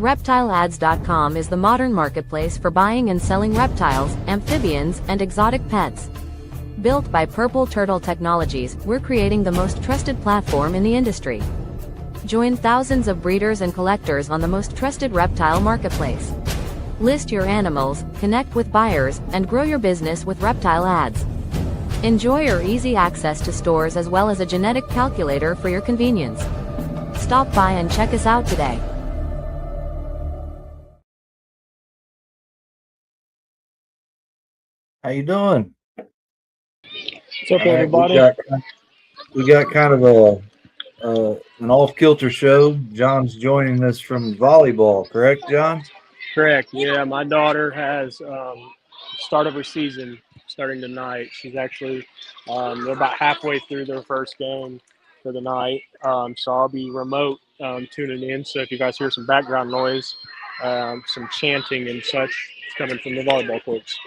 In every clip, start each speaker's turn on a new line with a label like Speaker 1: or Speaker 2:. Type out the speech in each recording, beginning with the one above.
Speaker 1: ReptileAds.com is the modern marketplace for buying and selling reptiles, amphibians, and exotic pets. Built by Purple Turtle Technologies, we're creating the most trusted platform in the industry. Join thousands of breeders and collectors on the most trusted reptile marketplace. List your animals, connect with buyers, and grow your business with Reptile Ads. Enjoy our easy access to stores as well as a genetic calculator for your convenience. Stop by and check us out today.
Speaker 2: How you doing?
Speaker 3: What's up, everybody?
Speaker 2: We got kind of an off-kilter show. John's joining us from volleyball, correct, John?
Speaker 3: Correct. Yeah, my daughter has start of her season starting tonight. She's actually they're about halfway through their first game for the night. So I'll be remote tuning in. So if you guys hear some background noise, some chanting and such, it's coming from the volleyball courts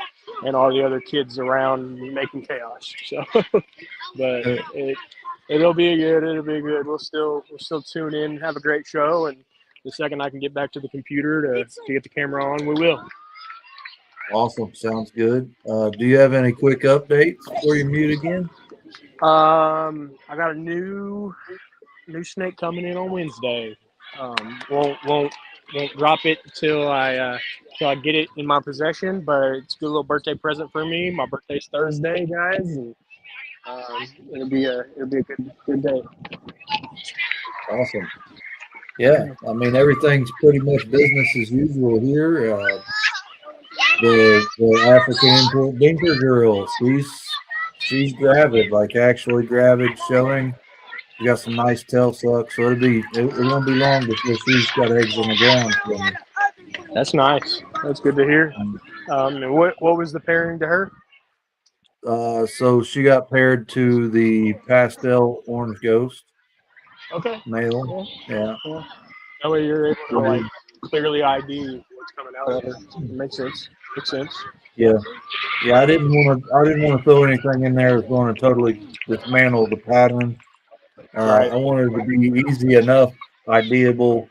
Speaker 3: and all the other kids around making chaos. So, but it'll be good. It'll be good. We'll still tune in, have a great show, and the second I can get back to the computer to get the camera on, we will.
Speaker 2: Awesome. Sounds good. Do you have any quick updates before you mute again?
Speaker 3: I got a new snake coming in on Wednesday. Won't drop it till I get it in my possession, but it's a good little birthday present for me. My birthday's Thursday, guys, and it'll be a good day.
Speaker 2: Awesome. Yeah, I mean everything's pretty much business as usual here. The African import dinker girl, she's gravid, like actually gravid, showing. We got some nice tail sucks, so it won't be long before she's got eggs on the ground for me.
Speaker 3: That's nice. That's good to hear. And what was the pairing to her?
Speaker 2: So she got paired to the pastel orange ghost.
Speaker 3: Okay.
Speaker 2: Male. Yeah.
Speaker 3: That way you're able to like clearly ID what's coming out of her. Makes sense.
Speaker 2: Yeah. I didn't want to throw anything in there that's going to totally dismantle the pattern.
Speaker 3: Right.
Speaker 2: I wanted it to be easy enough, ideable.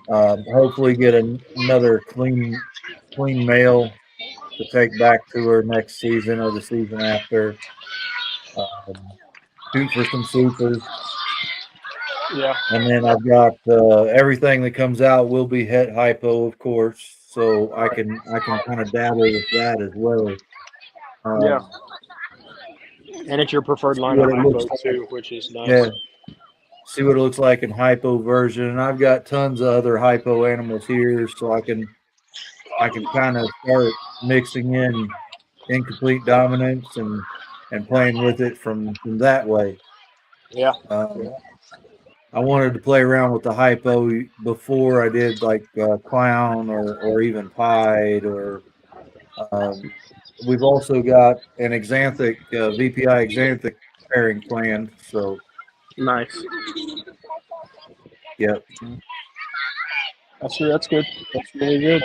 Speaker 2: Hopefully get another clean male to take back to her next season or the season after. Shoot for some supers.
Speaker 3: Yeah.
Speaker 2: And then I've got everything that comes out will be het hypo, of course, so I can kind of dabble with that as well.
Speaker 3: Yeah. And it's your preferred line of hypo too, which is nice.
Speaker 2: Yeah. See what it looks like in hypo version, and I've got tons of other hypo animals here, so I can kind of start mixing in incomplete dominance and playing with it from that way.
Speaker 3: Yeah.
Speaker 2: I wanted to play around with the hypo before I did like clown or even pied or we've also got an exanthic VPI exanthic pairing planned. So
Speaker 3: nice.
Speaker 2: Yep.
Speaker 3: That's good. That's really good.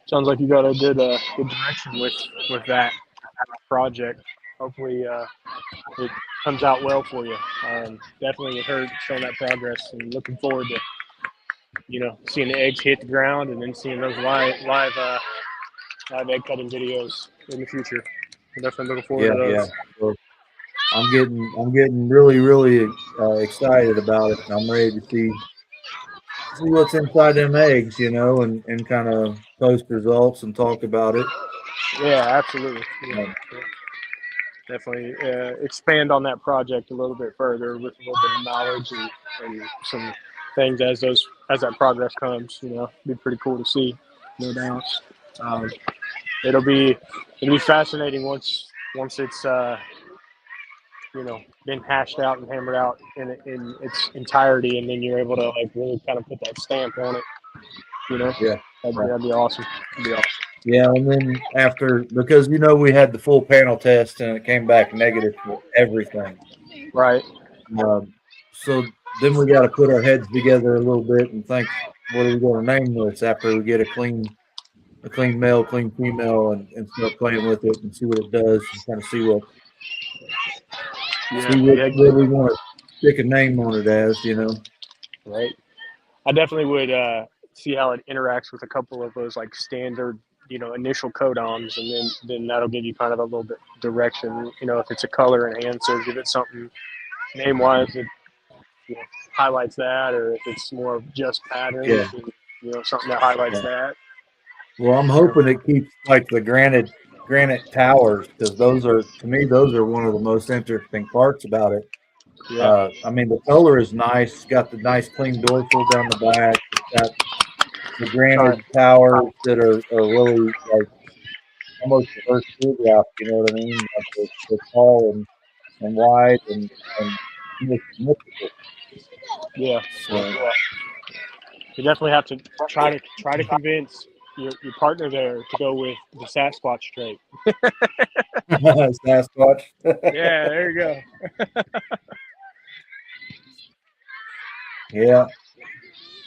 Speaker 3: Sounds like you got a good direction with that project. Hopefully it comes out well for you. Definitely with her showing that progress and looking forward to seeing the eggs hit the ground and then seeing those live egg cutting videos in the future. I'm definitely looking forward to those.
Speaker 2: Yeah. So I'm getting really excited about it. I'm ready to see what's inside them eggs, and kind of post results and talk about it.
Speaker 3: Yeah, absolutely. Yeah. Definitely expand on that project a little bit further with a little bit of knowledge and some things as that progress comes. It'd be pretty cool to see, no doubt. It'll be fascinating once it's been hashed out and hammered out in its entirety, and then you're able to like really kind of put that stamp on it.
Speaker 2: Yeah,
Speaker 3: that'd be awesome.
Speaker 2: Yeah, and then because we had the full panel test and it came back negative for everything.
Speaker 3: Right.
Speaker 2: So then we got to put our heads together a little bit and think, what are we going to name this after we get a clean male, clean female, and start playing with it and see what it does and kind of see what we want to stick a name on it as,
Speaker 3: Right. I definitely would see how it interacts with a couple of those like standard, initial codons, and then that'll give you kind of a little bit direction. If it's a color enhancer, give it something name wise that highlights that, or if it's more of just patterns,
Speaker 2: Yeah.
Speaker 3: and, something that highlights
Speaker 2: Yeah.
Speaker 3: that.
Speaker 2: Well, I'm
Speaker 3: So,
Speaker 2: hoping it keeps like the granite towers, because those are, to me, those are one of the most interesting parts about it.
Speaker 3: yeah,
Speaker 2: I mean, the color is nice. It's got the nice clean dorsal down the back. It's got the
Speaker 3: sorry.
Speaker 2: granite towers that are really like almost reverse teardrop. You know what I mean? Like they're tall and wide and significant.
Speaker 3: Yeah,
Speaker 2: So
Speaker 3: you definitely have to try to convince your partner there to go with the Sasquatch trait.
Speaker 2: Sasquatch.
Speaker 3: Yeah, there you go.
Speaker 2: Yeah.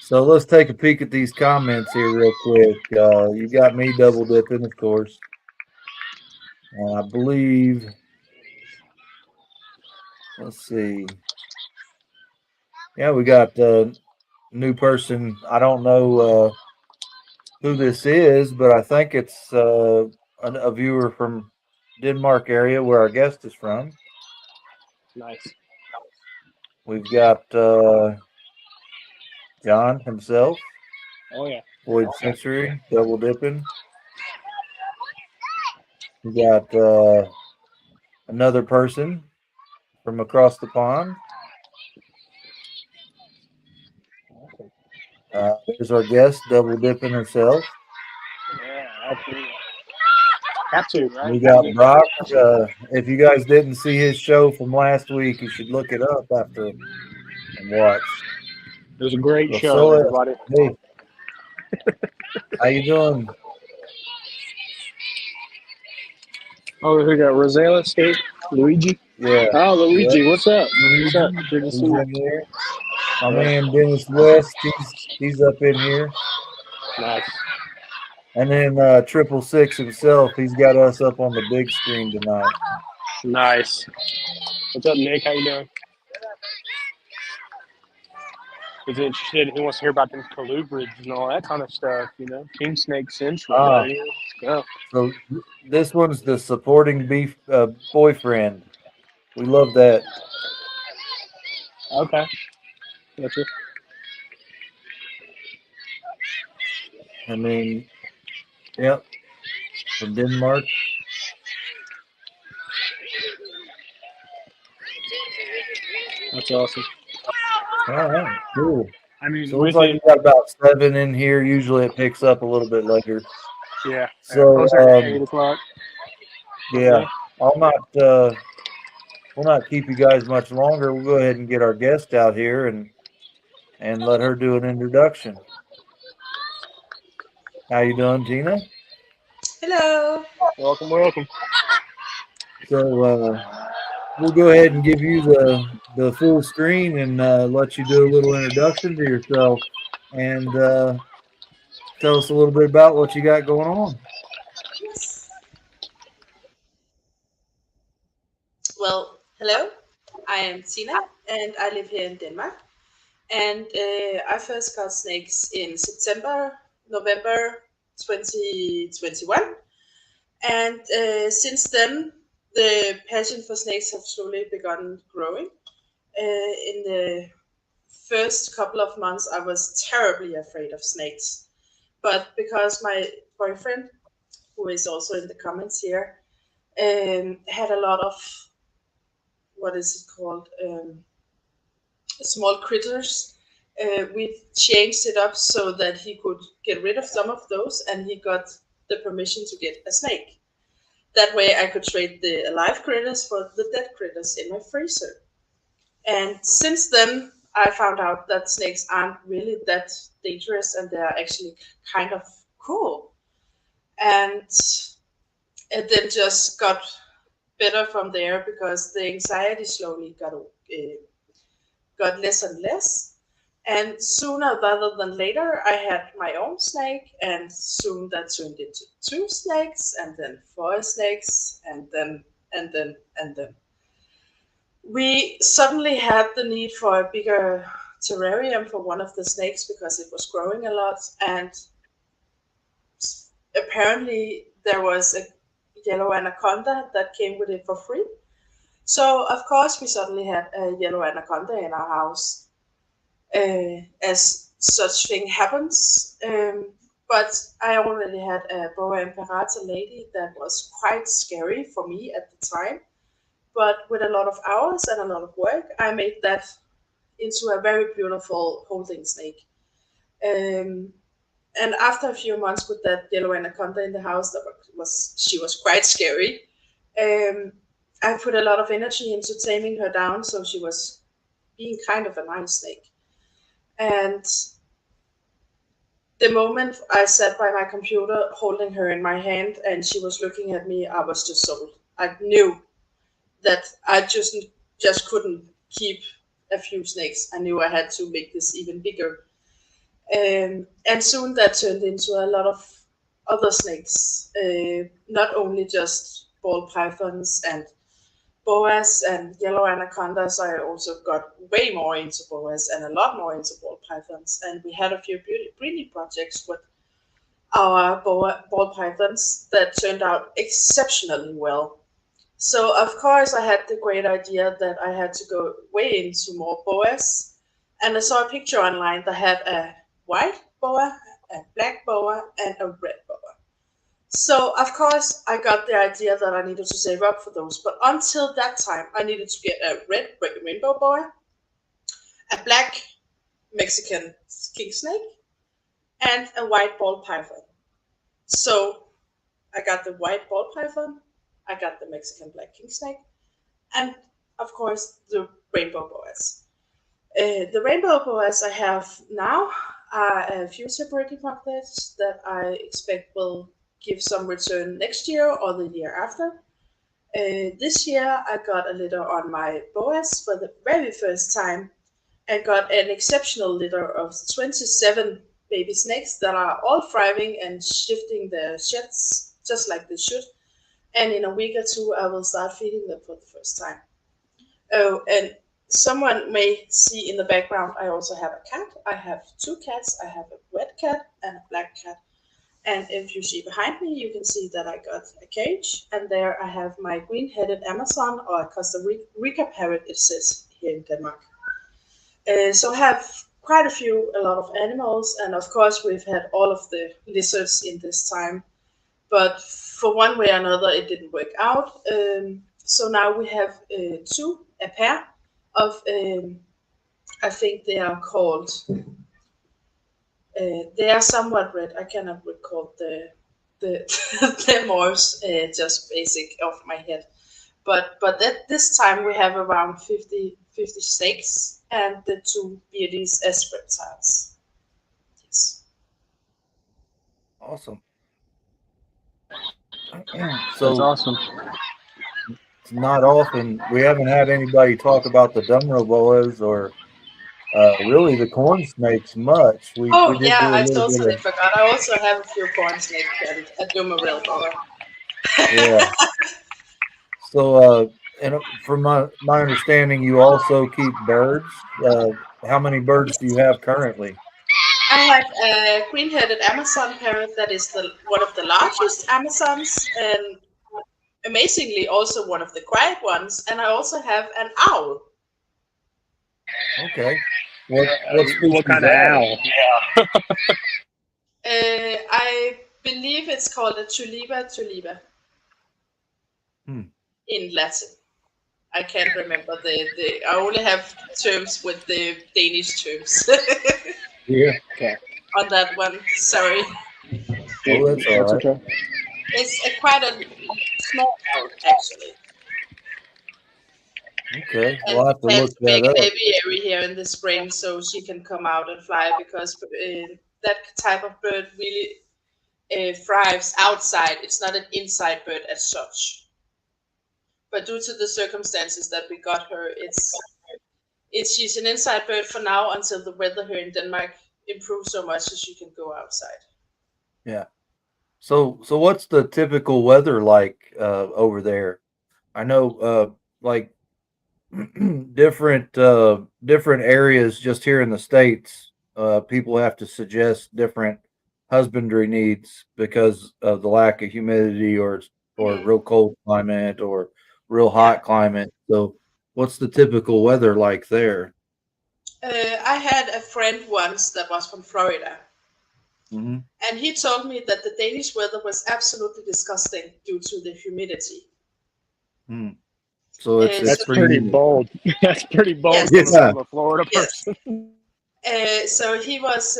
Speaker 2: So let's take a peek at these comments here real quick. You got me double dipping, of course. I believe, let's see. Yeah, we got a new person. I don't know who this is, but I think it's a viewer from Denmark area where our guest is from.
Speaker 3: Nice.
Speaker 2: We've got John himself,
Speaker 3: Oh yeah.
Speaker 2: Floyd Century, double dipping. We got another person from across the pond. There's our guest, double dipping herself.
Speaker 3: Yeah, absolutely. Have to, right?
Speaker 2: We got Brock. If you guys didn't see his show from last week, you should look it up after and watch.
Speaker 3: It was a great
Speaker 2: Well,
Speaker 3: show,
Speaker 2: so
Speaker 3: everybody.
Speaker 2: hey, how you doing?
Speaker 3: Oh, we got Rosella State, Luigi.
Speaker 2: Yeah,
Speaker 3: Oh,
Speaker 2: yeah.
Speaker 3: Luigi, what's up? What's up?
Speaker 2: Luigi,
Speaker 3: Good to
Speaker 2: he's
Speaker 3: see you.
Speaker 2: in there. My
Speaker 3: Yeah,
Speaker 2: man Dennis West, he's up in here.
Speaker 3: nice.
Speaker 2: And then 666 himself, he's got us up on the big screen tonight.
Speaker 3: Nice. What's up, Nick? How you doing? He's interested. He wants to hear about them colubrids and all that kind of stuff, King Snake Central.
Speaker 2: Ah,
Speaker 3: Baby. Yeah.
Speaker 2: so this one's the supporting beef boyfriend. We love that.
Speaker 3: Okay. Gotcha.
Speaker 2: I mean, yep, from Denmark.
Speaker 3: That's awesome.
Speaker 2: All right, cool.
Speaker 3: I mean,
Speaker 2: So it looks
Speaker 3: with
Speaker 2: like
Speaker 3: it,
Speaker 2: we got about 7 in here. Usually it picks up a little bit later.
Speaker 3: yeah.
Speaker 2: So
Speaker 3: Closer to 8 o'clock.
Speaker 2: yeah,
Speaker 3: Okay.
Speaker 2: I'll not we'll not keep you guys much longer. We'll go ahead and get our guest out here and let her do an introduction. How you doing, Tina?
Speaker 4: Hello.
Speaker 3: Welcome, welcome.
Speaker 2: So we'll go ahead and give you the full screen and let you do a little introduction to yourself and tell us a little bit about what you got going on.
Speaker 4: Yes. Well, hello. I am Tina and I live here in Denmark. And I first got snakes in November 2021. And since then, the passion for snakes have slowly begun growing. In the first couple of months, I was terribly afraid of snakes. But because my boyfriend, who is also in the comments here, had a lot of what is it called small critters. We changed it up so that he could get rid of some of those, and he got the permission to get a snake. That way, I could trade the alive critters for the dead critters in my freezer. And since then, I found out that snakes aren't really that dangerous, and they're actually kind of cool. And it then just got better from there because the anxiety slowly got less and less. And sooner rather than later, I had my own snake, and soon that turned into two snakes, and then four snakes, and then. We suddenly had the need for a bigger terrarium for one of the snakes because it was growing a lot, and apparently there was a yellow anaconda that came with it for free. So of course we suddenly had a yellow anaconda in our house, as such thing happens. But I already had a boa imperator lady that was quite scary for me at the time. But with a lot of hours and a lot of work, I made that into a very beautiful holding snake. Um, and after a few months with that yellow anaconda in the house, she was quite scary. Um, I put a lot of energy into taming her down, so she was being kind of a nice snake. And the moment I sat by my computer holding her in my hand and she was looking at me, I was just sold. I knew that I just couldn't keep a few snakes. I knew I had to make this even bigger. And soon that turned into a lot of other snakes, not only just ball pythons and boas and yellow anacondas. I also got way more into boas and a lot more into ball pythons. And we had a few breeding projects with our ball pythons that turned out exceptionally well. So of course I had the great idea that I had to go way into more boas, and I saw a picture online that had a white boa, a black boa, and a red boa. So of course I got the idea that I needed to save up for those, but until that time I needed to get a red rainbow boa, a black Mexican king snake, and a white ball python. So I got the white ball python, I got the Mexican black king snake, and of course the rainbow boas. The rainbow boas I have now are a few separating markets that I expect will give some return next year or the year after. This year I got a litter on my boas for the very first time and got an exceptional litter of 27 baby snakes that are all thriving and shifting their sheds just like they should. And in a week or two, I will start feeding them for the first time. Oh, and someone may see in the background, I also have a cat. I have two cats. I have a red cat and a black cat. And if you see behind me, you can see that I got a cage. And there I have my green-headed Amazon, or a Costa Rica parrot, it says here in Denmark. So I have quite a lot of animals. And of course, we've had all of the lizards in this time. But for one way or another, it didn't work out. So now we have a pair of, I think they are called, they are somewhat red. I cannot recall the the Morse, just basic off my head. But at this time we have around 50 snakes and the two beauties as reptiles. Yes.
Speaker 2: Awesome.
Speaker 3: That's
Speaker 2: So
Speaker 3: awesome.
Speaker 2: it's not often we haven't had anybody talk about the Dumro boas or really the corn snakes much. We
Speaker 4: Oh
Speaker 2: did
Speaker 4: yeah,
Speaker 2: do a
Speaker 4: I
Speaker 2: little bit
Speaker 4: totally
Speaker 2: of
Speaker 4: forgot. I also have a few corn snake and a Dumaril boa.
Speaker 2: yeah. So and from my understanding, you also keep birds. How many birds do you have currently?
Speaker 4: I have a green-headed Amazon parrot that is the one of the largest Amazons, and amazingly also one of the quiet ones. And I also have an owl.
Speaker 2: Okay. What
Speaker 3: What
Speaker 2: species
Speaker 3: kind of
Speaker 2: are
Speaker 3: owl? Yeah.
Speaker 4: I believe it's called a tulipa
Speaker 2: Hmm.
Speaker 4: in Latin. I can't remember the. I only have terms with the Danish terms
Speaker 2: Yeah.
Speaker 3: Okay.
Speaker 4: on that one. Sorry,
Speaker 2: Oh, that's all
Speaker 3: That's
Speaker 2: right.
Speaker 3: okay.
Speaker 4: it's quite a small owl actually.
Speaker 2: Okay.
Speaker 4: And
Speaker 2: We'll have to
Speaker 4: plan
Speaker 2: look
Speaker 4: to
Speaker 2: that
Speaker 4: make an
Speaker 2: up.
Speaker 4: aviary here in the spring so she can come out and fly because that type of bird really thrives outside. It's not an inside bird as such. But due to the circumstances that we got her, it's she's an inside bird for now until the weather here in Denmark improves so much that she can go outside.
Speaker 2: Yeah. So what's the typical weather like over there? I know like different areas just here in the States, people have to suggest different husbandry needs because of the lack of humidity or
Speaker 4: Mhm.
Speaker 2: real cold climate or real
Speaker 4: Yeah.
Speaker 2: hot climate. So what's the typical weather like there?
Speaker 4: I had a friend once that was from Florida,
Speaker 2: Hmm.
Speaker 4: and he told me that the Danish weather was absolutely disgusting due to the humidity.
Speaker 2: Hmm. So it's
Speaker 3: That's
Speaker 4: So
Speaker 2: pretty
Speaker 3: pretty
Speaker 2: humid.
Speaker 3: bold. That's pretty bold
Speaker 4: yes,
Speaker 3: coming
Speaker 2: Yeah.
Speaker 3: from a Florida
Speaker 4: yes.
Speaker 3: person.
Speaker 4: So he was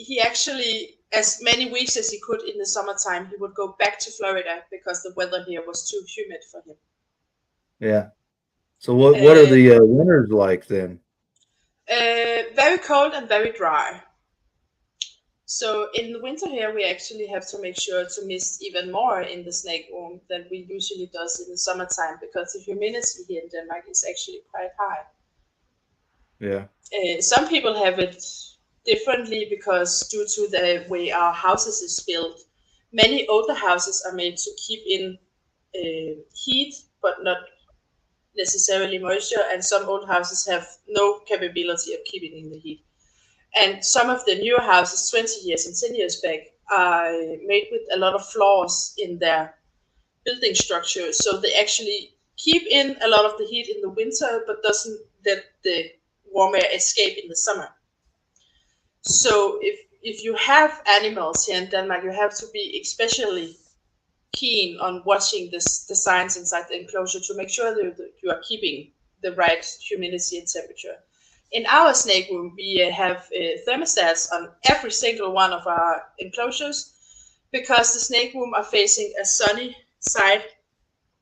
Speaker 4: he actually, as many weeks as he could in the summertime, he would go back to Florida because the weather here was too humid for him.
Speaker 2: Yeah. So what are
Speaker 4: Uh,
Speaker 2: the winters like then?
Speaker 4: Very cold and very dry. So in the winter here, we actually have to make sure to mist even more in the snake room than we usually does in the summertime because the humidity here in Denmark is actually quite high.
Speaker 2: Yeah.
Speaker 4: Some people have it differently because due to the way our houses is built, many older houses are made to keep in heat but not necessarily moisture, and some old houses have no capability of keeping in the heat. And some of the newer houses, 20 years and 10 years back, are made with a lot of flaws in their building structure, so they actually keep in a lot of the heat in the winter, but doesn't let the warm air escape in the summer. So if you have animals here in Denmark, you have to be especially keen on watching the signs inside the enclosure to make sure that you are keeping the right humidity and temperature. In our snake room, we have thermostats on every single one of our enclosures because the snake room are facing a sunny side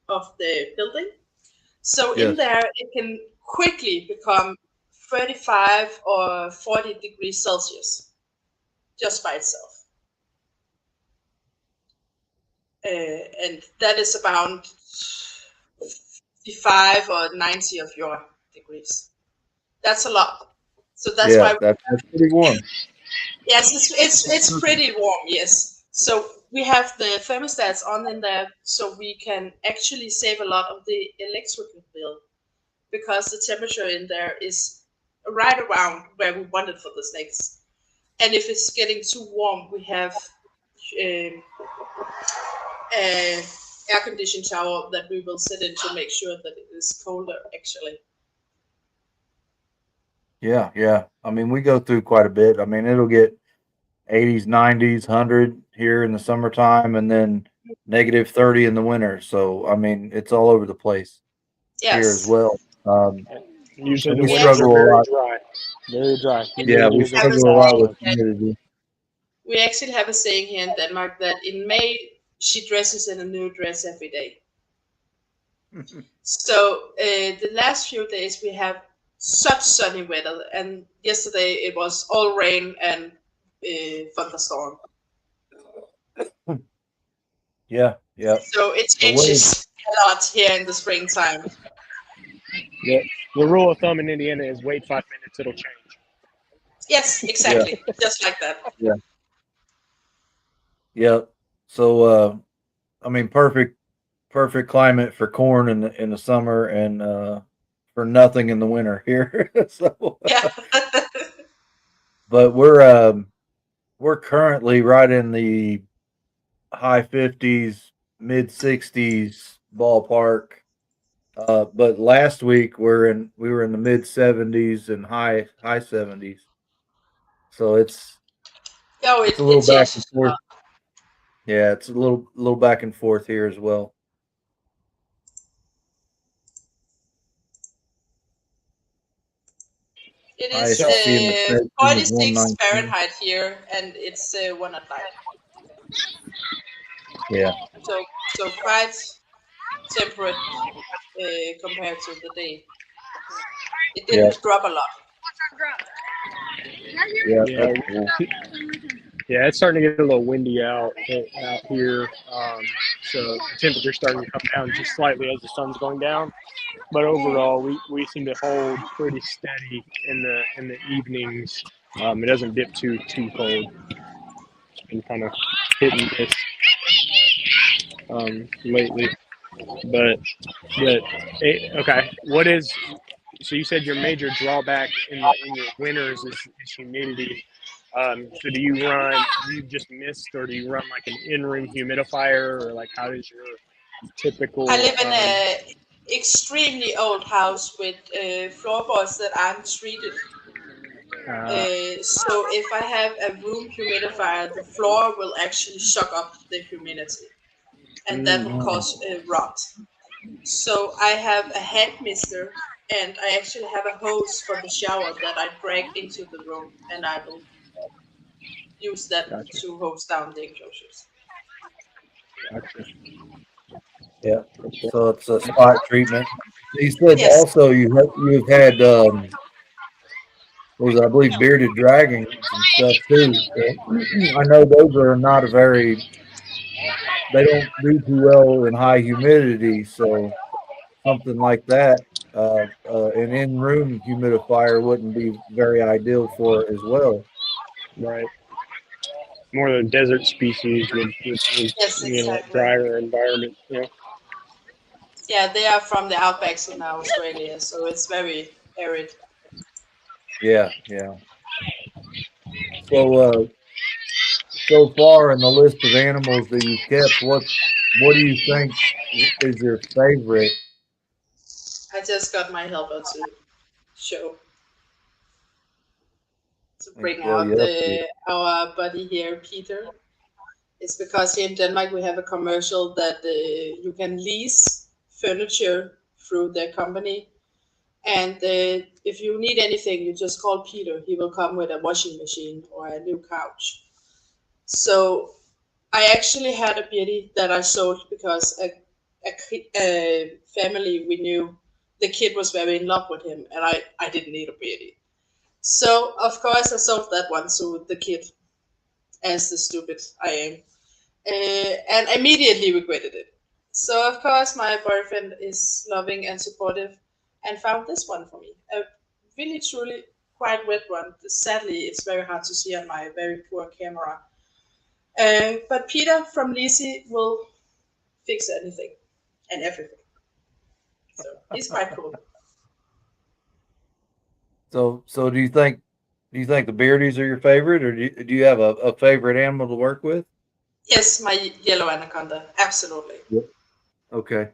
Speaker 4: of the building. So in
Speaker 2: Yes.
Speaker 4: there, it can quickly become 35 or 40 degrees Celsius just by itself. And that is about 55 or 90 of your degrees. That's a lot. So that's
Speaker 2: Yeah,
Speaker 4: why,
Speaker 2: that's pretty warm.
Speaker 4: yes, it's pretty warm, yes. So we have the thermostats on in there so we can actually save a lot of the electrical bill because the temperature in there is right around where we want it for the snakes. And if it's getting too warm, we have um, a air conditioned shower that we will sit in to make sure that it is colder actually.
Speaker 2: Yeah, yeah. I mean, we go through quite a bit. I mean, it'll get 80s, 90s, 100 here in the summertime and then negative 30 in the winter. So, I mean, it's all over the place here as
Speaker 4: Yes.
Speaker 2: well.
Speaker 3: Usually
Speaker 2: And
Speaker 3: the
Speaker 2: we
Speaker 4: We
Speaker 3: winters are
Speaker 2: struggle
Speaker 4: actually
Speaker 2: a
Speaker 3: very
Speaker 2: lot.
Speaker 3: dry. Very dry.
Speaker 2: Yeah, we
Speaker 3: Humidity is a
Speaker 4: have a
Speaker 2: struggle a lot
Speaker 4: saying
Speaker 2: with
Speaker 3: challenge.
Speaker 4: that
Speaker 2: humidity.
Speaker 4: we actually have a saying here in Denmark that in May she dresses in a new dress every day. So the last few days we have such sunny weather, and yesterday it was all rain and thunderstorm.
Speaker 2: Yeah, yeah.
Speaker 4: So it
Speaker 2: The way,
Speaker 4: changes a lot here in the springtime.
Speaker 3: The, the rule of thumb in Indiana is wait 5 minutes, it'll change.
Speaker 4: Yes,
Speaker 2: yeah,
Speaker 4: exactly, just like that.
Speaker 2: yeah, yeah. So, I mean, perfect climate for corn in the summer and for nothing in the winter here. So,
Speaker 4: Yeah.
Speaker 2: but we're currently right in the high 50s, mid 60s ballpark. But last week we were in the mid 70s and high 70s. So
Speaker 4: Oh,
Speaker 2: it's a
Speaker 4: it
Speaker 2: little back and
Speaker 4: changes a
Speaker 2: forth.
Speaker 4: lot.
Speaker 2: Yeah, it's a little back and forth here as well.
Speaker 4: It is
Speaker 2: Highest
Speaker 3: So,
Speaker 2: see in the section is
Speaker 4: 46
Speaker 2: 119.
Speaker 4: Fahrenheit here, and it's 1 at night.
Speaker 2: Yeah,
Speaker 4: So quite temperate compared to the day. It
Speaker 2: yeah,
Speaker 4: didn't drop a lot.
Speaker 2: yeah.
Speaker 3: yeah,
Speaker 2: That's cool.
Speaker 3: yeah, it's starting to get a little windy out here. So the temperature's starting to come down just slightly as the sun's going down. But overall, we seem to hold pretty steady in the evenings. It doesn't dip too cold. It's been kind of hit and miss lately. But okay. What is so? You said your major drawback in your winters is humidity. So do you run? Do you just mist, or do you run like an in-room humidifier, or like how does your typical?
Speaker 4: I live in a extremely old house with floorboards that aren't treated. So if I have a room humidifier, the floor will actually suck up the humidity, and that will cause rot. So I have a hand mister, and I actually have a hose for the shower that I drag into the room, and I will use that
Speaker 3: Gotcha.
Speaker 4: to hose down the enclosures.
Speaker 3: Gotcha.
Speaker 2: Yeah. So it's a spot treatment. You said
Speaker 4: Yes,
Speaker 2: also you've had was I believe bearded dragons and stuff too. So I know those are not a very they don't do too well in high humidity. So something like that, an in-room humidifier wouldn't be very ideal for it as well.
Speaker 3: Right. More of the desert species with
Speaker 4: yes, exactly.
Speaker 3: drier environment. Yeah.
Speaker 4: Yeah, they are from the outbacks in Australia, so it's very arid.
Speaker 2: Yeah, yeah. So so far in the list of animals that you've kept, what do you think is your favorite?
Speaker 4: I just got my helper to show to
Speaker 2: Let me
Speaker 4: bring
Speaker 2: pull
Speaker 4: out
Speaker 2: you up here.
Speaker 4: our buddy here, Peter. It's because here in Denmark we have a commercial that you can lease furniture through their company, and if you need anything, you just call Peter. He will come with a washing machine or a new couch. So I actually had a beauty that I sold because a family we knew, the kid was very in love with him, and I didn't need a beauty. So of course I sold that one to the kid, as the stupid I am, and immediately regretted it. So of course my boyfriend is loving and supportive, and found this one for me. A really truly quite wet one. Sadly, it's very hard to see on my very poor camera. But Peter from Lisi will fix anything and everything. So he's quite cool.
Speaker 2: So do you think the beardies are your favorite, or do you have a favorite animal to work with?
Speaker 4: Yes, my yellow anaconda, absolutely.
Speaker 2: Yep. Okay.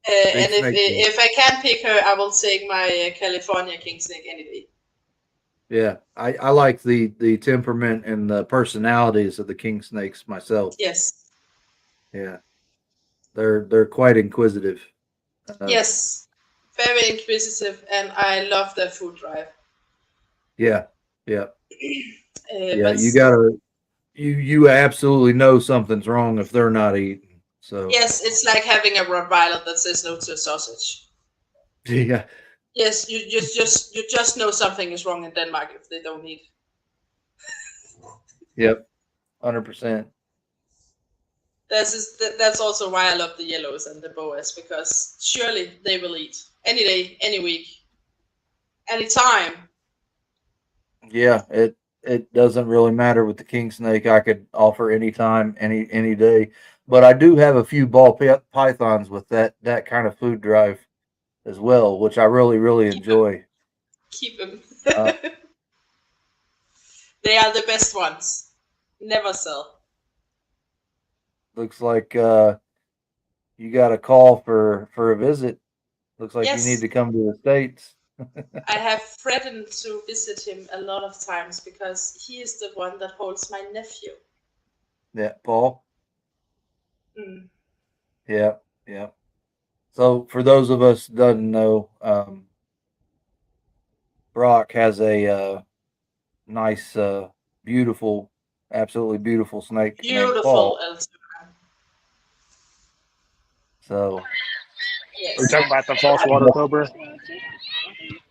Speaker 2: Big
Speaker 4: And if
Speaker 2: snake fan.
Speaker 4: if I can't pick her, I will take my California king snake any day.
Speaker 2: Yeah, I like the temperament and the personalities of the king snakes myself.
Speaker 4: Yes,
Speaker 2: Yeah, they're quite inquisitive. Uh,
Speaker 4: yes, very inquisitive, and I love their food drive.
Speaker 2: yeah, yeah, yeah.
Speaker 4: But
Speaker 2: You gotta you absolutely know something's wrong if they're not eating. So
Speaker 4: yes, it's like having a Rottweiler that says no to a sausage.
Speaker 2: yeah,
Speaker 4: Yes, you just know something is wrong in Denmark if they don't eat.
Speaker 2: yep, 100%.
Speaker 4: That's also why I love the yellows and the boas, because surely they will eat any day, any week, any time.
Speaker 2: Yeah, it doesn't really matter with the king snake. I could offer anytime, any day. But I do have a few ball pythons with that kind of food drive as well, which I really
Speaker 4: Keep them.
Speaker 2: enjoy.
Speaker 4: Keep them.
Speaker 2: Uh,
Speaker 4: They are the best ones. Never sell.
Speaker 2: looks like you got a call for a visit. Looks like you need
Speaker 4: Yes,
Speaker 2: to come to the States.
Speaker 4: I have threatened to visit him a lot of times because he is the one that holds my nephew.
Speaker 2: Yeah, Paul.
Speaker 4: Mm.
Speaker 2: Yeah, yeah. So for those of us that doesn't know, Brock has a nice, beautiful, absolutely beautiful snake named
Speaker 4: Beautiful
Speaker 2: Paul.
Speaker 4: Elton.
Speaker 2: So
Speaker 3: We're
Speaker 4: Yes.
Speaker 3: talking about the false water cobra.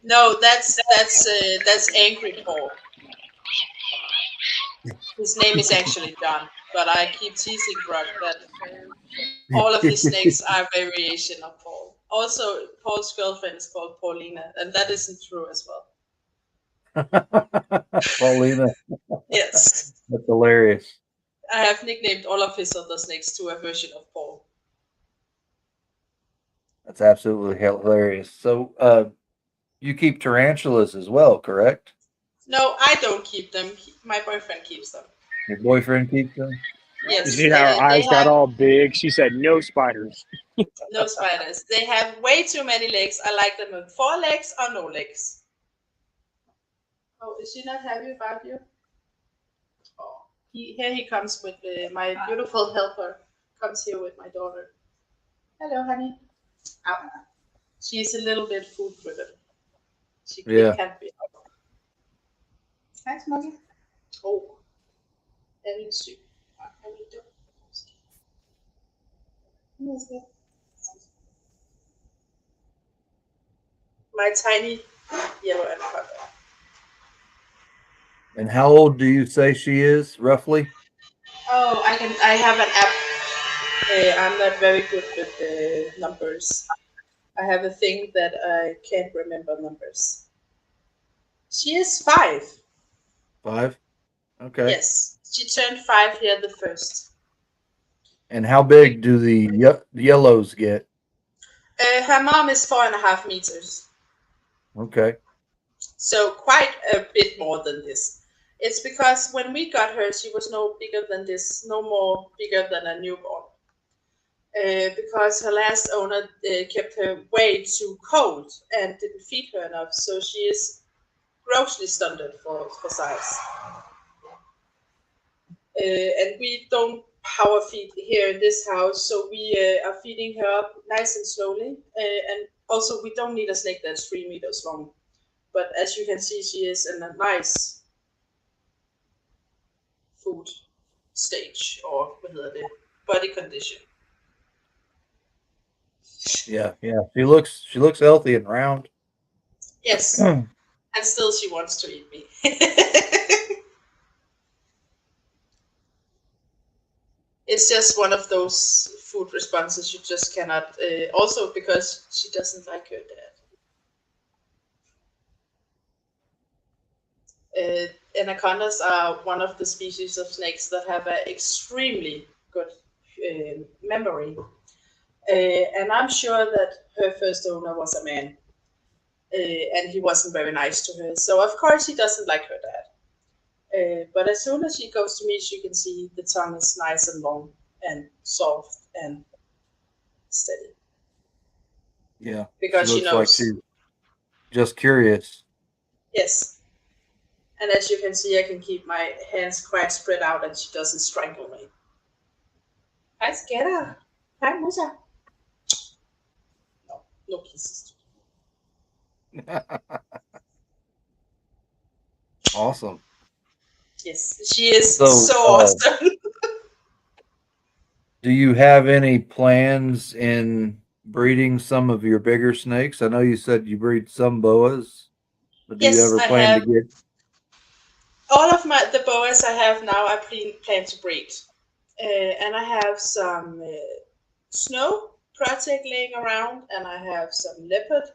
Speaker 4: No, that's angry Paul. His name is actually John, but I keep teasing Brock that all of his snakes are variation of Paul. Also, Paul's girlfriend is called Paulina, and that isn't true as well.
Speaker 2: Paulina,
Speaker 4: Yes,
Speaker 2: that's hilarious.
Speaker 4: I have nicknamed all of his other snakes to a version of Paul.
Speaker 2: That's absolutely hilarious. So, you keep tarantulas as well, correct?
Speaker 4: No, I don't keep them. My boyfriend keeps them.
Speaker 2: Your boyfriend keeps them?
Speaker 3: You
Speaker 4: Yes,
Speaker 3: see how her
Speaker 4: they
Speaker 3: eyes got
Speaker 4: have
Speaker 3: all big? She said no spiders.
Speaker 4: no spiders. They have way too many legs. I like them with 4 legs or no legs. Oh, is she not happy about you? Oh, here he comes with my beautiful helper. Comes here with my daughter. Hello, honey. Ow. She's a little bit food driven. It
Speaker 2: Yeah.
Speaker 4: can't be. Hi, Smoggy. Oh, er min syg. Er min dum. My tiny yellow anaconda.
Speaker 2: And how old do you say she is, roughly?
Speaker 4: Oh, I have an app. I'm not very good with the numbers. I have a thing that I can't remember numbers. She is 5.
Speaker 2: 5? Okay.
Speaker 4: Yes, she turned 5 here the first.
Speaker 2: And how big do the yellows get?
Speaker 4: Her mom is 4.5 meters,
Speaker 2: Okay.
Speaker 4: so quite a bit more than this. It's because when we got her, she was no bigger than this, no more bigger than a newborn. Because her last owner kept her way too cold and didn't feed her enough, so she is grossly stunted for size. And we don't power feed here in this house, so we are feeding her up nice and slowly. And also, we don't need a snake that's 3 meters long. But as you can see, she is in a nice food stage, or what hedder det, body condition.
Speaker 2: Yeah, yeah. She looks healthy and round.
Speaker 4: Yes, and still she wants to eat me. It's just one of those food responses you just cannot. Also, because she doesn't like her dad. Anacondas are one of the species of snakes that have an extremely good memory. And I'm sure that her first owner was a man, and he wasn't very nice to her. So, of course, she doesn't like her dad. But as soon as she goes to meat, you can see the tongue is nice and long and soft and steady.
Speaker 2: Yeah.
Speaker 4: Because she
Speaker 2: looks like
Speaker 4: knows.
Speaker 2: she's just curious.
Speaker 4: Yes. And as you can see, I can keep my hands quite spread out and she doesn't strangle me. Hi, Skater. Hi, Musa. No, no kisses.
Speaker 2: Awesome.
Speaker 4: Yes, she is
Speaker 2: So,
Speaker 4: so awesome.
Speaker 2: do you have any plans in breeding some of your bigger snakes? I know you said you breed some boas, but do you
Speaker 4: Yes,
Speaker 2: ever
Speaker 4: I
Speaker 2: plan to
Speaker 4: have.
Speaker 2: get?
Speaker 4: All of the boas I have now, I plan to breed. And I have some snow project laying around, and I have some leopard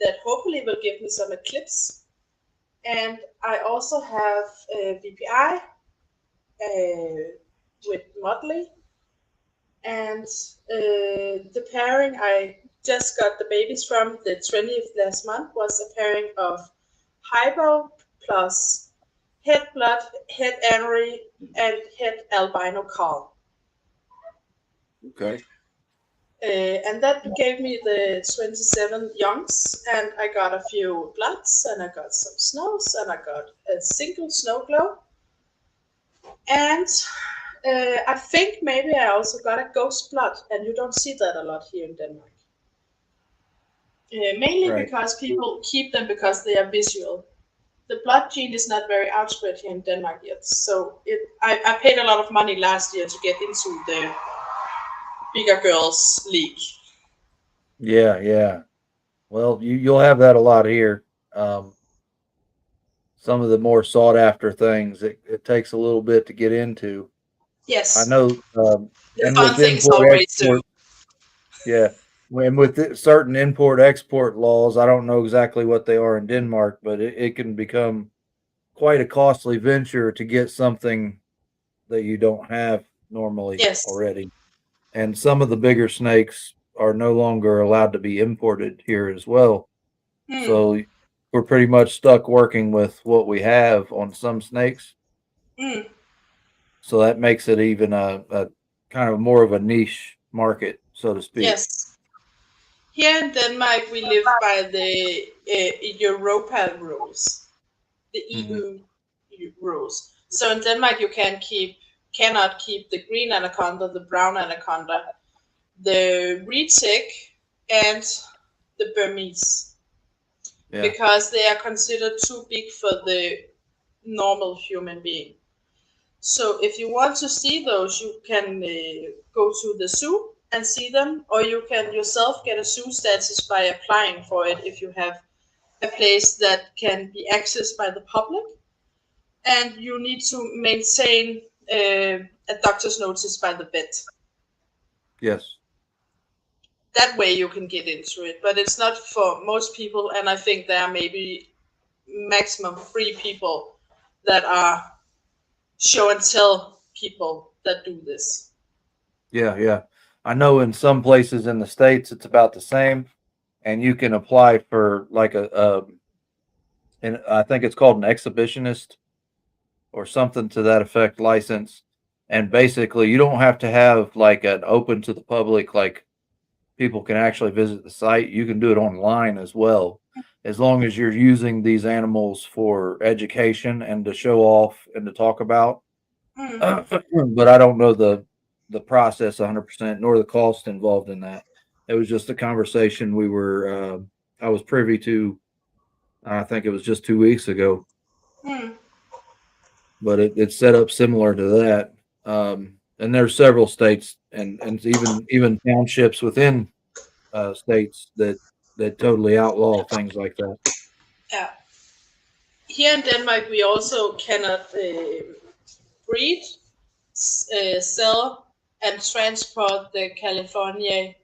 Speaker 4: that hopefully will give me some eclipse. And I also have VPI with Motley. And the pairing I just got the babies from, the 20th last month, was a pairing of Hybo plus head blood, head anery, and head albino Carl.
Speaker 2: Okay.
Speaker 4: And that gave me the 27 youngs, and I got a few bloods, and I got some snows, and I got a single snow glow. And I think maybe I also got a ghost blood, and you don't see that a lot here in Denmark. Mainly
Speaker 2: Right.
Speaker 4: because people keep them because they are visual. The blood gene is not very outspread here in Denmark yet, so I paid a lot of money last year to get into the bigger girls league.
Speaker 2: Yeah, yeah. Well, you'll have that a lot here. Um, some of the more sought after things it takes a little bit to get into. I
Speaker 4: Yes,
Speaker 2: know,
Speaker 4: the
Speaker 2: and
Speaker 4: fun
Speaker 2: with
Speaker 4: things
Speaker 2: import
Speaker 4: always do.
Speaker 2: export, yeah, when with certain import export laws, I don't know exactly what they are in Denmark, but it can become quite a costly venture to get something that you don't have normally
Speaker 4: Yes,
Speaker 2: already. And some of the bigger snakes are no longer allowed to be imported here as well.
Speaker 4: Hmm.
Speaker 2: So we're pretty much stuck working with what we have on some snakes.
Speaker 4: Hmm.
Speaker 2: So that makes it even a kind of more of a niche market, so to speak.
Speaker 4: Yes. Here in Denmark, we live by the Europa rules, the
Speaker 2: Hmm.
Speaker 4: EU rules. So in Denmark, you cannot keep the green anaconda, the brown anaconda, the retic, and the Burmese
Speaker 2: Yeah.
Speaker 4: because they are considered too big for the normal human being. So if you want to see those, you can go to the zoo and see them, or you can yourself get a zoo status by applying for it if you have a place that can be accessed by the public, and you need to maintain a doctor's notice by the vet.
Speaker 2: Yes.
Speaker 4: That way you can get into it, but it's not for most people, and I think there are maybe maximum 3 people that are show and tell people that do this.
Speaker 2: Yeah. Yeah. I know in some places in the States it's about the same, and you can apply for like and I think it's called an exhibitionist or something to that effect license. And basically, you don't have to have like an open to the public, like people can actually visit the site. You can do it online as well, as long as you're using these animals for education and to show off and to talk about.
Speaker 4: Mm.
Speaker 2: But I don't know the process 100% nor the cost involved in that. It was just a conversation I was privy to. I think it was just 2 weeks ago,
Speaker 4: Mm.
Speaker 2: but it's set up similar to that. And there's several states and even townships within states that totally outlaw things like that.
Speaker 4: Yeah. Here in Denmark, we also cannot breed, sell, and transport the California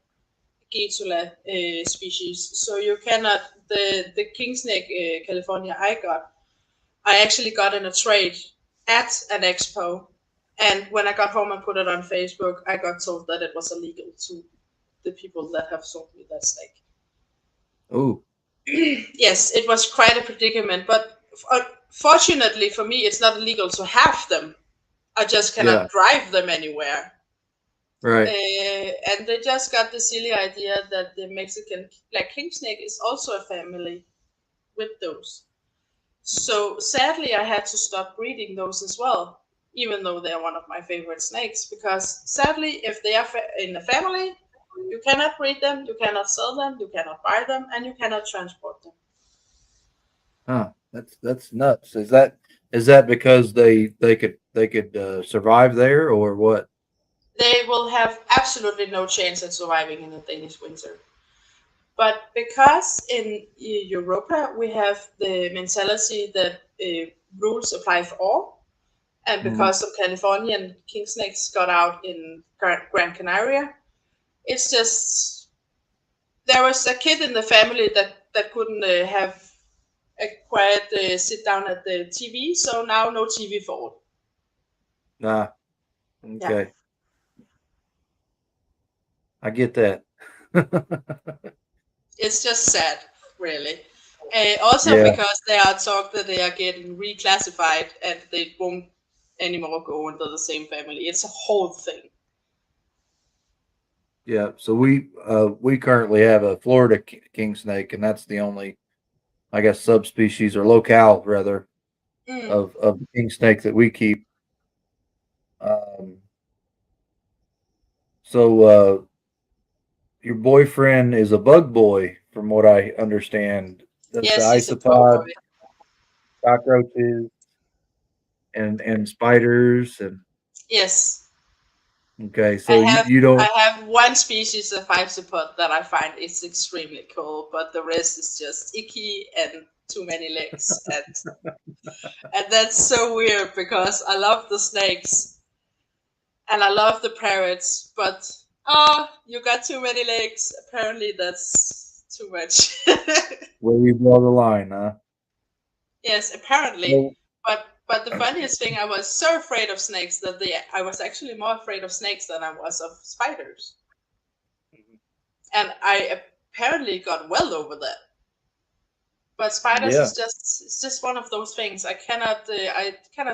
Speaker 4: Gatula species. So you cannot the king snake California I actually got in a trade at an expo, and when I got home and put it on Facebook, I got told that it was illegal to the people that have sold me that snake.
Speaker 2: Oh,
Speaker 4: Yes, it was quite a predicament, but fortunately for me, it's not illegal to have them. I just
Speaker 2: yeah,
Speaker 4: cannot drive them anywhere.
Speaker 2: right.
Speaker 4: And they just got the silly idea that the Mexican black king snake is also a family with those. So sadly, I had to stop breeding those as well, even though they're one of my favorite snakes. Because sadly, if they are in a family, you cannot breed them, you cannot sell them, you cannot buy them, and you cannot transport them.
Speaker 2: Huh. That's nuts. Is that because they could survive there or what?
Speaker 4: They will have absolutely no chance at surviving in the Danish winter. But because in Europa we have the mentality that rules apply for all, and
Speaker 2: Mhm.
Speaker 4: because some Californian king snakes got out in Gran Canaria, it's just there was a kid in the family that couldn't have a quiet sit down at the TV, so now no TV for all.
Speaker 2: Ah,
Speaker 4: Yeah,
Speaker 2: okay. I get that.
Speaker 4: it's just sad, really. Also
Speaker 2: Yeah,
Speaker 4: because they are talk that they are getting reclassified and they won't anymore go under the same family. It's a whole thing.
Speaker 2: yeah. So we currently have a Florida king snake, and that's the only, I guess, subspecies or locale rather
Speaker 4: Mm.
Speaker 2: of the king snake that we keep. Um, so your boyfriend is a bug boy, from what I understand. That's the
Speaker 4: Yes, he's a bug boy.
Speaker 2: isopod, cockroaches, and spiders, and
Speaker 4: Yes,
Speaker 2: okay.
Speaker 4: I
Speaker 2: So
Speaker 4: have
Speaker 2: you
Speaker 4: I
Speaker 2: don't.
Speaker 4: have one species of isopod that I find is extremely cool, but the rest is just icky and too many legs, and that's so weird because I love the snakes and I love the parrots, but oh, you got too many legs. Apparently, that's too much.
Speaker 2: Where you draw the line, huh?
Speaker 4: Yes, apparently.
Speaker 2: Well,
Speaker 4: But the funniest thing, I was so afraid of snakes that I was actually more afraid of snakes than I was of spiders. and I apparently got well over that. But spiders
Speaker 2: Yeah.
Speaker 4: is just one of those things. I cannot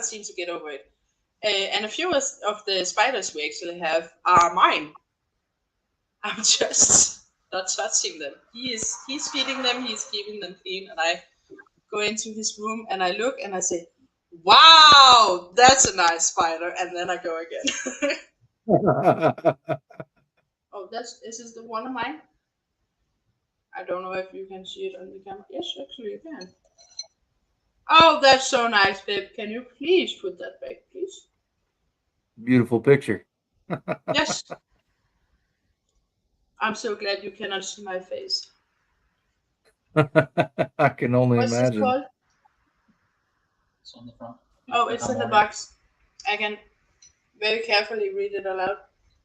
Speaker 4: seem to get over it. And a few of the spiders we actually have are mine. I'm just not touching them. He's feeding them. He's keeping them clean, and I go into his room and I look and I say, "Wow, that's a nice spider," and then I go again. Oh, this is the one of mine. I don't know if you can see it on the camera. Yes, actually you can. Oh, that's so nice, babe. Can you please put that back, please?
Speaker 2: Beautiful picture.
Speaker 4: Yes. I'm so glad you cannot see my face.
Speaker 2: I can only
Speaker 4: What's this
Speaker 2: imagine.
Speaker 4: called?
Speaker 5: It's on the front.
Speaker 4: Oh, it's in the box. I can very carefully read it aloud.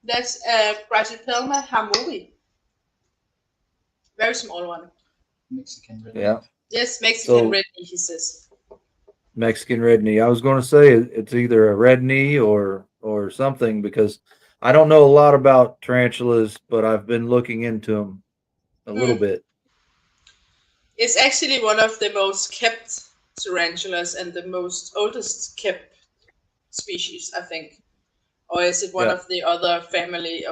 Speaker 4: That's a Brachypelma hamuri. Very small one.
Speaker 5: Mexican red.
Speaker 2: Yeah.
Speaker 4: Yes, Mexican
Speaker 2: So-
Speaker 4: red knee, he says.
Speaker 2: Mexican red knee. I was going to say it's either a red knee or something, because I don't know a lot about tarantulas, but I've been looking into them a little bit.
Speaker 4: It's actually one of the most kept tarantulas and the most oldest kept species, I think. Or is it one
Speaker 2: Yeah.
Speaker 4: of the other family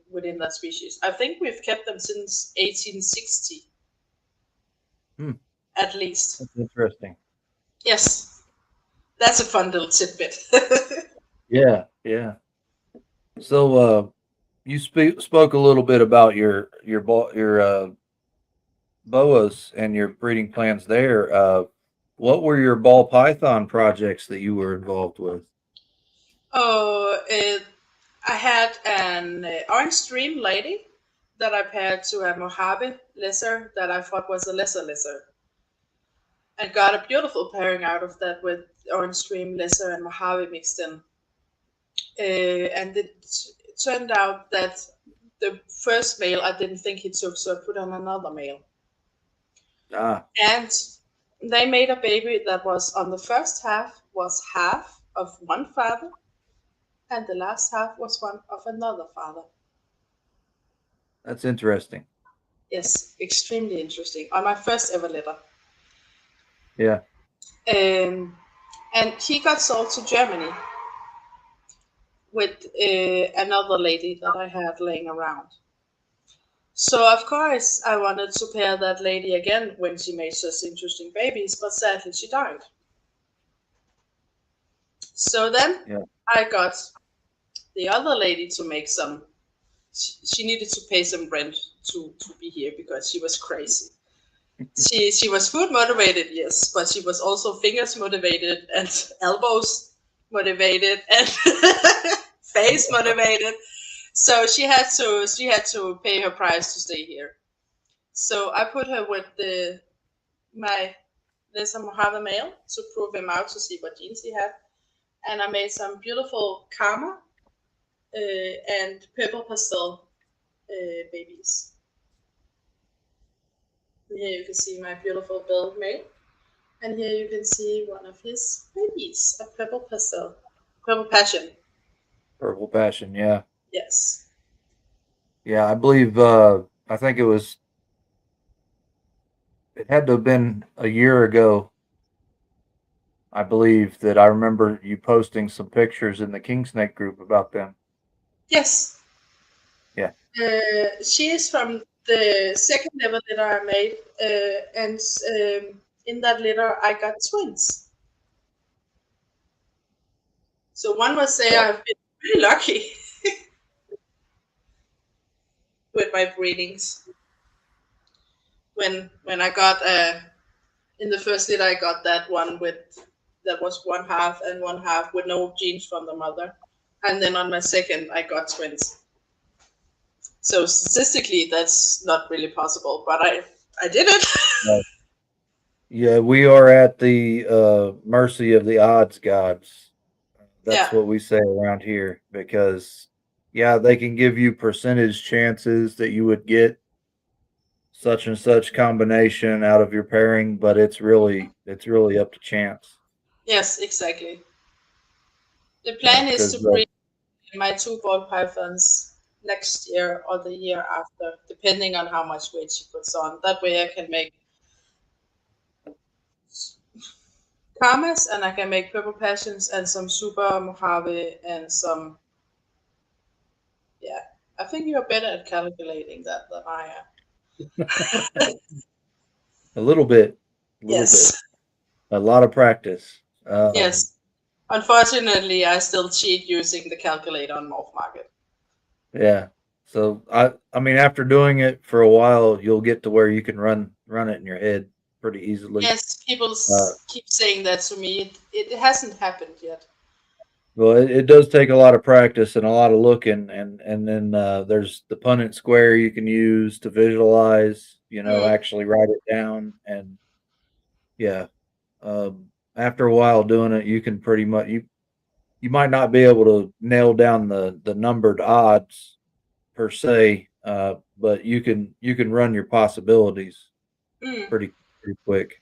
Speaker 4: within that species? I think we've kept them since 1860, at least.
Speaker 2: That's interesting.
Speaker 4: Yes, that's a fun little tidbit.
Speaker 2: Yeah, yeah. So you spoke a little bit about your boas and your breeding plans there. What were your ball python projects that you were involved with?
Speaker 4: Oh, I had an orange stream lady that I paired to a Mojave lizard that I thought was a lesser lizard. And got a beautiful pairing out of that with orange stream lizard and Mojave mixed in. And it turned out that the first male I didn't think he took, so I put on another male.
Speaker 2: Ah,
Speaker 4: And they made a baby that was on the first half was half of one father, and the last half was one of another father.
Speaker 2: that's interesting.
Speaker 4: Yes, extremely interesting. On my first ever litter.
Speaker 2: Yeah.
Speaker 4: And he got sold to Germany with another lady that I had laying around. So of course I wanted to pair that lady again when she made such interesting babies, but sadly she died. So then
Speaker 2: Yeah.
Speaker 4: I got the other lady to make some. She needed to pay some rent to be here because she was crazy. She was food motivated, yes, but she was also fingers motivated and elbows motivated and face motivated. So she had to pay her price to stay here. So I put her with my Lisa Mojave male to prove him out to see what genes he had, and I made some beautiful Karma and purple pastel babies. Here you can see my beautiful build male, and here you can see one of his babies, a purple pastel, purple passion.
Speaker 2: Purple passion. Yeah.
Speaker 4: Yes.
Speaker 2: Yeah. I believe, I think it had to have been a year ago. I believe that I remember you posting some pictures in the King Snake group about them.
Speaker 4: Yes.
Speaker 2: Yeah.
Speaker 4: She is from the second litter that I made, and in that litter I got twins. So one must say I've been really lucky with my breedings. When I got in the first litter I got that one that was one half and one half with no genes from the mother, and then on my second I got twins. So statistically that's not really possible, but I did it.
Speaker 2: Right. Yeah, we are at the mercy of the odds gods. That's
Speaker 4: Yeah.
Speaker 2: what we say around here, because yeah, they can give you percentage chances that you would get such and such combination out of your pairing, but it's really up to chance.
Speaker 4: Yes, exactly. The plan is to breed my two ball pythons next year or the year after, depending on how much weight she puts on. That way I can make Karmas and I can make Purple Passions and some Super Mojave and some, yeah. I think you're better at calculating that than I am.
Speaker 2: A little bit, a little bit,
Speaker 4: Yes,
Speaker 2: a lot of practice.
Speaker 4: yes. Unfortunately, I still cheat using the calculator on Morph Market.
Speaker 2: Yeah. So I mean, after doing it for a while, you'll get to where you can run it in your head pretty easily.
Speaker 4: Yes, people
Speaker 2: Uh,
Speaker 4: keep saying that to me. It hasn't happened yet.
Speaker 2: well, it does take a lot of practice and a lot of looking, and then there's the Punnett square you can use to visualize.
Speaker 4: Mm,
Speaker 2: Actually write it down, and yeah. After a while doing it, you can pretty much you might not be able to nail down the numbered odds per se, but you can run your possibilities
Speaker 4: mm.
Speaker 2: pretty quick.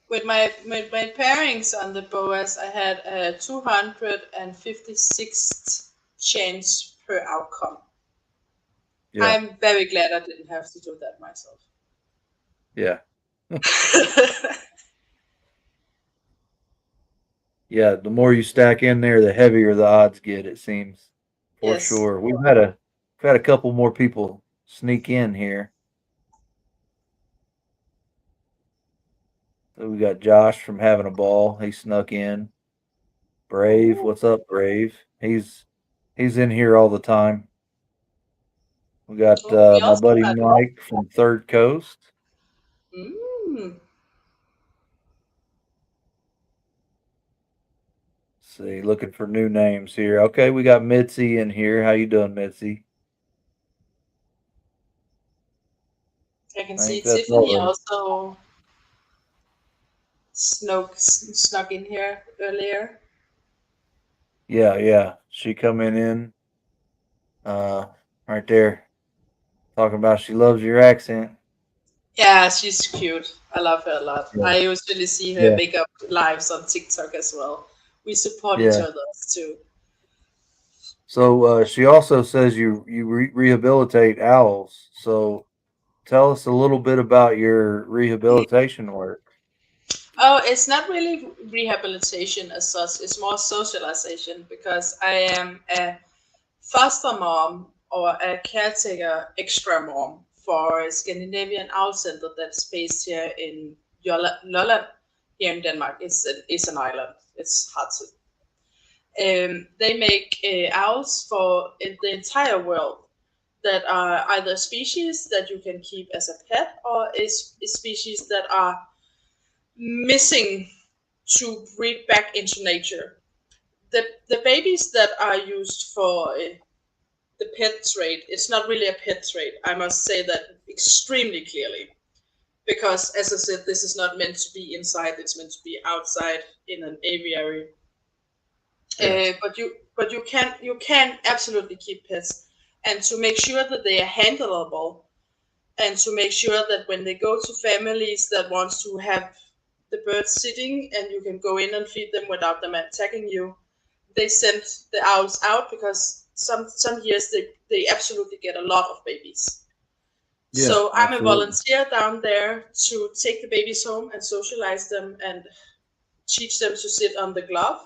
Speaker 4: With my pairings on the Boas, I had a 256th chance per outcome.
Speaker 2: Yeah,
Speaker 4: I'm very glad I didn't have to do that myself.
Speaker 2: yeah, yeah. The more you stack in there, the heavier the odds get. It seems for
Speaker 4: Yes.
Speaker 2: sure. We've had a couple more people sneak in here. So we got Josh from having a ball. He snuck in. Brave,
Speaker 4: Ooh.
Speaker 2: what's up, Brave? He's in here all the time. We got
Speaker 4: Oh, we
Speaker 2: my
Speaker 4: also
Speaker 2: buddy
Speaker 4: got Rob.
Speaker 2: Mike from Third Coast.
Speaker 4: Mm.
Speaker 2: See, looking for new names here. Okay, we got Mitzi in here. How you doing, Mitzi?
Speaker 4: I can
Speaker 2: I
Speaker 4: see
Speaker 2: think that's all
Speaker 4: Tiffany
Speaker 2: of
Speaker 4: also snuck in here earlier.
Speaker 2: Yeah, yeah. She coming in, uh, right there, talking about she loves your accent.
Speaker 4: Yeah, she's cute. I love her a lot.
Speaker 2: Yeah,
Speaker 4: I usually see her
Speaker 2: yeah,
Speaker 4: make up lives on TikTok as well. We support each
Speaker 2: yeah.
Speaker 4: other too.
Speaker 2: So she also says you rehabilitate owls. So tell us a little bit about your rehabilitation work.
Speaker 4: Oh, it's not really rehabilitation as such. It's more socialization because I am a foster mom or a caretaker extra mom for a Scandinavian Owl Center that's based here in Lolland, here in Denmark. It's an island. It's hard to. They make owls for the entire world that are either species that you can keep as a pet or is species that are missing to breed back into nature. The babies that are used for the pet trade, it's not really a pet trade. I must say that extremely clearly because, as I said, this is not meant to be inside. It's meant to be outside in an aviary.
Speaker 2: Yeah,
Speaker 4: But you can absolutely keep pets, and to make sure that they are handleable, and to make sure that when they go to families that wants to have the birds sitting and you can go in and feed them without them attacking you, they send the owls out because some years they absolutely get a lot of babies.
Speaker 2: yeah,
Speaker 4: So I'm a
Speaker 2: absolutely.
Speaker 4: volunteer down there to take the babies home and socialize them and teach them to sit on the glove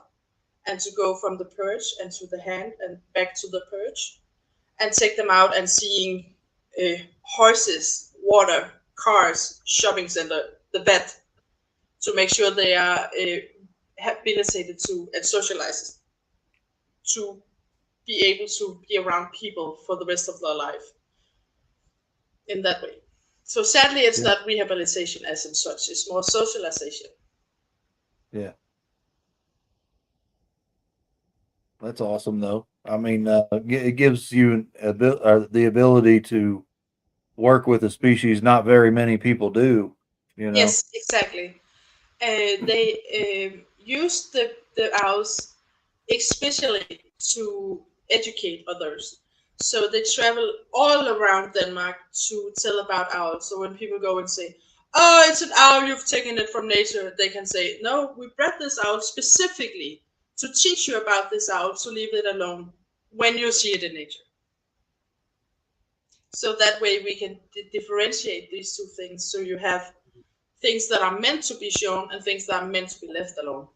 Speaker 4: and to go from the perch and to the hand and back to the perch and take them out and seeing horses, water, cars, shopping center, the vet, to make sure they are habilitated to and socialized to be able to be around people for the rest of their life in that way. So sadly, it's
Speaker 2: Yeah,
Speaker 4: not rehabilitation as in such; it's more socialization.
Speaker 2: yeah. That's awesome, though. I mean, it gives you the ability to work with a species not very many people do. You know.
Speaker 4: Yes, exactly. They use the owls especially to educate others. So they travel all around Denmark to tell about owls. So when people go and say, "Oh, it's an owl, you've taken it from nature," they can say, "No, we bred this owl specifically to teach you about this owl, to leave it alone when you see it in nature." So that way we can differentiate these two things. So you have things that are meant to be shown and things that are meant to be left alone.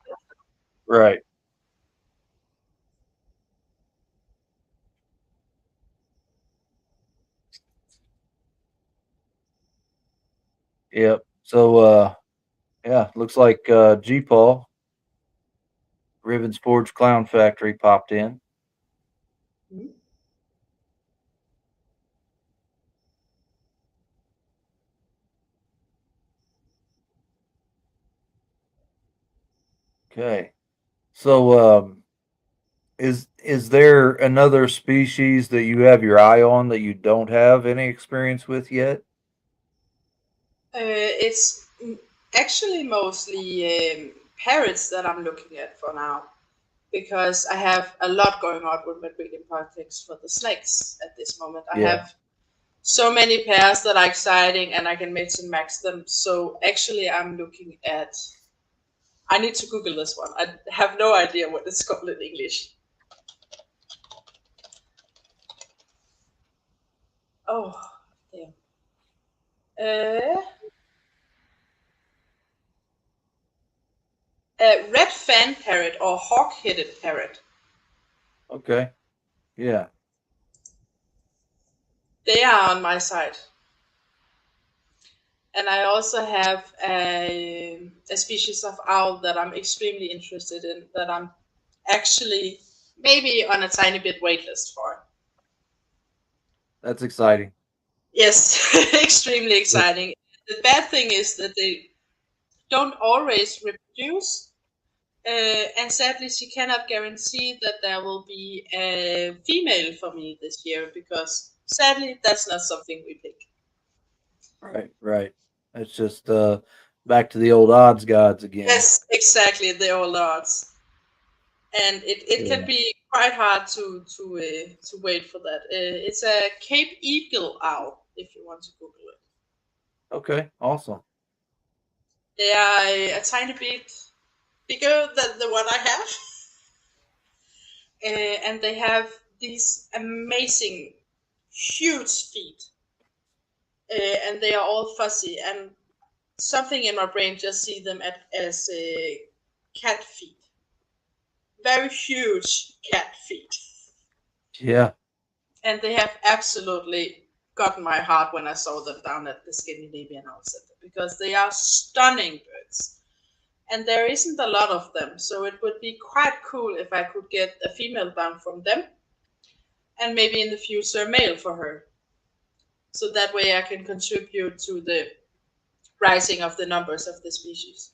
Speaker 2: Right. Yep. So yeah, looks like G Paul, Rivens Forge Clown Factory popped in.
Speaker 4: Mhm.
Speaker 2: Okay. So is there another species that you have your eye on that you don't have any experience with yet?
Speaker 4: It's actually mostly parrots that I'm looking at for now, because I have a lot going on with my breeding projects for the snakes at this moment. I
Speaker 2: Yeah.
Speaker 4: have so many pairs that are exciting and I can mix and match them. So actually, I'm looking at. I need to Google this one. I have no idea what it's called in English. Oh, damn. Uh, a red fan parrot or hawk-headed parrot.
Speaker 2: Okay. Yeah.
Speaker 4: They are on my side. And I also have a species of owl that I'm extremely interested in, that I'm actually maybe on a tiny bit waitlist for.
Speaker 2: That's exciting.
Speaker 4: Yes, extremely exciting. The bad thing is that they don't always reproduce, and sadly, she cannot guarantee that there will be a female for me this year because sadly, that's not something we pick.
Speaker 2: Right. Right. It's just back to the old odds gods again.
Speaker 4: Yes, exactly, the old odds. And it can
Speaker 2: Yeah.
Speaker 4: be quite hard to wait for that. It's a Cape Eagle owl, if you want to Google it.
Speaker 2: Okay. Awesome.
Speaker 4: They are a tiny bit bigger than the one I have, and they have these amazing, huge feet, and they are all fuzzy. And something in my brain just see them as cat feet, very huge cat feet.
Speaker 2: Yeah.
Speaker 4: And they have absolutely gotten my heart when I saw them down at the Scandinavian Art Center because they are stunning birds. And there isn't a lot of them, so it would be quite cool if I could get a female down from them and maybe in the future a male for her. So that way I can contribute to the rising of the numbers of the species.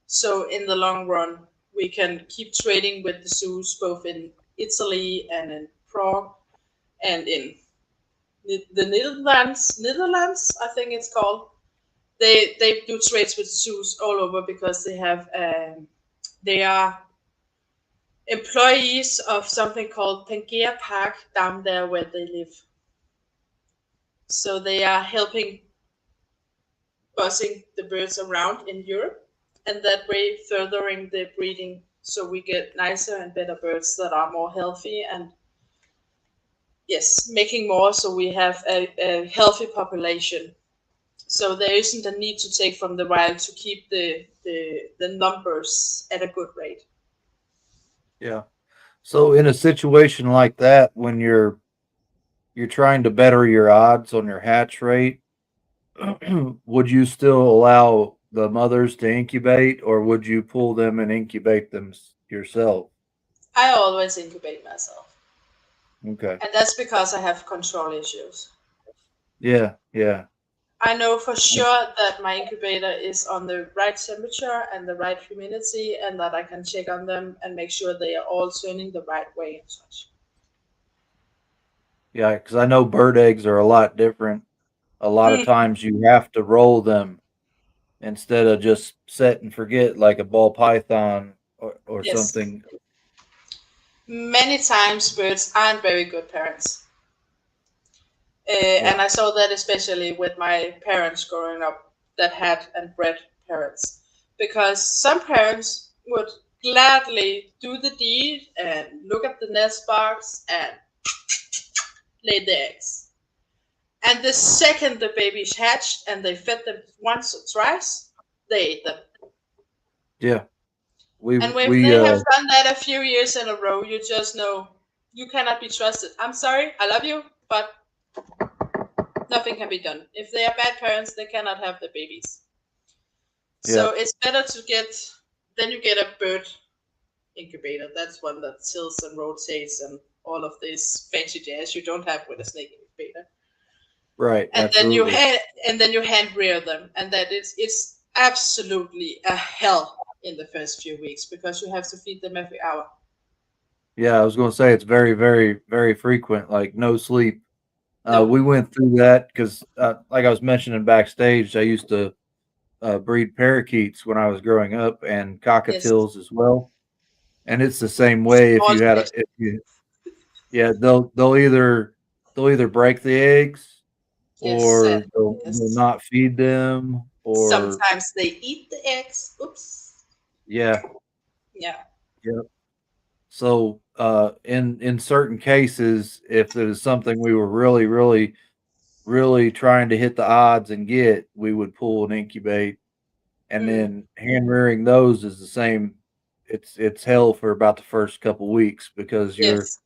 Speaker 4: So in the long run, we can keep trading with the zoos both in Italy and in Prague and in the Netherlands, I think it's called. They do trades with zoos all over because they are employees of something called Pangea Park down there where they live. So they are helping buzzing the birds around in Europe, and that way furthering the breeding, so we get nicer and better birds that are more healthy and yes, making more so we have a healthy population. So there isn't a need to take from the wild to keep the numbers at a good rate.
Speaker 2: Yeah. So in a situation like that, when you're trying to better your odds on your hatch rate, would you still allow the mothers to incubate, or would you pull them and incubate them yourself?
Speaker 4: I always incubate myself,
Speaker 2: Okay.
Speaker 4: and that's because I have control issues.
Speaker 2: Yeah. Yeah.
Speaker 4: I know for sure that my incubator is on the right temperature and the right humidity, and that I can check on them and make sure they are all turning the right way and such.
Speaker 2: Yeah. Because I know bird eggs are a lot different. A lot of
Speaker 4: Mm,
Speaker 2: times you have to roll them instead of just set and forget like a ball python or
Speaker 4: yes.
Speaker 2: something.
Speaker 4: Many times birds aren't very good parents. And
Speaker 2: Yeah.
Speaker 4: I saw that especially with my parents growing up that had and bred parrots. Because some parents would gladly do the deed and look at the nest box and lay the eggs. And the second the babies hatched and they fed them once or twice, they ate them.
Speaker 2: Yeah.
Speaker 4: And when they have done that a few years in a row, you just know you cannot be trusted. I'm sorry, I love you, but nothing can be done. If they are bad parents, they cannot have the babies. So it's better to get, then you get a bird incubator. That's one that tilts and rotates and all of this fancy jazz you don't have with a snake incubator.
Speaker 2: Right.
Speaker 4: And
Speaker 2: Absolutely.
Speaker 4: then you hand rear them, and that it's absolutely a hell in the first few weeks because you have to feed them every hour.
Speaker 2: Yeah, I was going to say it's very, very, very frequent. Like no sleep.
Speaker 4: No.
Speaker 2: We went through that because, like I was mentioning backstage, I used to breed parakeets when I was growing up, and
Speaker 4: Yes.
Speaker 2: cockatiels as well. And it's the same way. If
Speaker 4: Small
Speaker 2: you had
Speaker 4: fish.
Speaker 2: if you, yeah, they'll either break the eggs,
Speaker 4: Yes,
Speaker 2: or
Speaker 4: sadly,
Speaker 2: they'll
Speaker 4: yes.
Speaker 2: not feed them, or
Speaker 4: Sometimes they eat the eggs. Oops.
Speaker 2: yeah,
Speaker 4: Yeah.
Speaker 2: yeah. So in certain cases, if there's something we were really, really, really trying to hit the odds and get, we would pull and incubate. And
Speaker 4: Mm.
Speaker 2: then hand rearing those is the same. It's hell for about the first couple weeks because you're
Speaker 4: Yes.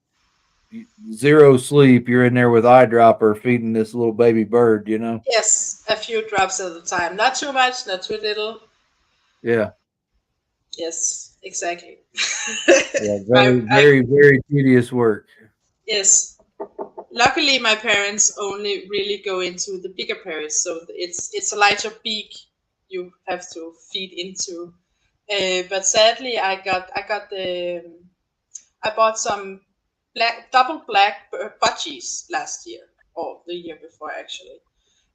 Speaker 2: zero sleep. You're in there with eyedropper feeding this little baby bird.
Speaker 4: Yes. A few drops at a time. Not too much, not too little.
Speaker 2: Yeah,
Speaker 4: Yes, exactly.
Speaker 2: yeah.
Speaker 4: I,
Speaker 2: Very,
Speaker 4: I,
Speaker 2: very, very tedious work.
Speaker 4: yes. Luckily, my parents only really go into the bigger parrots, so it's a lighter beak you have to feed into. But sadly, I bought some double black budgies last year, or the year before actually,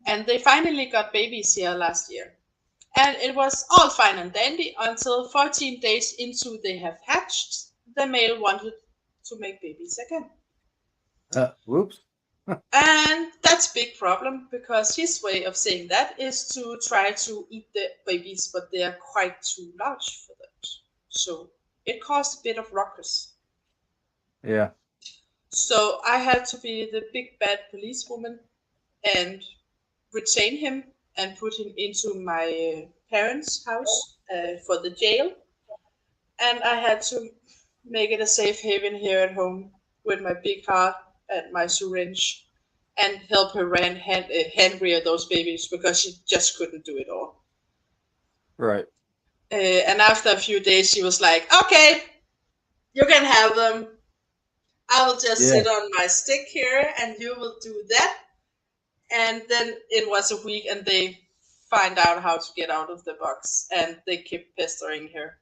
Speaker 4: and they finally got babies here last year. And it was all fine and dandy until 14 days into they have hatched, the male wanted to make babies again.
Speaker 2: Whoops.
Speaker 4: And that's a big problem because his way of saying that is to try to eat the babies, but they are quite too large for that. So it caused a bit of ruckus.
Speaker 2: Yeah.
Speaker 4: So I had to be the big bad policewoman and retain him and put him into my parents' house for the jail. And I had to make it a safe haven here at home with my big heart and my syringe and help her hand rear those babies because she just couldn't do it all.
Speaker 2: Right.
Speaker 4: And after a few days, she was like, "Okay, you can have them. I will just
Speaker 2: Yeah.
Speaker 4: sit on my stick here and you will do that." And then it was a week and they find out how to get out of the box and they keep pestering her.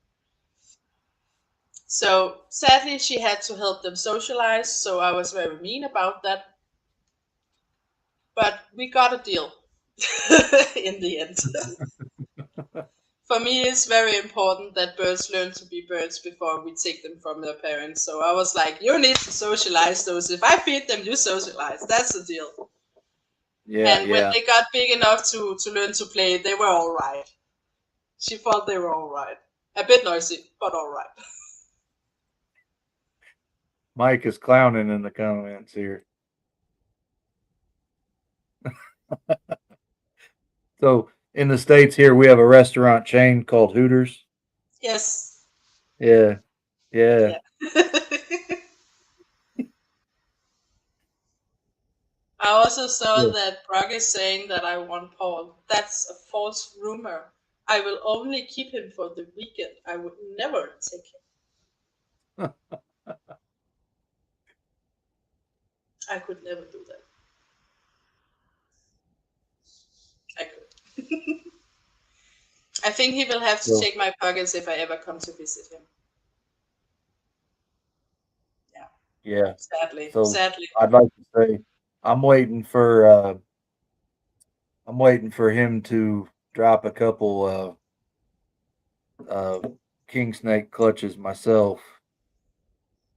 Speaker 4: So sadly, she had to help them socialize. So I was very mean about that. But we got a deal in the end. For me, it's very important that birds learn to be birds before we take them from their parents. So I was like, you need to socialize those. If I feed them, you socialize. That's the deal.
Speaker 2: Yeah.
Speaker 4: And when
Speaker 2: Yeah.
Speaker 4: they got big enough to learn to play, they were all right. She thought they were all right. A bit noisy, but all right.
Speaker 2: Mike is clowning in the comments here. So in the States here, we have a restaurant chain called Hooters.
Speaker 4: Yes.
Speaker 2: Yeah. Yeah.
Speaker 4: Yeah. I also saw
Speaker 2: Yeah.
Speaker 4: that Brock is saying that I want Paul. That's a false rumor. I will only keep him for the weekend. I would never take him. I could never do that. I could. I think he will have to
Speaker 2: So,
Speaker 4: check my pockets if I ever come to visit him. Yeah,
Speaker 2: yeah.
Speaker 4: sadly.
Speaker 2: So
Speaker 4: Sadly.
Speaker 2: I'd like to say I'm waiting for uh I'm waiting for him to drop a couple king snake clutches myself.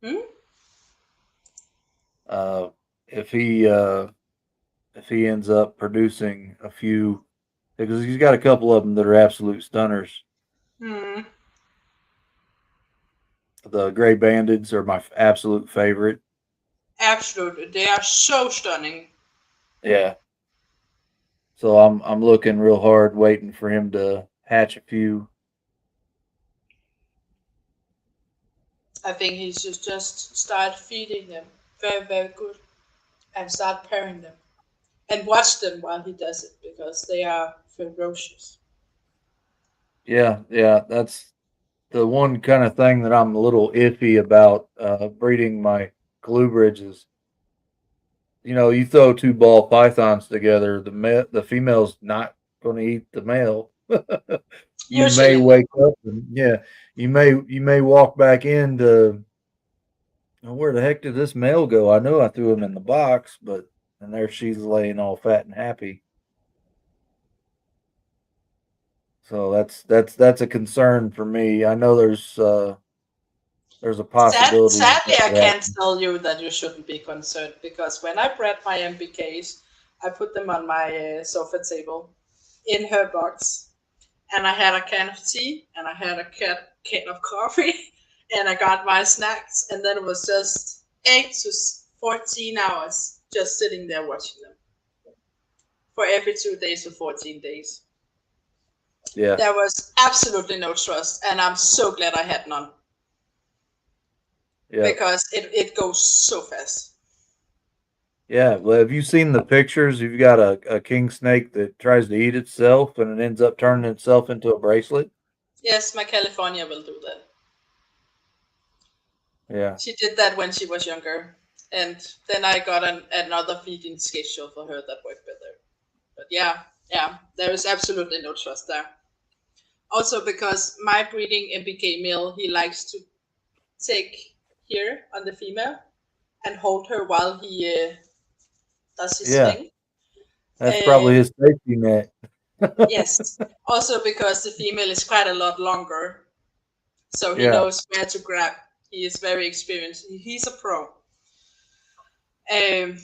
Speaker 4: Hmm?
Speaker 2: Uh if he ends up producing a few, because he's got a couple of them that are absolute stunners.
Speaker 4: Hmm.
Speaker 2: The gray bandits are my absolute favorite.
Speaker 4: Absolutely. They are so stunning.
Speaker 2: Yeah. So I'm looking real hard, waiting for him to hatch a few.
Speaker 4: I think he should just start feeding them very, very good and start pairing them and watch them while he does it because they are ferocious.
Speaker 2: Yeah, yeah, that's the one kind of thing that I'm a little iffy about breeding my colubrids is, you throw two ball pythons together, the female's not going to eat the male. You may
Speaker 4: Usually,
Speaker 2: wake up and yeah, you may walk back into, "Oh, where the heck did this male go? I know I threw him in the box, but and there she's laying all fat and happy." So that's a concern for me. I know there's a possibility that
Speaker 4: sadly, I
Speaker 2: could
Speaker 4: can't
Speaker 2: happen.
Speaker 4: tell you that you shouldn't be concerned because when I bred my MBKs, I put them on my sofa table in her box, and I had a can of tea, and I had a can of coffee, and I got my snacks, and then it was just 8 to 14 hours just sitting there watching them for every 2 days or 14 days.
Speaker 2: Yeah,
Speaker 4: There was absolutely no trust, and I'm so glad I had none
Speaker 2: yeah,
Speaker 4: because it goes so fast.
Speaker 2: yeah. Well, have you seen the pictures? You've got a king snake that tries to eat itself and it ends up turning itself into a bracelet.
Speaker 4: Yes, my California will do that.
Speaker 2: Yeah,
Speaker 4: She did that when she was younger, and then I got another feeding schedule for her that worked better. But yeah, yeah, there is absolutely no trust there. Also, because my breeding MBK male, he likes to take here on the female and hold her while he does his
Speaker 2: yeah.
Speaker 4: thing.
Speaker 2: That's probably
Speaker 4: Um,
Speaker 2: his safety net.
Speaker 4: yes. Also, because the female is quite a lot longer, so he
Speaker 2: Yeah,
Speaker 4: knows where to grab. He is very experienced. He's a pro. Um,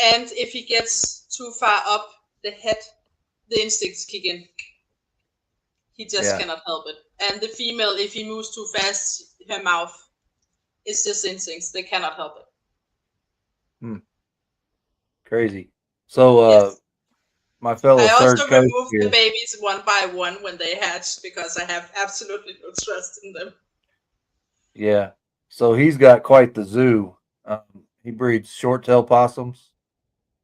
Speaker 4: and if he gets too far up the head, the instincts kick in. He just
Speaker 2: yeah.
Speaker 4: cannot help it. And the female, if he moves too fast, her mouth, it's just instincts. They cannot help it.
Speaker 2: Hmm, crazy. So,
Speaker 4: Yes.
Speaker 2: my fellow
Speaker 4: I
Speaker 2: third
Speaker 4: also
Speaker 2: coach
Speaker 4: remove the
Speaker 2: here.
Speaker 4: babies one by one when they hatch because I have absolutely no trust in them.
Speaker 2: Yeah. So he's got quite the zoo. He breeds short-tailed possums.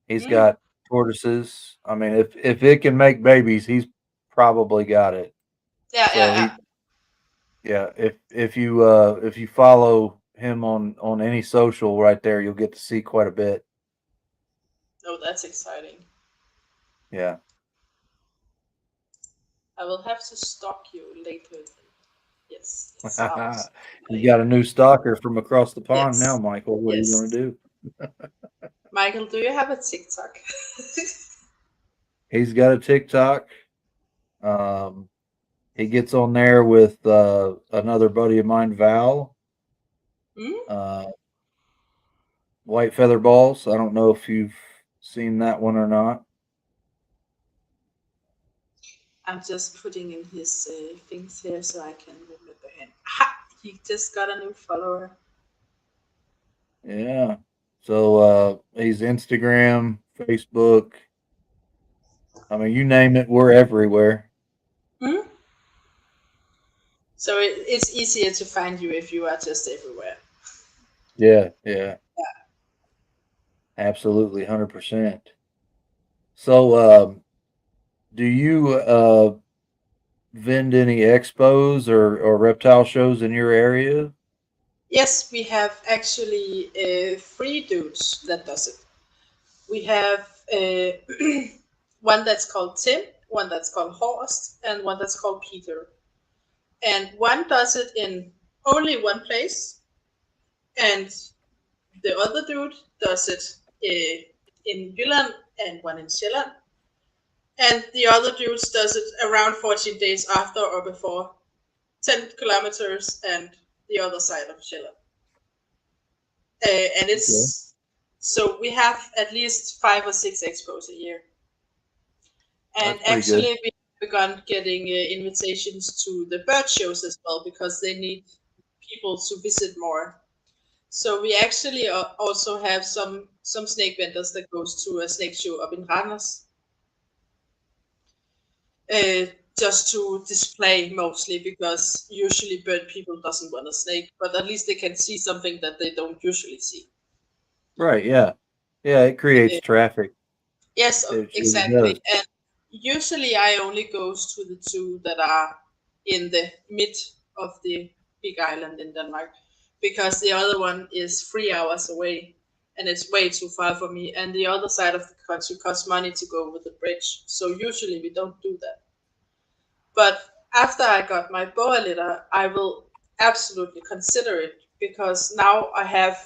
Speaker 2: He's
Speaker 4: Mm.
Speaker 2: got tortoises. I mean, if it can make babies, he's probably got it.
Speaker 4: Yeah, yeah,
Speaker 2: So
Speaker 4: yeah.
Speaker 2: yeah. If you follow him on any social right there, you'll get to see quite a bit.
Speaker 4: Oh, that's exciting.
Speaker 2: Yeah.
Speaker 4: I will have to stalk you later. Yes, it sounds
Speaker 2: You
Speaker 4: like
Speaker 2: got a new stalker from across the pond now,
Speaker 4: yes,
Speaker 2: Michael. What are you going
Speaker 4: yes.
Speaker 2: to do?
Speaker 4: Michael, do you have a TikTok?
Speaker 2: He's got a TikTok. Um, he gets on there with another buddy of mine, Val.
Speaker 4: Hmm?
Speaker 2: Uh, White feather balls. I don't know if you've seen that one or not.
Speaker 4: I'm just putting in his things here so I can remember him. Ha! He just got a new follower.
Speaker 2: Yeah. So he's Instagram, Facebook. I mean, you name it, we're everywhere.
Speaker 4: Hmm? So it's easier to find you if you are just everywhere.
Speaker 2: Yeah, yeah, absolutely, 100%. So, do you vend any expos or reptile shows in your area?
Speaker 4: Yes, we have actually three dudes that does it. We have one that's called Tim, one that's called Horst, and one that's called Peter. And one does it in only one place, and the other dude does it in Jylland and one in Sjælland. And the other dude does it around 14 days after or before, 10 kilometers and the other side of Sjælland. And
Speaker 2: Okay,
Speaker 4: it's so we have at least 5 or 6 expos a year. And
Speaker 2: that's pretty good.
Speaker 4: actually, we've begun getting invitations to the bird shows as well because they need people to visit more. So we actually also have some snake vendors that goes to a snake show up in Randers. just to display mostly, because usually bird people doesn't want a snake, but at least they can see something that they don't usually see.
Speaker 2: Right. Yeah. Yeah. It creates
Speaker 4: Uh,
Speaker 2: traffic.
Speaker 4: yes,
Speaker 2: It really
Speaker 4: exactly.
Speaker 2: does.
Speaker 4: And usually I only goes to the two that are in the mid of the big island in Denmark, because the other one is 3 hours away and it's way too far for me. And the other side of the country costs money to go with the bridge. So usually we don't do that. But after I got my boa litter, I will absolutely consider it, because now I have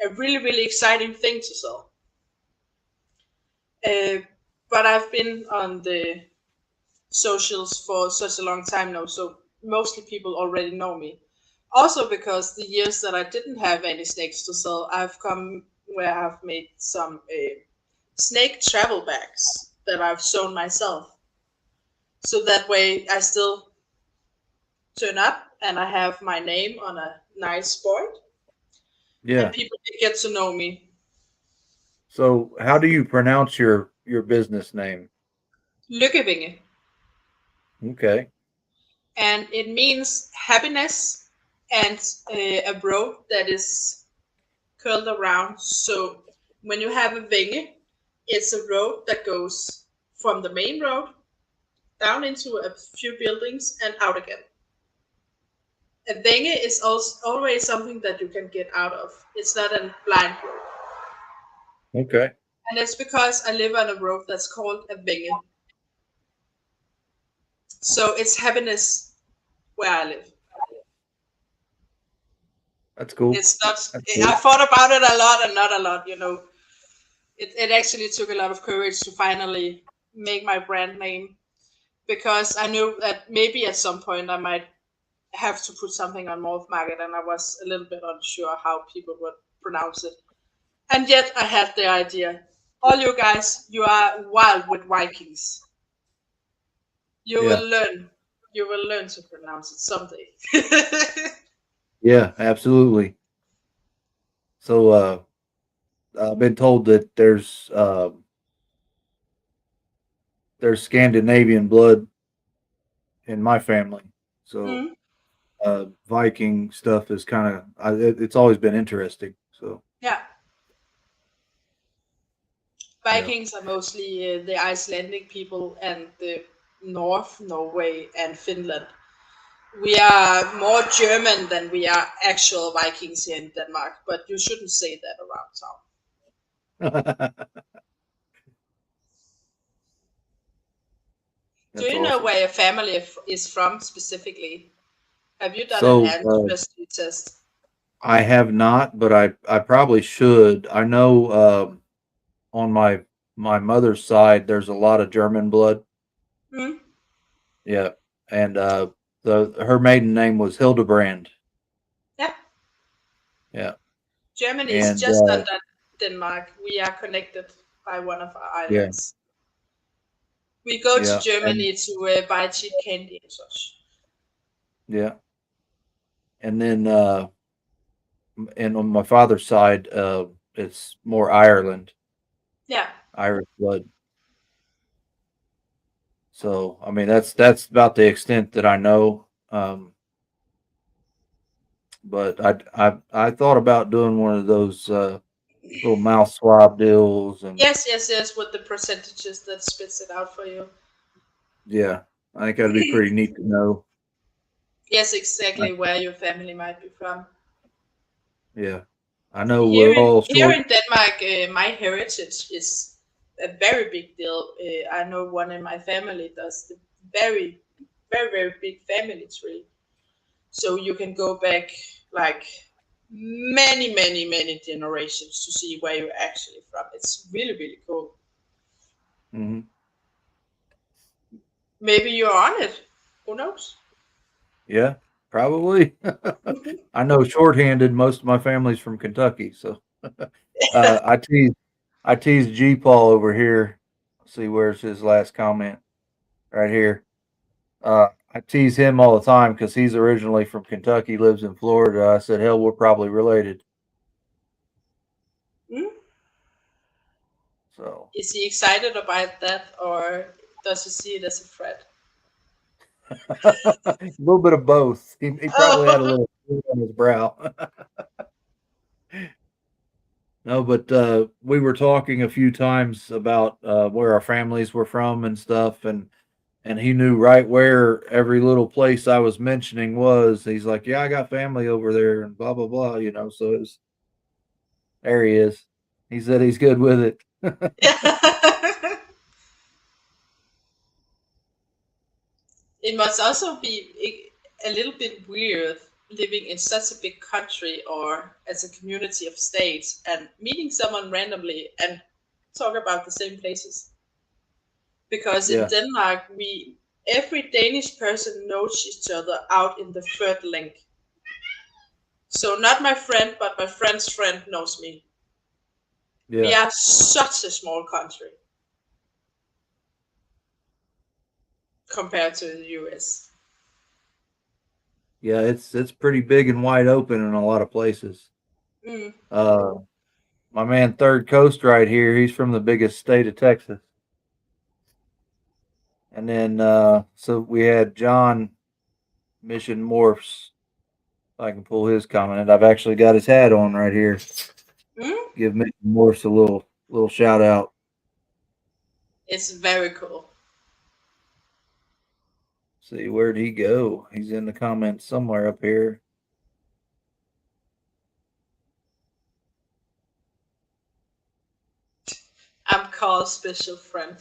Speaker 4: a really, really exciting thing to sell. Uh, but I've been on the socials for such a long time now, so mostly people already know me. Also, because the years that I didn't have any snakes to sell, I've come where I've made some snake travel bags that I've sewn myself. So that way I still turn up and I have my name on a nice board and
Speaker 2: Yeah.
Speaker 4: people can get to know me.
Speaker 2: So, how do you pronounce your business name?
Speaker 4: Lykkevinge.
Speaker 2: Okay.
Speaker 4: And it means happiness and a road that is curled around. So when you have a vinge, it's a road that goes from the main road down into a few buildings and out again. A vinge is also always something that you can get out of. It's not a blind road.
Speaker 2: Okay.
Speaker 4: And it's because I live on a road that's called a vinge. So it's happiness where I live.
Speaker 2: That's cool.
Speaker 4: It's not,
Speaker 2: That's
Speaker 4: I
Speaker 2: cool.
Speaker 4: thought about it a lot and not a lot, It actually took a lot of courage to finally make my brand name, because I knew that maybe at some point I might have to put something on Morph Market, and I was a little bit unsure how people would pronounce it. And yet I had the idea. All you guys, you are wild with Vikings. You
Speaker 2: Yeah.
Speaker 4: will learn. You will learn to pronounce it someday.
Speaker 2: Yeah. Absolutely. So, I've been told that there's Scandinavian blood in my family. So,
Speaker 4: Mm,
Speaker 2: Viking stuff is kind of it's always been interesting. So,
Speaker 4: yeah.
Speaker 2: yeah.
Speaker 4: Vikings are mostly the Icelandic people and the North Norway and Finland. We are more German than we are actual Vikings here in Denmark, but you shouldn't say that around town. Do
Speaker 2: That's
Speaker 4: you know
Speaker 2: awesome.
Speaker 4: where your family is from specifically? Have you done an
Speaker 2: So,
Speaker 4: ancestry test?
Speaker 2: I have not, but I probably should. I know on my mother's side, there's a lot of German blood.
Speaker 4: Hmm?
Speaker 2: Yeah, and the her maiden name was Hildebrand.
Speaker 4: Yeah,
Speaker 2: Yeah,
Speaker 4: Germany is
Speaker 2: and
Speaker 4: just under Denmark. We are connected by one of our
Speaker 2: yeah,
Speaker 4: islands. We go to
Speaker 2: yeah, and
Speaker 4: Germany to buy cheap candy and such.
Speaker 2: yeah, and then and on my father's side, it's more Ireland,
Speaker 4: Yeah.
Speaker 2: Irish blood. So I mean, that's about the extent that I know. But I thought about doing one of those little mouth swab deals, and
Speaker 4: Yes, yes, yes, with the percentages that spits it out for you.
Speaker 2: yeah, I think that'd be pretty neat to know.
Speaker 4: Yes,
Speaker 2: I,
Speaker 4: exactly where your family might be from.
Speaker 2: yeah, I know
Speaker 4: Here
Speaker 2: we're
Speaker 4: in
Speaker 2: all
Speaker 4: here
Speaker 2: short.
Speaker 4: in Denmark, my heritage is a very big deal. I know one in my family does the very, very, very big family tree. So you can go back like many, many, many generations to see where you're actually from. It's really, really cool.
Speaker 2: Hmm.
Speaker 4: Maybe you're on it. Who knows?
Speaker 2: Yeah, probably. I know shorthanded. Most of my family's from Kentucky, so uh, I tease I tease G Paul over here. Let's see, where's his last comment? Right here. I tease him all the time because he's originally from Kentucky, lives in Florida. I said, hell, we're probably related.
Speaker 4: Hmm?
Speaker 2: So
Speaker 4: Is he excited about that, or does he see it as a threat?
Speaker 2: A little bit of both. He probably had a
Speaker 4: Oh,
Speaker 2: little on his brow. No, but we were talking a few times about where our families were from and stuff, and he knew right where every little place I was mentioning was. He's like, "Yeah, I got family over there," and blah blah blah. So it was there. He is. He said he's good with it.
Speaker 4: yeah. It must also be a little bit weird living in such a big country or as a community of states and meeting someone randomly and talk about the same places. Because in
Speaker 2: Yeah,
Speaker 4: Denmark, every Danish person knows each other out in the third link. So not my friend, but my friend's friend knows me. We
Speaker 2: yeah,
Speaker 4: are such a small country compared to the US.
Speaker 2: yeah. It's pretty big and wide open in a lot of places.
Speaker 4: Mm.
Speaker 2: Uh, my man, Third Coast, right here. He's from the biggest state of Texas. And then so we had John Mission Morphs. If I can pull his comment. I've actually got his hat on right here.
Speaker 4: Mm?
Speaker 2: Give Mission Morphs a little shout out.
Speaker 4: It's very cool.
Speaker 2: See, where'd he go? He's in the comments somewhere up here.
Speaker 4: I'm called special friend.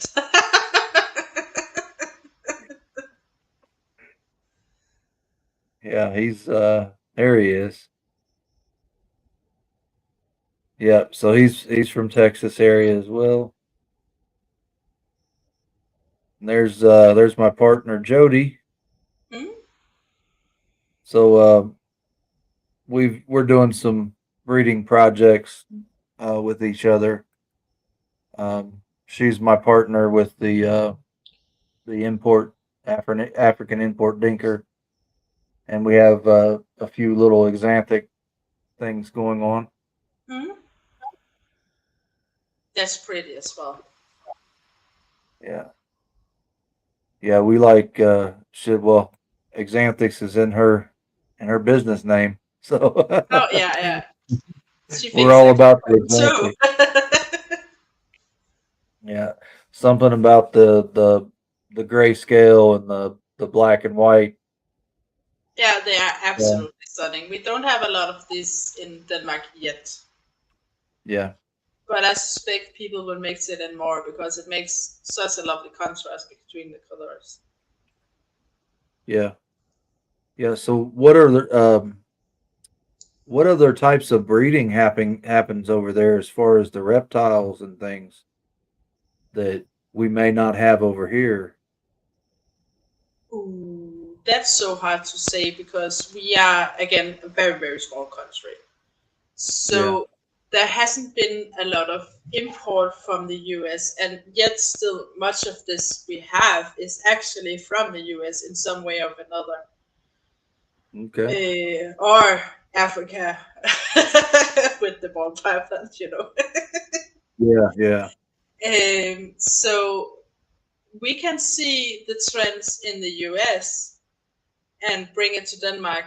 Speaker 2: Yeah, he's there he is. Yep, so he's from Texas area as well. And there's my partner Jody.
Speaker 4: Mm?
Speaker 2: So we're doing some breeding projects with each other. She's my partner with the import African import dinker, and we have a few little exanthic things going on.
Speaker 4: Mm? That's pretty as well.
Speaker 2: Yeah, yeah, we like should well, exanthics is in her business name, so
Speaker 4: Oh yeah, yeah. She
Speaker 2: we're
Speaker 4: thinks
Speaker 2: all
Speaker 4: they're
Speaker 2: about the
Speaker 4: fun too.
Speaker 2: exanthic. Yeah, something about the grayscale and the black and white.
Speaker 4: Yeah, they are
Speaker 2: Yeah,
Speaker 4: absolutely stunning. We don't have a lot of this in Denmark yet,
Speaker 2: yeah,
Speaker 4: but I suspect people will mix it in more because it makes such a lovely contrast between the colors.
Speaker 2: yeah, yeah. So what other types of breeding happens over there as far as the reptiles and things that we may not have over here?
Speaker 4: Ooh, that's so hard to say because we are again a very very small country.
Speaker 2: Yeah.
Speaker 4: So there hasn't been a lot of import from the US, and yet still much of this we have is actually from the US in some way or another,
Speaker 2: Okay.
Speaker 4: or Africa with the ball pythons,
Speaker 2: Yeah. Yeah.
Speaker 4: So we can see the trends in the US and bring it to Denmark.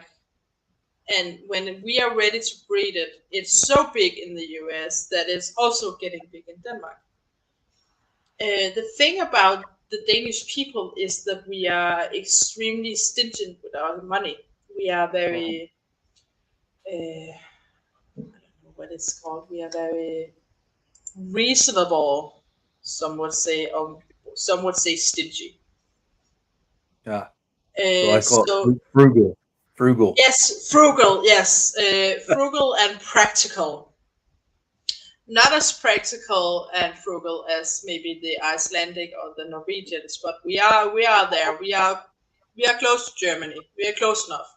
Speaker 4: And when we are ready to breed it, it's so big in the US that it's also getting big in Denmark. The thing about the Danish people is that we are extremely stingy with our money. We are very, I don't know what it's called. We are very reasonable. Some would say stingy.
Speaker 2: Yeah. So I call
Speaker 4: So
Speaker 2: it frugal. Frugal.
Speaker 4: yes, frugal. Yes, frugal and practical. Not as practical and frugal as maybe the Icelandic or the Norwegians, but we are there. We are close to Germany. We are close enough.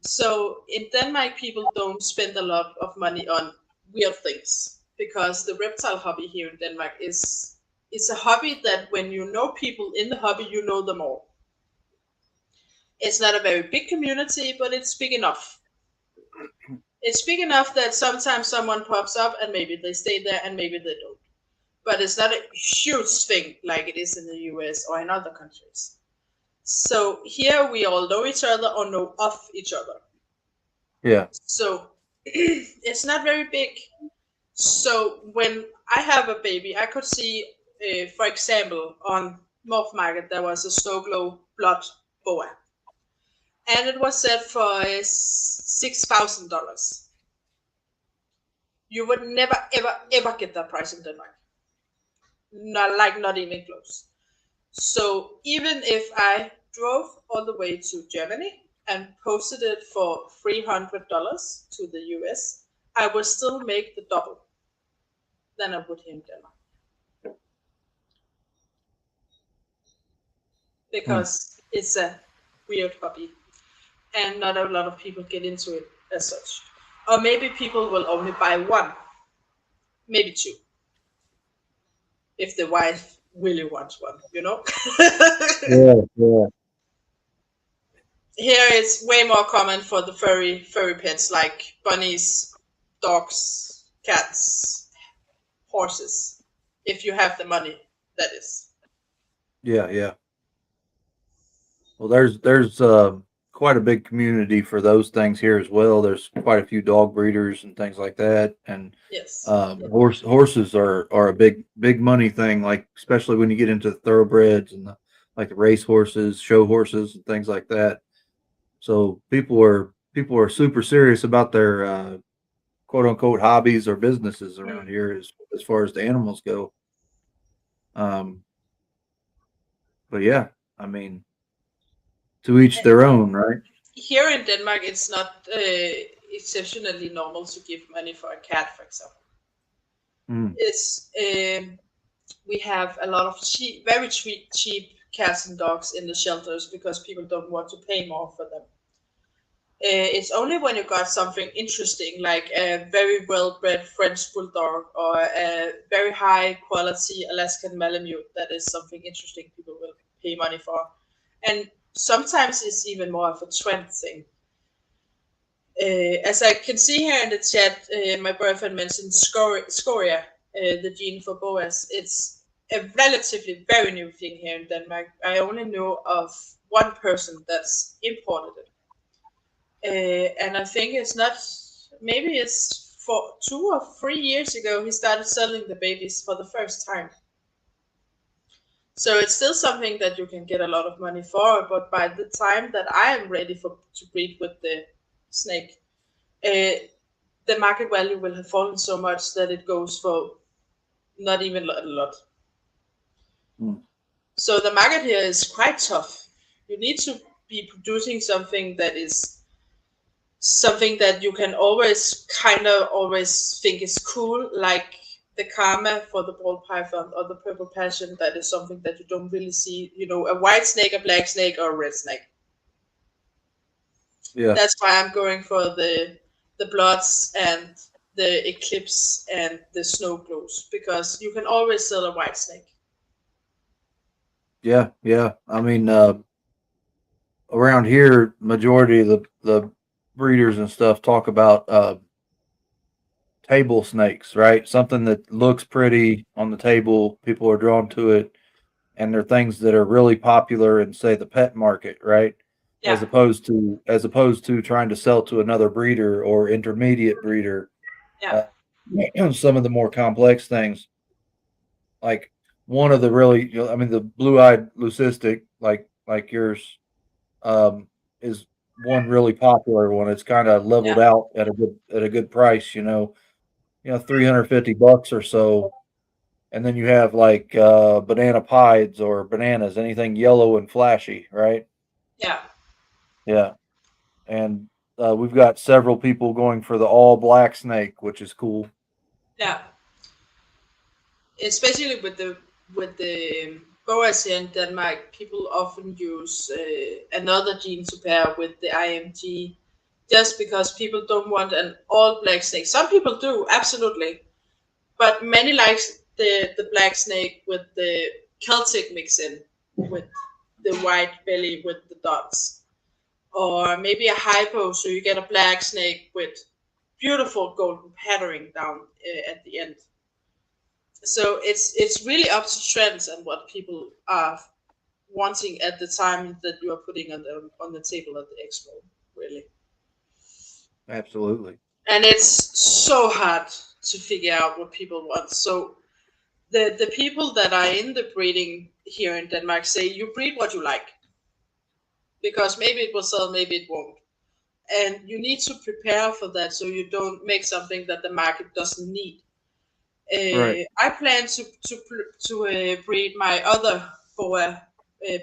Speaker 4: So in Denmark, people don't spend a lot of money on weird things because the reptile hobby here in Denmark is a hobby that when you know people in the hobby, you know them all. It's not a very big community, but it's big enough. It's big enough that sometimes someone pops up and maybe they stay there and maybe they don't. But it's not a huge thing like it is in the US or in other countries. So here we all know each other or know of each other.
Speaker 2: Yeah.
Speaker 4: So it's not very big. So when I have a baby, I could see, for example, on Morph Market, there was a snow glow blood boa, and it was set for $6,000. You would never, ever, ever get that price in Denmark. Not even close. So even if I drove all the way to Germany and posted it for $300 to the US, I would still make the double than I would here in Denmark. Because it's a weird hobby and not a lot of people get into it as such. Or maybe people will only buy one, maybe two, if the wife really wants one, you know?
Speaker 2: Yeah. Yeah.
Speaker 4: Here it's way more common for the furry pets like bunnies, dogs, cats, horses. If you have the money, that is.
Speaker 2: Yeah. Yeah. Well, there's quite a big community for those things here as well. There's quite a few dog breeders and things like that, and
Speaker 4: Yes.
Speaker 2: horses are a big money thing. Like especially when you get into the thoroughbreds and like the race horses, show horses, and things like that. So people are super serious about their quote unquote hobbies or businesses around
Speaker 4: Mm.
Speaker 2: here as far as the animals go. Um, but yeah, I mean, to each their own, right?
Speaker 4: Here in Denmark, it's not exceptionally normal to give money for a cat, for example.
Speaker 2: Mm,
Speaker 4: It's we have a lot of cheap cats and dogs in the shelters because people don't want to pay more for them. It's only when you got something interesting like a very well bred French bulldog or a very high quality Alaskan Malamute that is something interesting people will pay money for. And sometimes it's even more of a trend thing. As I can see here in the chat, my boyfriend mentioned scoria, the gene for boas. It's a relatively very new thing here in Denmark. I only know of one person that's imported it. And I think it's not, maybe it's for 2 or 3 years ago, he started selling the babies for the first time. So it's still something that you can get a lot of money for, but by the time that I am ready to breed with the snake, uh, the market value will have fallen so much that it goes for not even a lot.
Speaker 2: mm.
Speaker 4: So the market here is quite tough. You need to be producing something that you can always kind of always think is cool, like the karma for the ball python or the purple passion. That is something that you don't really see. You know, a white snake, a black snake, or a red snake.
Speaker 2: Yeah.
Speaker 4: That's why I'm going for the bloods and the eclipse and the snow glows because you can always sell a white snake.
Speaker 2: Yeah, yeah. I mean, around here, majority of the breeders and stuff talk about table snakes, right? Something that looks pretty on the table, people are drawn to it, and they're things that are really popular in, say, the pet market, right?
Speaker 4: Yeah,
Speaker 2: As opposed to trying to sell to another breeder or intermediate breeder.
Speaker 4: yeah,
Speaker 2: Uh, some of the more complex things, like one of the really, I mean, the blue-eyed leucistic, like yours, um, is one really popular one. It's kind of leveled
Speaker 4: yeah,
Speaker 2: out at a good price, $350 or so. And then you have like banana pieds or bananas, anything yellow and flashy, right?
Speaker 4: yeah,
Speaker 2: Yeah. And we've got several people going for the all black snake, which is cool.
Speaker 4: yeah. Especially with the boas here in Denmark, people often use another gene to pair with the IMG, just because people don't want an all black snake. Some people do, absolutely, but many like the black snake with the Celtic mix in, with the white belly with the dots, or maybe a hypo, so you get a black snake with beautiful golden patterning down at the end. So it's really up to trends and what people are. wanting at the time that you are putting on the table at the expo, really.
Speaker 2: Absolutely.
Speaker 4: And it's so hard to figure out what people want. So the people that are in the breeding here in Denmark say you breed what you like, because maybe it will sell, maybe it won't. And you need to prepare for that so you don't make something that the market doesn't need.
Speaker 2: Right.
Speaker 4: I plan to breed my other boa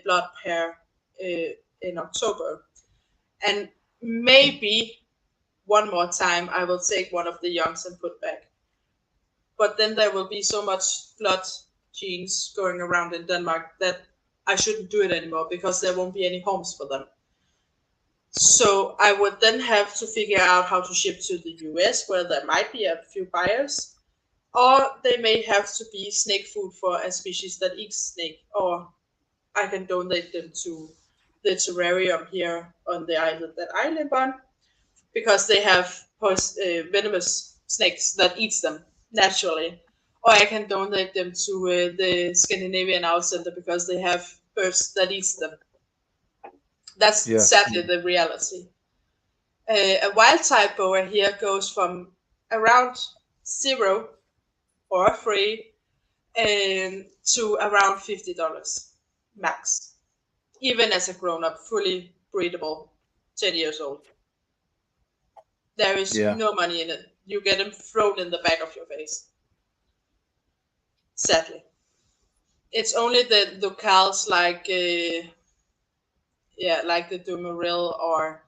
Speaker 4: blood pair in October, and maybe one more time I will take one of the youngs and put back. But then there will be so much blood genes going around in Denmark that I shouldn't do it anymore because there won't be any homes for them. So I would then have to figure out how to ship to the US, where there might be a few buyers, or they may have to be snake food for a species that eats snake, or I can donate them to the terrarium here on the island that I live on, because they have venomous snakes that eats them naturally. Or I can donate them to the Scandinavian Owl Center because they have birds that eats them. That's
Speaker 2: Yeah.
Speaker 4: sadly the reality. A wild type boa here goes from around 0 or free to around $50 max, even as a grown-up, fully breedable, 10 years old. There is
Speaker 2: Yeah.
Speaker 4: no money in it. You get them thrown in the back of your face. Sadly, it's only the locales like like the Dumeril or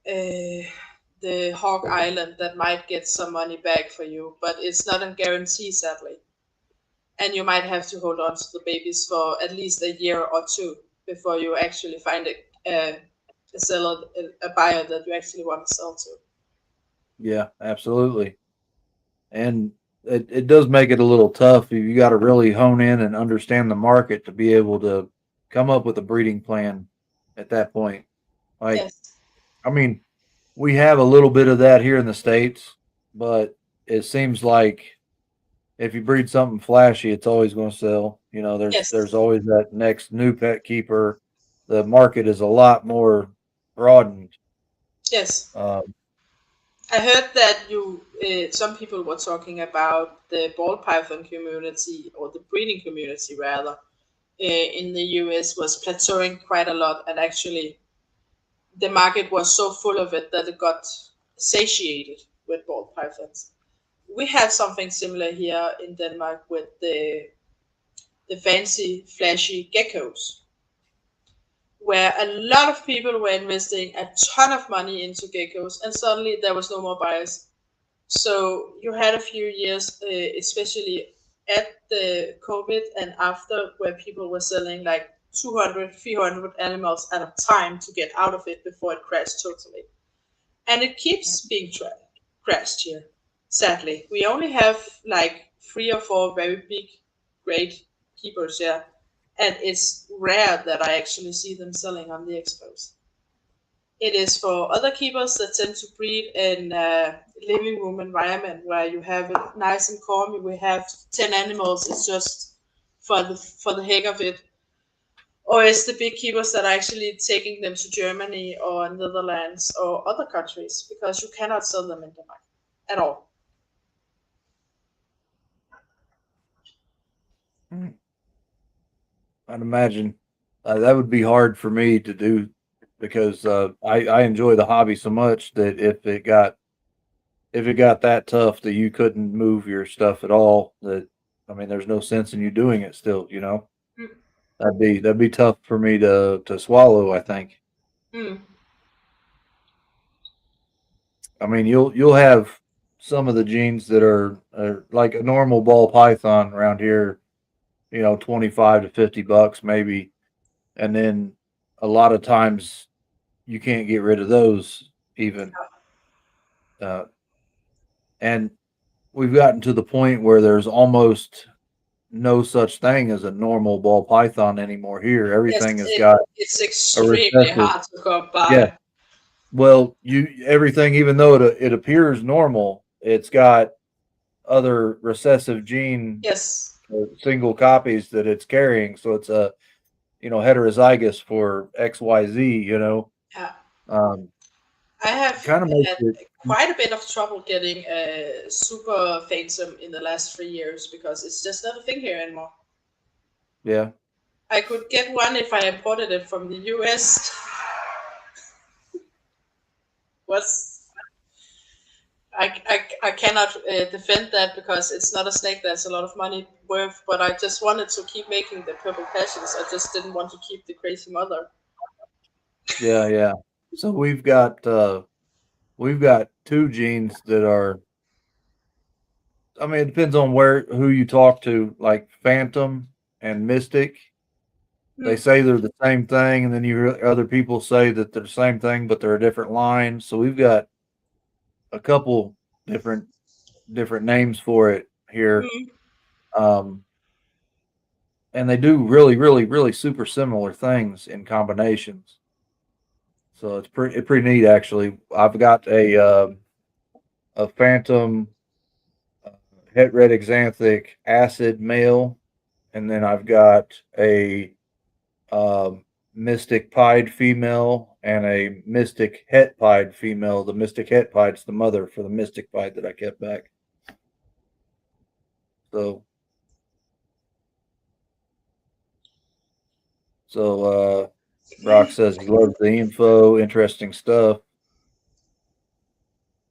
Speaker 4: the Hawk Island that might get some money back for you, but it's not a guarantee, sadly. And you might have to hold on to the babies for at least a year or two before you actually find a seller, a buyer that you actually want to sell to.
Speaker 2: Yeah, absolutely. And it does make it a little tough. You got to really hone in and understand the market to be able to come up with a breeding plan at that point. Like,
Speaker 4: Yes.
Speaker 2: I mean, we have a little bit of that here in the States, but it seems like if you breed something flashy, it's always going to sell. You know, there's
Speaker 4: Yes.
Speaker 2: always that next new pet keeper. The market is a lot more broadened.
Speaker 4: Yes.
Speaker 2: Um,
Speaker 4: I heard that some people were talking about the ball python community, or the breeding community rather, in the US was plateauing quite a lot, and actually the market was so full of it that it got satiated with ball pythons. We have something similar here in Denmark with the fancy, flashy geckos, where a lot of people were investing a ton of money into geckos, and suddenly there was no more buyers. So you had a few years, especially at the COVID and after, where people were selling like 200, 300 animals at a time to get out of it before it crashed totally. And it keeps being crashed here. Sadly, we only have like 3 or 4 very big, great keepers here, and it's rare that I actually see them selling on the expos. It is for other keepers that tend to breed in a living room environment where you have it nice and calm. We have 10 animals. It's just for the heck of it. Or it's the big keepers that are actually taking them to Germany or Netherlands or other countries, because you cannot sell them in Denmark at all.
Speaker 2: I'd imagine that would be hard for me to do because I enjoy the hobby so much that if it got that tough that you couldn't move your stuff at all, that I mean, there's no sense in you doing it still. You know,
Speaker 4: Mm.
Speaker 2: that'd be tough for me to swallow. I think.
Speaker 4: Mm.
Speaker 2: I mean, you'll have some of the genes that are like a normal ball python around here. You know, 25 to $50 maybe, and then a lot of times you can't get rid of those even. Uh, and we've gotten to the point where there's almost no such thing as a normal ball python anymore here.
Speaker 4: Yes,
Speaker 2: Everything has got
Speaker 4: it's
Speaker 2: a
Speaker 4: extremely
Speaker 2: recessive.
Speaker 4: hard to come
Speaker 2: Yeah.
Speaker 4: by.
Speaker 2: Well, everything, even though it appears normal, it's got other recessive gene
Speaker 4: Yes.
Speaker 2: single copies that it's carrying. So it's heterozygous for XYZ,
Speaker 4: Yeah.
Speaker 2: um,
Speaker 4: I have
Speaker 2: kind of makes
Speaker 4: had
Speaker 2: it,
Speaker 4: quite a bit of trouble getting a super phantom in the last 3 years because it's just not a thing here anymore.
Speaker 2: yeah,
Speaker 4: I could get one if I imported it from the US. Was I cannot defend that because it's not a snake that's a lot of money worth, but I just wanted to keep making the purple passions. I just didn't want to keep the crazy mother.
Speaker 2: yeah, yeah. So we've got two genes that are. I mean, it depends on who you talk to. Like Phantom and Mystic, they
Speaker 4: Hmm.
Speaker 2: say they're the same thing, and then you hear other people say that they're the same thing, but they're a different line. So we've got a couple different different names for it here,
Speaker 4: Hmm.
Speaker 2: um, and they do really, really, really super similar things in combinations. So it's pretty neat actually. I've got a Phantom het red exanthic acid male, and then I've got a Mystic Pied female and a Mystic Het Pied female. The Mystic Het Pied's the mother for the Mystic Pied that I kept back. So so Brock
Speaker 4: Okay.
Speaker 2: says he loves the info, interesting stuff.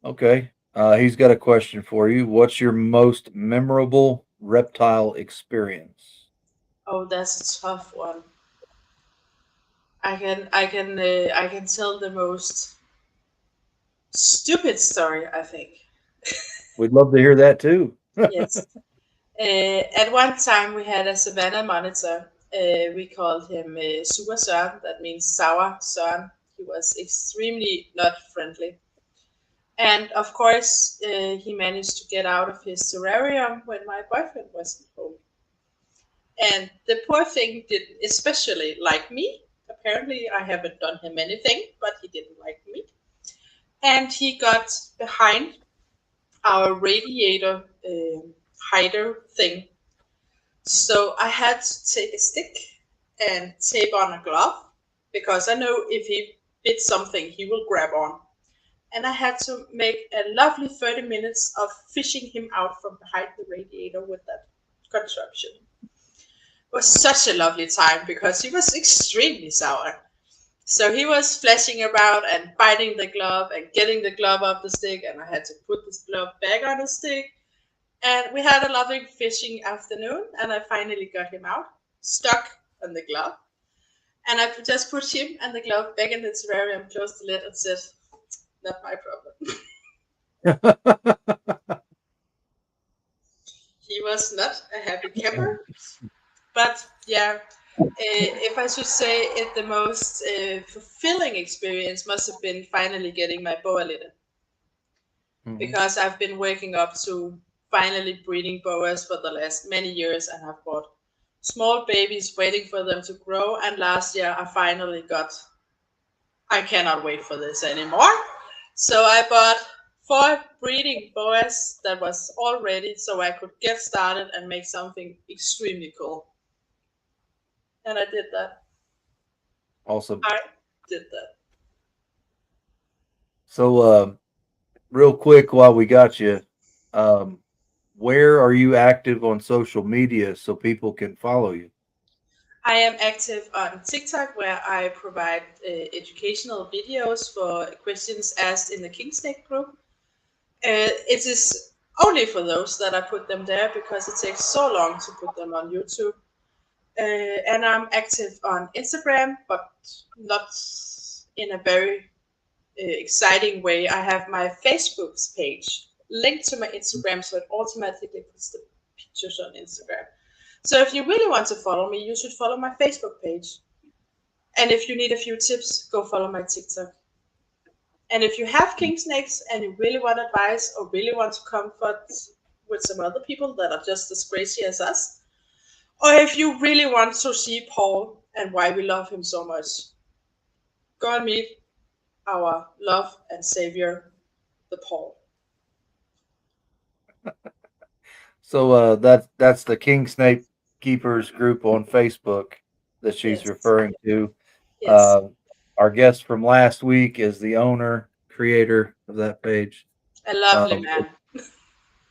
Speaker 2: Okay. He's got a question for you. What's your most memorable reptile experience?
Speaker 4: Oh, that's a tough one. I can tell the most stupid story. I think.
Speaker 2: We'd love to hear that too.
Speaker 4: Yes. At one time, we had a savannah monitor. We called him Super Søren. That means sour Søren. He was extremely not friendly. And of course, he managed to get out of his terrarium when my boyfriend wasn't home. And the poor thing didn't especially like me. Apparently, I haven't done him anything, but he didn't like me. And he got behind our radiator hider thing. So I had to take a stick and tape on a glove because I know if he bit something, he will grab on. And I had to make a lovely 30 minutes of fishing him out from behind the radiator with that contraption. It was such a lovely time because he was extremely sour. So he was flashing about and biting the glove and getting the glove off the stick, and I had to put this glove back on the stick. And we had a lovely fishing afternoon, and I finally got him out, stuck on the glove. And I just put him and the glove back in the terrarium, closed the lid, and said, "Not my problem." He was not a happy camper, but yeah, if I should say it, the most fulfilling experience must have been finally getting my boa litter
Speaker 2: Mhm.
Speaker 4: because I've been waking up to finally breeding boas for the last many years and have bought small babies waiting for them to grow. And last year I finally got, I cannot wait for this anymore. So I bought 4 breeding boas that was all ready so I could get started and make something extremely cool. And I did that.
Speaker 2: Awesome.
Speaker 4: I did that.
Speaker 2: So, real quick while we got you, um, where are you active on social media so people can follow you?
Speaker 4: I am active on TikTok where I provide educational videos for questions asked in the King Snake group. It is only for those that I put them there because it takes so long to put them on YouTube. And I'm active on Instagram, but not in a very exciting way. I have my Facebook page linked to my Instagram, so it automatically puts the pictures on Instagram. So if you really want to follow me, you should follow my Facebook page. And if you need a few tips, go follow my TikTok. And if you have king snakes and you really want advice or really want to comfort with some other people that are just as crazy as us, or if you really want to see Paul and why we love him so much, go and meet our love and savior, the Paul.
Speaker 2: So that's the King Snake Keepers group on Facebook. that she's
Speaker 4: Yes.
Speaker 2: referring to.
Speaker 4: Yes.
Speaker 2: Uh, our guest from last week is the owner, creator of that page.
Speaker 4: A lovely
Speaker 2: Um,
Speaker 4: man.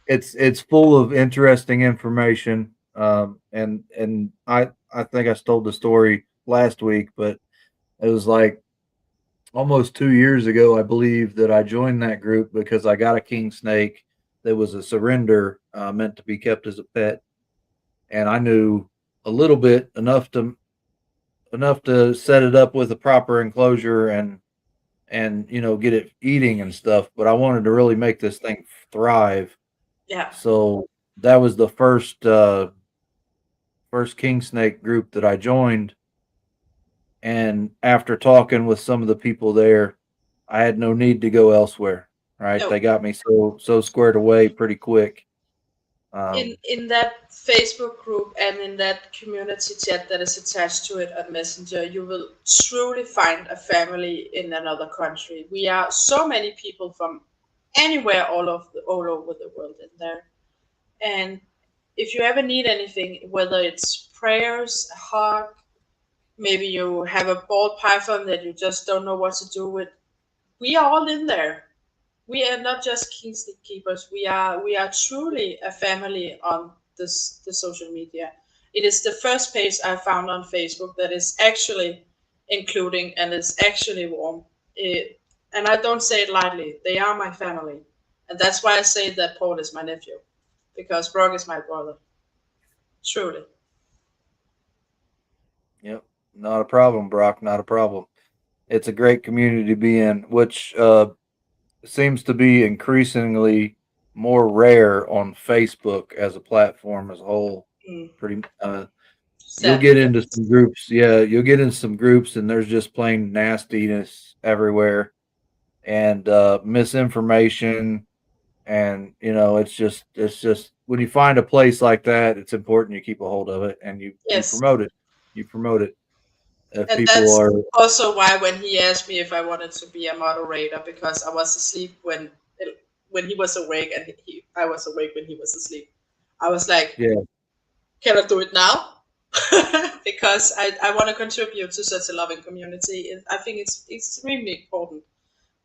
Speaker 2: it's full of interesting information. And I think I told the story last week, but it was like almost 2 years ago, I believe, that I joined that group because I got a king snake that was a surrender, meant to be kept as a pet, and I knew a little bit enough to set it up with a proper enclosure and get it eating and stuff. But I wanted to really make this thing thrive,
Speaker 4: Yeah.
Speaker 2: so that was the first king snake group that I joined. And after talking with some of the people there, I had no need to go elsewhere. Right?
Speaker 4: No.
Speaker 2: They got me so squared away pretty quick.
Speaker 4: In that Facebook group and in that community chat that is attached to it on Messenger, you will truly find a family in another country. We are so many people from anywhere all over the world in there. And if you ever need anything, whether it's prayers, a hug, maybe you have a ball python that you just don't know what to do with, we are all in there. We are not just kingsley keepers. We are truly a family on the social media. It is the first page I found on Facebook that is actually including and is actually warm. And I don't say it lightly. They are my family, and that's why I say that Paul is my nephew, because Brock is my brother. Truly.
Speaker 2: Yep, not a problem, Brock. Not a problem. It's a great community to be in, which seems to be increasingly more rare on Facebook as a platform as a whole.
Speaker 4: Mm.
Speaker 2: Pretty, you'll
Speaker 4: Sadly,
Speaker 2: get into
Speaker 4: yes.
Speaker 2: some groups. Yeah, you'll get into some groups, and there's just plain nastiness everywhere and misinformation. And it's just when you find a place like that, it's important you keep a hold of it and you
Speaker 4: Yes.
Speaker 2: promote it. You promote it. If
Speaker 4: And
Speaker 2: people
Speaker 4: that's
Speaker 2: are,
Speaker 4: also why when he asked me if I wanted to be a moderator, because I was asleep when he was awake, and I was awake when he was asleep. I was like,
Speaker 2: yeah,
Speaker 4: can I do it now? Because I want to contribute to such a loving community. I think it's extremely important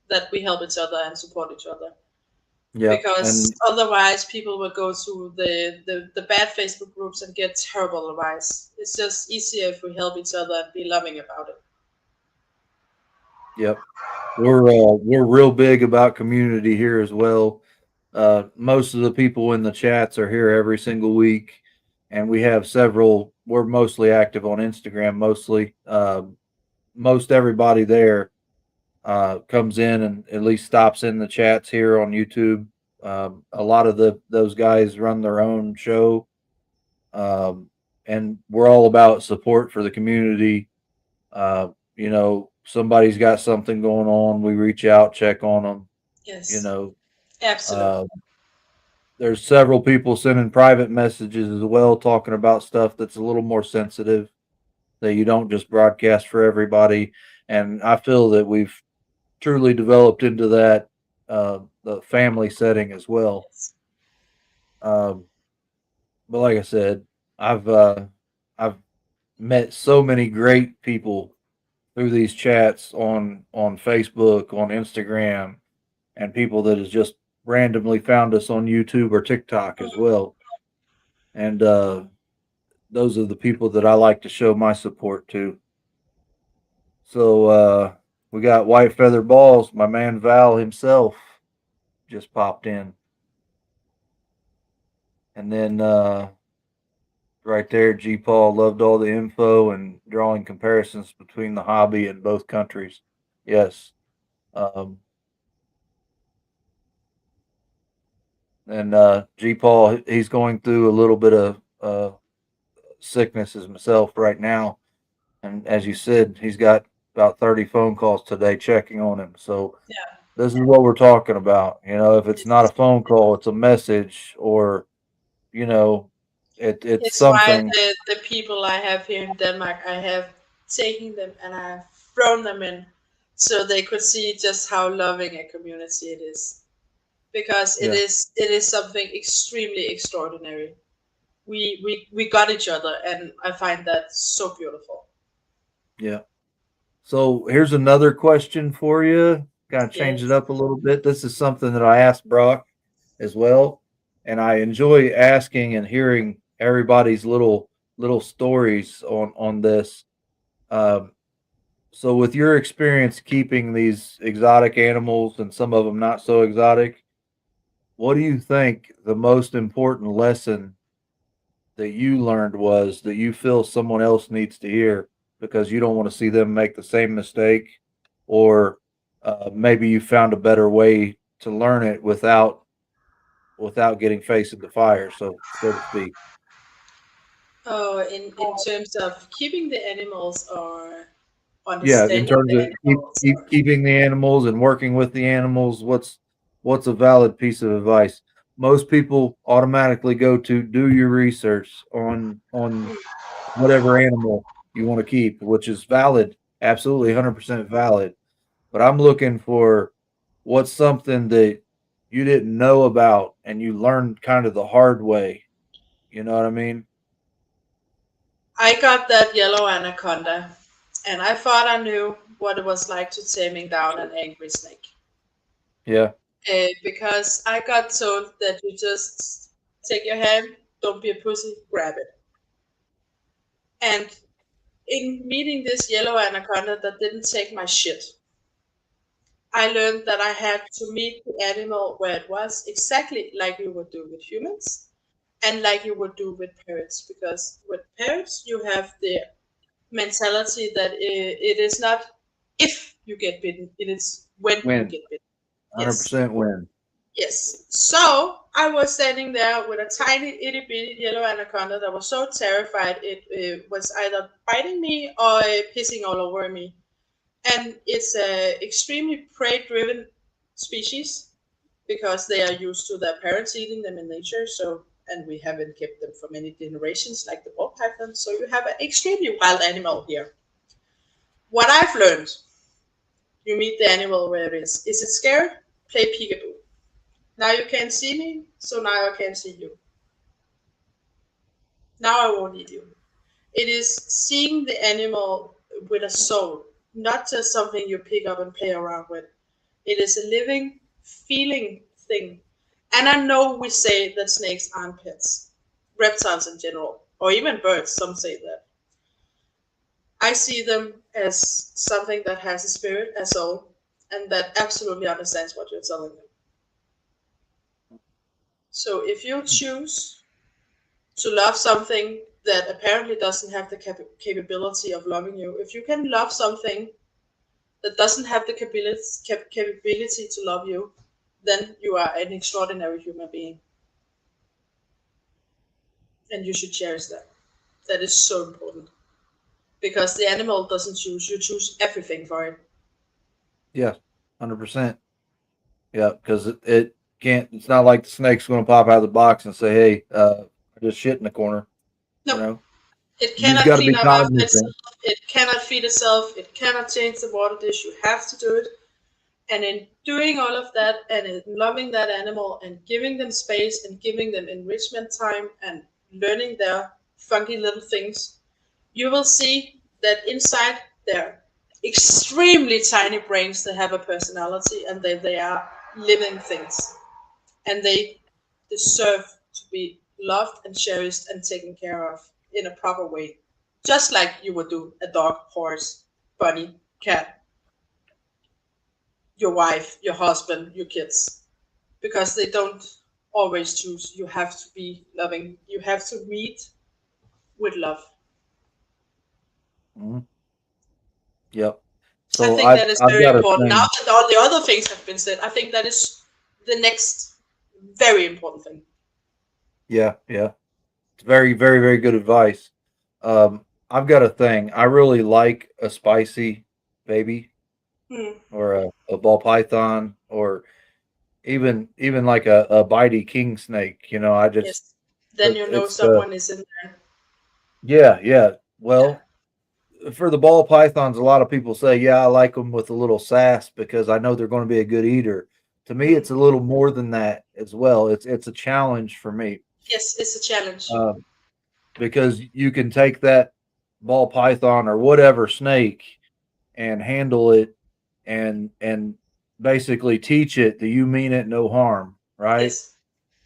Speaker 4: that we help each other and support each other.
Speaker 2: yeah,
Speaker 4: Because
Speaker 2: and
Speaker 4: otherwise, people will go to the bad Facebook groups and get terrible advice. It's just easier if we help each other and be loving about it.
Speaker 2: yep, we're real big about community here as well. Most of the people in the chats are here every single week, and we have several. We're mostly active on Instagram. Mostly, most everybody there comes in and at least stops in the chats here on YouTube. A lot of those guys run their own show, um, and we're all about support for the community. Somebody's got something going on, we reach out, check on them. You
Speaker 4: Yes,
Speaker 2: know,
Speaker 4: absolutely.
Speaker 2: uh, there's several people sending private messages as well, talking about stuff that's a little more sensitive that you don't just broadcast for everybody. And I feel that we've truly developed into that the family setting as well.
Speaker 4: Yes.
Speaker 2: Um, but like I said, I've met so many great people through these chats on Facebook, on Instagram, and people that has just randomly found us on YouTube or TikTok as well. And those are the people that I like to show my support to. So we got White Feather Balls, my man Val himself just popped in. And then right there, G Paul loved all the info and drawing comparisons between the hobby and both countries. Yes. Um, and G Paul, he's going through a little bit of sickness as himself right now. And as you said, he's got about 30 phone calls today checking on him. So
Speaker 4: Yeah.
Speaker 2: this is what we're talking about. If it's not a
Speaker 4: It's,
Speaker 2: phone call, it's a message or, you know, it's
Speaker 4: it's why
Speaker 2: something.
Speaker 4: the people I have here in Denmark, I have taken them and I've thrown them in so they could see just how loving a community it is. Because it
Speaker 2: Yeah.
Speaker 4: is something extremely extraordinary. We got each other, and I find that so beautiful.
Speaker 2: Yeah. So here's another question for you. Kind of change it
Speaker 4: Yes.
Speaker 2: up a little bit. This is something that I asked Brock as well, and I enjoy asking and hearing everybody's little stories on this. Um, so, with your experience keeping these exotic animals and some of them not so exotic, what do you think the most important lesson that you learned was that you feel someone else needs to hear because you don't want to see them make the same mistake, or maybe you found a better way to learn it without getting faced into fire, so to speak.
Speaker 4: Oh, in terms of keeping the animals or
Speaker 2: Yeah, in
Speaker 4: understanding
Speaker 2: terms
Speaker 4: the
Speaker 2: of
Speaker 4: animals, or
Speaker 2: keeping the animals and working with the animals, what's a valid piece of advice? Most people automatically go to do your research on whatever animal you want to keep, which is valid, absolutely 100% valid. But I'm looking for what's something that you didn't know about and you learned kind of the hard way. You know what I mean?
Speaker 4: I got that yellow anaconda, and I thought I knew what it was like to taming down an angry snake.
Speaker 2: Yeah.
Speaker 4: Because I got told that you just take your hand, don't be a pussy, grab it. And in meeting this yellow anaconda that didn't take my shit, I learned that I had to meet the animal where it was, exactly like you would do with humans and like you would do with parrots. Because with parrots, you have the mentality that it is not if you get bitten, it is when you
Speaker 2: Win.
Speaker 4: get bitten. Yes.
Speaker 2: 100% win.
Speaker 4: Yes. So I was standing there with a tiny itty bitty yellow anaconda that was so terrified it was either biting me or pissing all over me. And it's a extremely prey driven species because they are used to their parents eating them in nature. So and we haven't kept them for many generations like the ball python. So you have an extremely wild animal here. What I've learned, you meet the animal where it is. Is it scared? Play peekaboo. Now you can't see me, so now I can't see you. Now I won't eat you. It is seeing the animal with a soul, not just something you pick up and play around with. It is a living, feeling thing. And I know we say that snakes aren't pets, reptiles in general, or even birds, some say that. I see them as something that has a spirit, a soul, and that absolutely understands what you're telling them. So if you choose to love something that apparently doesn't have the capability of loving you, if you can love something that doesn't have the capability to love you, then you are an extraordinary human being. And you should cherish that. That is so important. Because the animal doesn't choose, you choose everything for it.
Speaker 2: Yeah. 100%. Yeah, because it can't. It's not like the snake's going to pop out of the box and say, "Hey, I just shit in the corner." You
Speaker 4: No,
Speaker 2: know,
Speaker 4: it
Speaker 2: you just
Speaker 4: cannot
Speaker 2: got to
Speaker 4: clean
Speaker 2: be
Speaker 4: up after
Speaker 2: cognizant.
Speaker 4: itself, it cannot feed itself, it cannot change the water dish. You have to do it. And in doing all of that and in loving that animal and giving them space and giving them enrichment time and learning their funky little things, you will see that inside their extremely tiny brains they have a personality and they are living things and they deserve to be loved and cherished and taken care of in a proper way, just like you would do a dog, horse, bunny, cat, your wife, your husband, your kids, because they don't always choose. You have to be loving. You have to meet with love.
Speaker 2: Mhm. Yep.
Speaker 4: I
Speaker 2: So
Speaker 4: think that is
Speaker 2: I've
Speaker 4: very
Speaker 2: got a
Speaker 4: important. Now
Speaker 2: thing.
Speaker 4: that all the other things have been said, I think that is the next very important thing.
Speaker 2: Yeah, yeah. It's very good advice. I've got a thing. I really like a spicy baby
Speaker 4: Hmm.
Speaker 2: or a ball python or even like a bitey king snake. You know, I just
Speaker 4: Yes. Then you know
Speaker 2: it's the
Speaker 4: someone is in there.
Speaker 2: yeah, yeah.
Speaker 4: Yeah.
Speaker 2: Well, for the ball pythons, a lot of people say, yeah, I like them with a little sass because I know they're going to be a good eater. To me,
Speaker 4: Hmm.
Speaker 2: it's a little more than that as well. It's a challenge for me.
Speaker 4: Yes, it's a challenge.
Speaker 2: Um, because you can take ball python or whatever snake and handle it and basically teach it that you mean it no harm, right?
Speaker 4: Yes.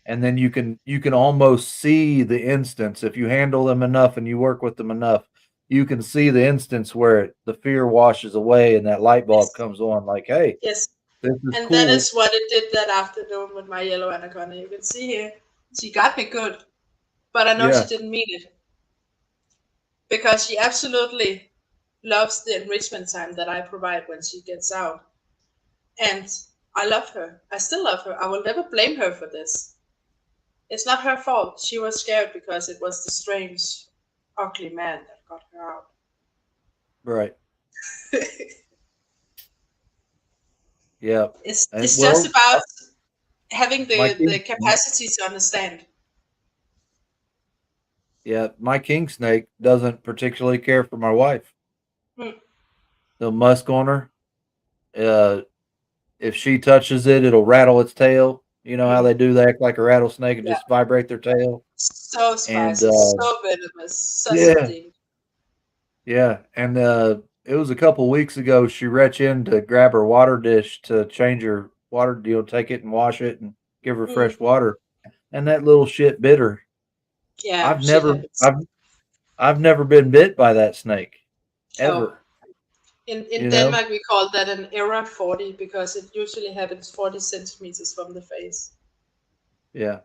Speaker 2: And then you can almost see the instance if you handle them enough and you work with them enough. You can see the instance where the fear washes away and that light bulb
Speaker 4: Yes.
Speaker 2: comes on. Like, hey,
Speaker 4: Yes.
Speaker 2: this is
Speaker 4: And that
Speaker 2: cool.
Speaker 4: is what it did that afternoon with my yellow anaconda. You can see here, she got me good, but I know she
Speaker 2: Yeah,
Speaker 4: didn't mean it because she absolutely loves the enrichment time that I provide when she gets out. And I love her. I still love her. I will never blame her for this. It's not her fault. She was scared because it was the strange, ugly man that got her out.
Speaker 2: right. Yeah. And
Speaker 4: It's just
Speaker 2: well,
Speaker 4: about having
Speaker 2: my
Speaker 4: the
Speaker 2: king,
Speaker 4: capacity to understand.
Speaker 2: yeah, my king snake doesn't particularly care for my wife.
Speaker 4: Hmm.
Speaker 2: The musk on her. Uh, if she touches it, it'll rattle its tail. You know how
Speaker 4: Hmm.
Speaker 2: they do? They act like a rattlesnake and
Speaker 4: Yeah.
Speaker 2: just vibrate their tail.
Speaker 4: So
Speaker 2: And
Speaker 4: spicy, so venomous, such a
Speaker 2: yeah,
Speaker 4: thing.
Speaker 2: yeah. And it was a couple weeks ago. She reached in to grab her water dish to change her water deal, take it and wash it, and give her
Speaker 4: Hmm.
Speaker 2: fresh water. And that little shit bit her.
Speaker 4: Yeah,
Speaker 2: I've
Speaker 4: shit
Speaker 2: never,
Speaker 4: happens.
Speaker 2: I've, I've never been bit by that snake
Speaker 4: Oh,
Speaker 2: ever.
Speaker 4: in
Speaker 2: You know?
Speaker 4: Denmark we call that an error 40 because it usually happens 40 centimeters from the face.
Speaker 2: Yeah,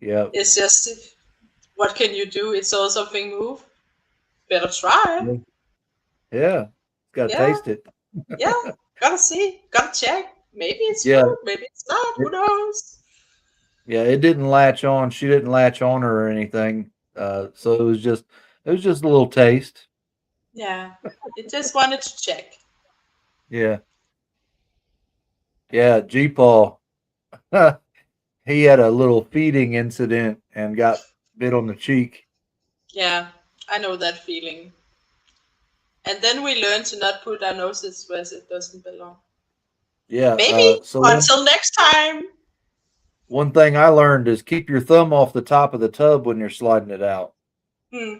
Speaker 2: yeah,
Speaker 4: It's just what can you do? It saw something move. Better try.
Speaker 2: yeah. Yeah. Got to
Speaker 4: Yeah,
Speaker 2: taste it.
Speaker 4: yeah. Gotta see. Gotta check. Maybe it's
Speaker 2: Yeah,
Speaker 4: food. Maybe it's not. Who
Speaker 2: it,
Speaker 4: knows?
Speaker 2: yeah. It didn't latch on. She didn't latch on her or anything. So it was just a little taste.
Speaker 4: Yeah. It just wanted to check.
Speaker 2: Yeah, yeah. G Paul. He had a little feeding incident and got bit on the cheek.
Speaker 4: Yeah, I know that feeling. And then we learn to not put our noses where it doesn't belong.
Speaker 2: Yeah.
Speaker 4: Maybe
Speaker 2: So
Speaker 4: until next time.
Speaker 2: one thing I learned is keep your thumb off the top of the tub when you're sliding it out,
Speaker 4: Hmm.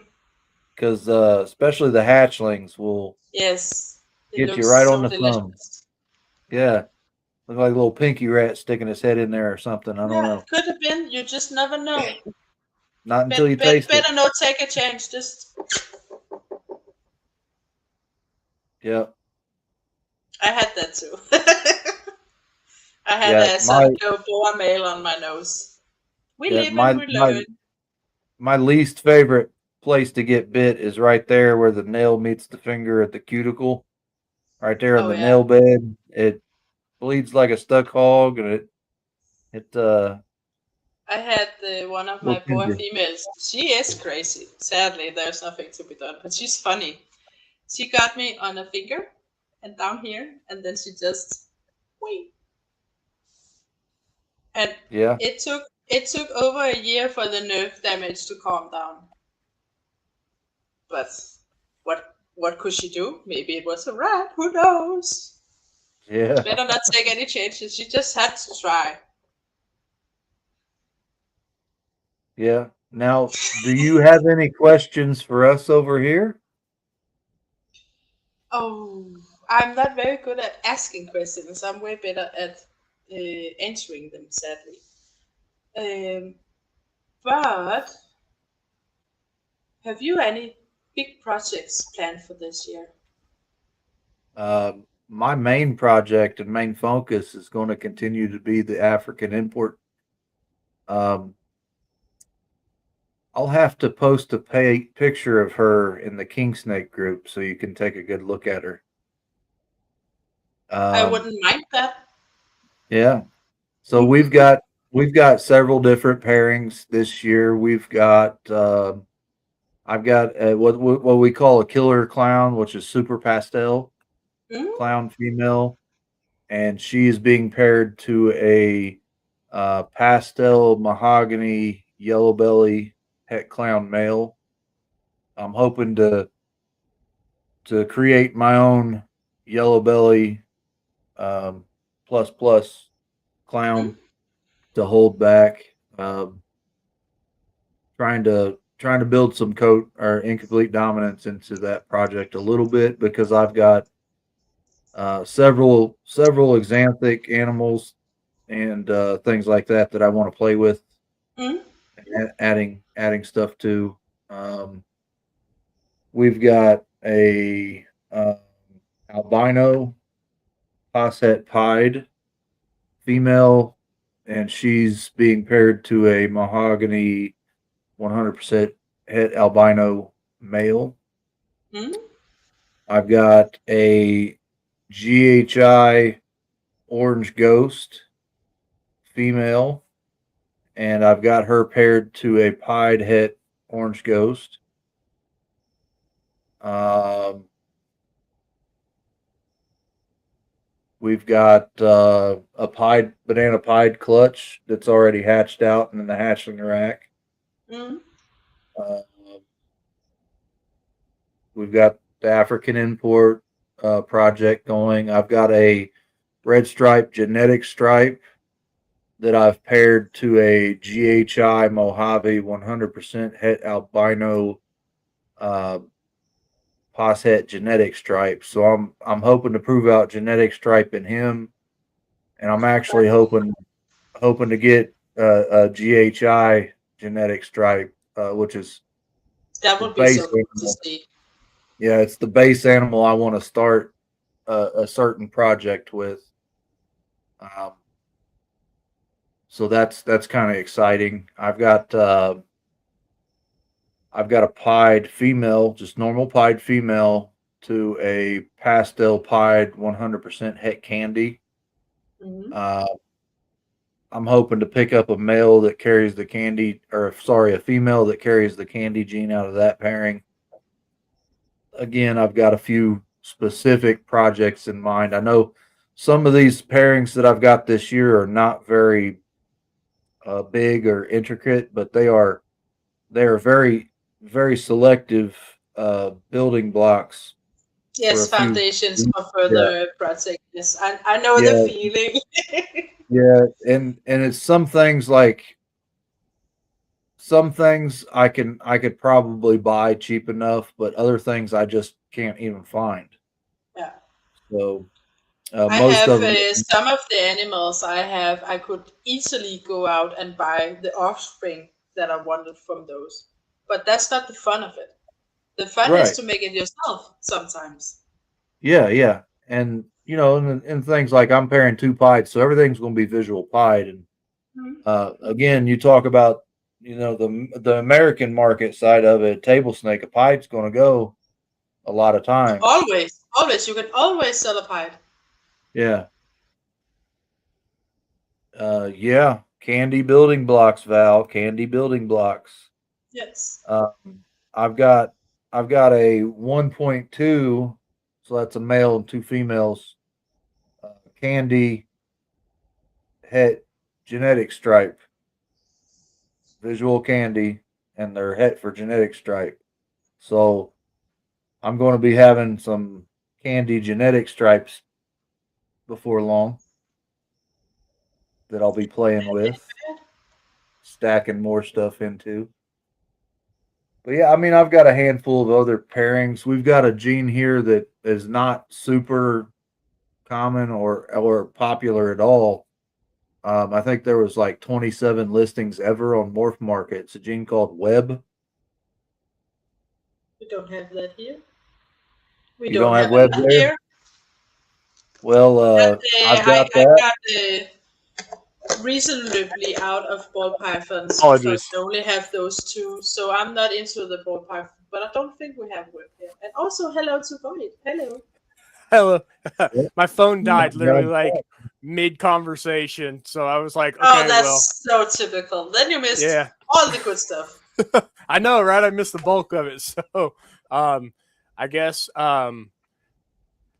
Speaker 2: because especially the hatchlings will
Speaker 4: Yes, it
Speaker 2: get you
Speaker 4: looks
Speaker 2: right on
Speaker 4: so
Speaker 2: the thumb.
Speaker 4: delicious.
Speaker 2: Yeah, look like a little pinky rat sticking his head in there or something. I don't
Speaker 4: Yeah,
Speaker 2: know.
Speaker 4: it could have been. You just never know.
Speaker 2: Not until you taste it.
Speaker 4: Better not take a chance. Just
Speaker 2: Yeah,
Speaker 4: I had that too. I had
Speaker 2: yeah.
Speaker 4: a
Speaker 2: My
Speaker 4: Sancho boa male on my nose. We
Speaker 2: yeah
Speaker 4: live and
Speaker 2: my
Speaker 4: we
Speaker 2: my
Speaker 4: learn.
Speaker 2: my least favorite place to get bit is right there where the nail meets the finger at the cuticle. Right there in
Speaker 4: Oh
Speaker 2: the
Speaker 4: yeah,
Speaker 2: nail bed. It bleeds like a stuck hog, and it
Speaker 4: I had one of my
Speaker 2: little
Speaker 4: boa
Speaker 2: tender.
Speaker 4: females. She is crazy. Sadly, there's nothing to be done, but she's funny. She got me on a finger and down here, and then she just wait. And
Speaker 2: Yeah,
Speaker 4: it took over a year for the nerve damage to calm down. But what could she do? Maybe it was a rat. Who knows?
Speaker 2: yeah,
Speaker 4: Better not take any chances. She just had to try.
Speaker 2: yeah. Now, do you have any questions for us over here?
Speaker 4: Oh, I'm not very good at asking questions. I'm way better at answering them, sadly. Um, but have you any big projects planned for this year?
Speaker 2: My main project and main focus is going to continue to be the African import. Um, I'll have to post a picture of her in the King Snake group so you can take a good look at her.
Speaker 4: I
Speaker 2: Um,
Speaker 4: wouldn't mind that.
Speaker 2: yeah. So we've got several different pairings this year. I've got what we call a killer clown, which is super pastel
Speaker 4: Hmm?
Speaker 2: clown female, and she is being paired to a pastel mahogany yellow belly het clown male. I'm hoping to create my own yellow belly um, plus plus
Speaker 4: Hmm?
Speaker 2: clown to hold back. Um, trying to build some coat or incomplete dominance into that project a little bit because I've got several exanthic animals and things like that I want to play with,
Speaker 4: Mm.
Speaker 2: and adding stuff to. We've got a albino posset pied female, and she's being paired to a mahogany 100% het albino male.
Speaker 4: Mm.
Speaker 2: I've got a GHI orange ghost female, and I've got her paired to a pied het orange ghost. We've got a banana pied clutch that's already hatched out and in the hatchling rack.
Speaker 4: Mm.
Speaker 2: Uh, we've got the African import project going. I've got a red stripe genetic stripe that I've paired to a GHI Mojave 100% het albino posset genetic stripe. So I'm hoping to prove out genetic stripe in him, and I'm actually hoping to get a GHI genetic stripe, which is
Speaker 4: That
Speaker 2: the
Speaker 4: would be so
Speaker 2: base
Speaker 4: cool to
Speaker 2: animal.
Speaker 4: see.
Speaker 2: Yeah, it's the base animal I want to start a certain project with. So that's kind of exciting. I've got a pied female, just normal pied female, to a pastel pied 100% het candy.
Speaker 4: Mm.
Speaker 2: I'm hoping to pick up a male that carries the candy, or sorry, a female that carries the candy gene out of that pairing. Again, I've got a few specific projects in mind. I know some of these pairings that I've got this year are not very big or intricate, but they are very selective building blocks for a
Speaker 4: Yes,
Speaker 2: few.
Speaker 4: foundations for
Speaker 2: Yeah,
Speaker 4: further projects. Yes, I know the
Speaker 2: yeah,
Speaker 4: feeling.
Speaker 2: yeah, and it's some things I could probably buy cheap enough, but other things I just can't even find.
Speaker 4: Yeah.
Speaker 2: So
Speaker 4: I
Speaker 2: most
Speaker 4: have
Speaker 2: of them,
Speaker 4: some of the animals I could easily go out and buy the offspring that I wanted from those. But that's not the fun of it. The fun is
Speaker 2: right?
Speaker 4: to make it yourself sometimes.
Speaker 2: Yeah, and and things like I'm pairing two pied, so everything's going to be visual pied. And
Speaker 4: Mhm.
Speaker 2: again, you talk about the American market side of it, table snake, a pied's going to go a lot of times.
Speaker 4: Always, always. You can always sell a pie.
Speaker 2: Yeah, yeah, candy building blocks, Val, candy building blocks.
Speaker 4: Yes.
Speaker 2: Um, I've got a 1.2, so that's a male and two females. Candy het genetic stripe, visual candy, and their het for genetic stripe. So I'm going to be having some candy genetic stripes before long that I'll be playing with, stacking more stuff into. But yeah, I mean, I've got a handful of other pairings. We've got a gene here that is not super common or popular at all. I think there was like 27 listings ever on Morph Market. It's a gene called Web.
Speaker 4: We don't have that here. We
Speaker 2: You
Speaker 4: don't
Speaker 2: don't have
Speaker 4: have
Speaker 2: Web
Speaker 4: it
Speaker 2: there?
Speaker 4: here.
Speaker 2: Well,
Speaker 4: But,
Speaker 2: I've got
Speaker 4: I
Speaker 2: that.
Speaker 4: got reasonably out of ball pythons because
Speaker 3: Apologies.
Speaker 4: I only have those two. So I'm not into the ball python. But I don't think we have web here. And also, hello to Void. Hello.
Speaker 3: Hello.
Speaker 2: Yep.
Speaker 3: My phone died
Speaker 2: I've
Speaker 3: literally
Speaker 2: got
Speaker 3: like
Speaker 2: that.
Speaker 3: mid conversation, so I was like,
Speaker 4: Oh,
Speaker 3: okay, well,
Speaker 4: that's so typical. Then you missed
Speaker 3: yeah.
Speaker 4: all the good stuff.
Speaker 3: I know, right? I missed the bulk of it. So, I guess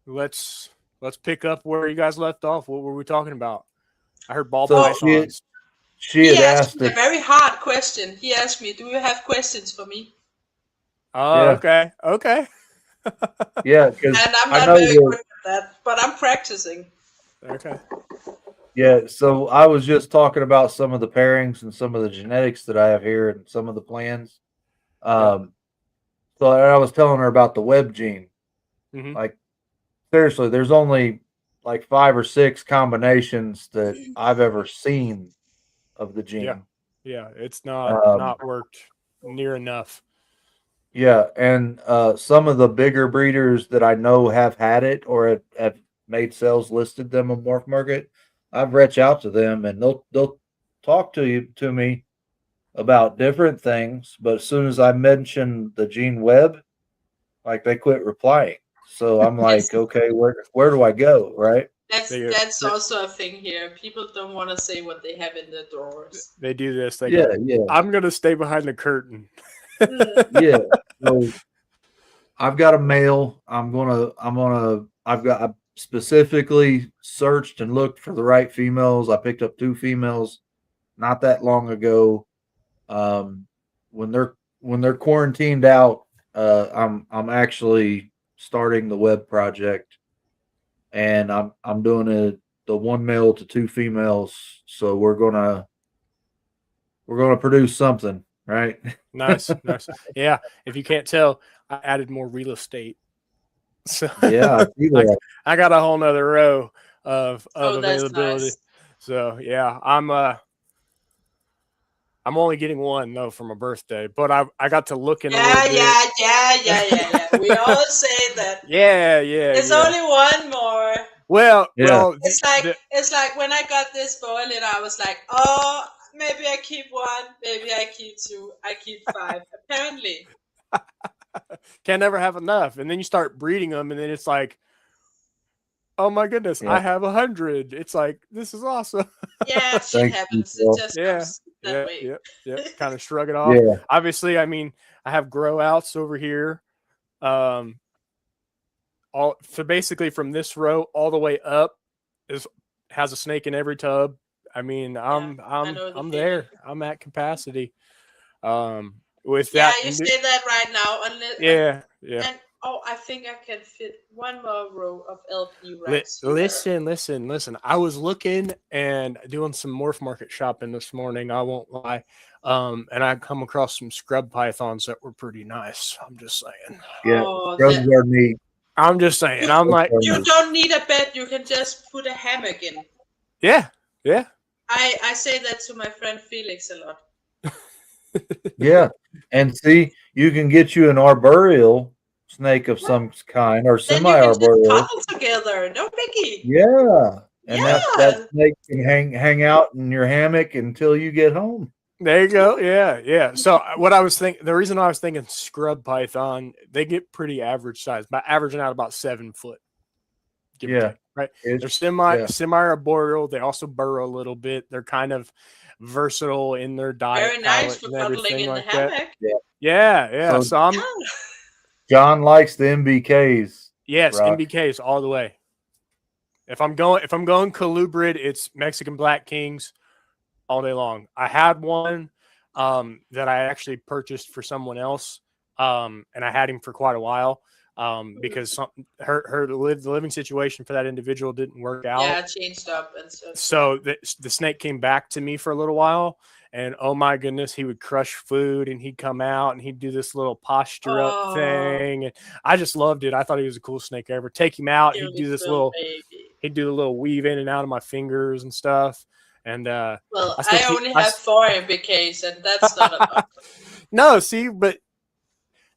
Speaker 3: let's pick up where you guys left off. What were we talking about? I heard ball
Speaker 2: So
Speaker 3: pythons.
Speaker 2: she
Speaker 4: He
Speaker 2: had
Speaker 4: asked
Speaker 2: asked
Speaker 4: me a
Speaker 2: if
Speaker 4: very hard question. He asked me, "Do you have questions for me?"
Speaker 3: Oh,
Speaker 2: yeah
Speaker 3: okay.
Speaker 2: yeah because
Speaker 4: And I'm
Speaker 2: I
Speaker 4: not
Speaker 2: know
Speaker 4: very
Speaker 2: that
Speaker 4: good at that, but I'm practicing.
Speaker 3: Okay.
Speaker 2: Yeah, so I was just talking about some of the pairings and some of the genetics that I have here and some of the plans. Um, so I was telling her about the web gene.
Speaker 6: Hmm.
Speaker 2: Like seriously, there's only like 5 or 6 combinations that I've ever seen of the
Speaker 6: Yeah.
Speaker 2: gene.
Speaker 6: Yeah. It's
Speaker 2: Um,
Speaker 6: not worked near enough.
Speaker 2: yeah, and some of the bigger breeders that I know have had it or have made sales listed them on Morph Market. I've reached out to them and they'll talk to me about different things, but as soon as I mention the gene web, like they quit replying. So I'm
Speaker 4: Yes.
Speaker 2: like, okay, where do I go, right?
Speaker 4: That's also a thing here. People don't want to say what they have in their drawers.
Speaker 6: They do this. They
Speaker 2: Yeah,
Speaker 6: go,
Speaker 2: yeah,
Speaker 6: I'm going to stay behind the curtain.
Speaker 2: yeah. So I've got a male. I've specifically searched and looked for the right females. I picked up 2 females not that long ago. Um, when they're quarantined out, I'm actually starting the web project, and I'm doing the 1 male to 2 females. So we're gonna produce something, right?
Speaker 6: Nice. Nice. Yeah. If you can't tell, I added more real estate. So
Speaker 2: Yeah, I see that.
Speaker 6: I got a whole nother row of
Speaker 4: Oh, that's
Speaker 6: availability.
Speaker 4: nice.
Speaker 6: So yeah, I'm only getting 1 though for my birthday, but I got to looking a little bit.
Speaker 4: Yeah. We all say that.
Speaker 6: Yeah.
Speaker 4: There's only 1 more.
Speaker 6: Well,
Speaker 2: Yeah.
Speaker 6: well,
Speaker 4: It's like when I got this boilet, I was like, oh, maybe I keep 1, maybe I keep 2, I keep 5. Apparently.
Speaker 6: can never have enough, and then you start breeding them, and then it's like, oh my goodness,
Speaker 2: Yeah.
Speaker 6: I have 100. It's like, this is awesome.
Speaker 4: Yeah, shit
Speaker 2: Thank you,
Speaker 4: happens.
Speaker 2: Phil.
Speaker 4: It just
Speaker 6: Yeah.
Speaker 4: comes that way.
Speaker 6: Kind of shrug it off.
Speaker 2: Yeah.
Speaker 6: Obviously, I mean, I have grow outs over here. So basically from this row all the way up has a snake in every tub. I mean, I'm
Speaker 4: know the
Speaker 6: there.
Speaker 4: feeling.
Speaker 6: I'm at capacity. With
Speaker 4: Yeah,
Speaker 6: that,
Speaker 4: you say that right now. Unless,
Speaker 6: yeah.
Speaker 4: And I think I can fit 1 more row of LP
Speaker 6: Li-
Speaker 4: racks.
Speaker 6: listen. I was looking and doing some Morph Market shopping this morning. I won't lie. And I come across some scrub pythons that were pretty nice. I'm just saying.
Speaker 2: Yeah.
Speaker 4: Oh,
Speaker 2: Scrubs are neat.
Speaker 6: I'm just saying. I'm like,
Speaker 4: you don't need a bed. You can just put a hammock in.
Speaker 6: yeah.
Speaker 4: I say that to my friend Felix a lot.
Speaker 2: Yeah. And see, you can get you an arboreal snake of some kind or
Speaker 4: Then you can just
Speaker 2: semi-arboreal.
Speaker 4: cuddle together. No biggie.
Speaker 2: Yeah. And
Speaker 4: Yeah.
Speaker 2: that snake can hang out in your hammock until you get home.
Speaker 6: There you go. Yeah. So what I was thinking, the reason I was thinking scrub python, they get pretty average size, by averaging out about 7 foot. Give or
Speaker 2: Yeah.
Speaker 6: take, right?
Speaker 2: It's-
Speaker 6: They're semi-arboreal. They also burrow a little bit. They're kind of versatile in their diet.
Speaker 4: Very nice
Speaker 6: palette
Speaker 4: for
Speaker 6: and
Speaker 4: cuddling
Speaker 6: everything
Speaker 4: in
Speaker 6: like
Speaker 4: the
Speaker 6: that.
Speaker 4: hammock.
Speaker 6: Yeah. So I'm
Speaker 2: John likes the MBKs.
Speaker 6: yes,
Speaker 2: Rock.
Speaker 6: MBKs all the way. If I'm going colubrid, it's Mexican Black Kings all day long. I had one that I actually purchased for someone else, and I had him for quite a while because the living situation for that individual didn't work out.
Speaker 4: Yeah, changed up and stuff.
Speaker 6: So the snake came back to me for a little while, and oh my goodness, he would crush food, and he'd come out and he'd do this little posture up thing, and I just loved it. I thought he was the coolest snake ever. Take him out, he'd do this he'd do the little weave in and out of my fingers and stuff. And
Speaker 4: well, I only have 4 MBKs, and that's not enough.
Speaker 6: No, see, but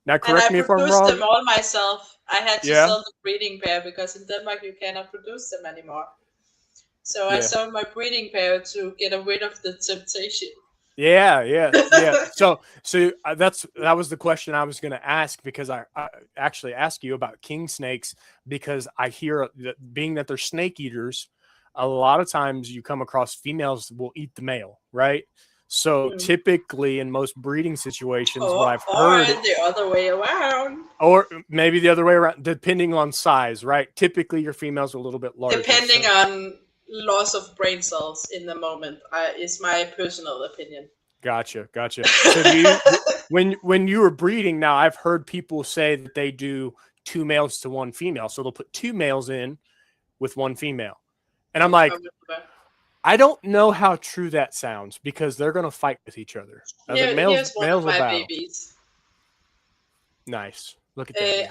Speaker 6: now correct me if I'm wrong.
Speaker 4: I produced them all myself. I had to sell the breeding pair because in Denmark you cannot produce them anymore. So I sold my breeding pair to get rid of the temptation.
Speaker 6: Yeah. So that was the question I was going to ask, because I actually asked you about king snakes, because I hear that being that they're snake eaters, a lot of times you come across females will eat the male, right? So typically in most breeding situations, what I've heard,
Speaker 4: or the other way around,
Speaker 6: or maybe the other way around, depending on size, right? Typically your females are a little bit larger.
Speaker 4: Depending on loss of brain cells in the moment, is my personal opinion.
Speaker 6: Gotcha. So when you were breeding, now I've heard people say that they do 2 males to 1 female. So they'll put 2 males in with 1 female. And I'm like, I don't know how true that sounds because they're going to fight with each other. The
Speaker 4: Here's one
Speaker 6: males
Speaker 4: of
Speaker 6: will
Speaker 4: my
Speaker 6: battle.
Speaker 4: babies.
Speaker 6: Nice. Look at that.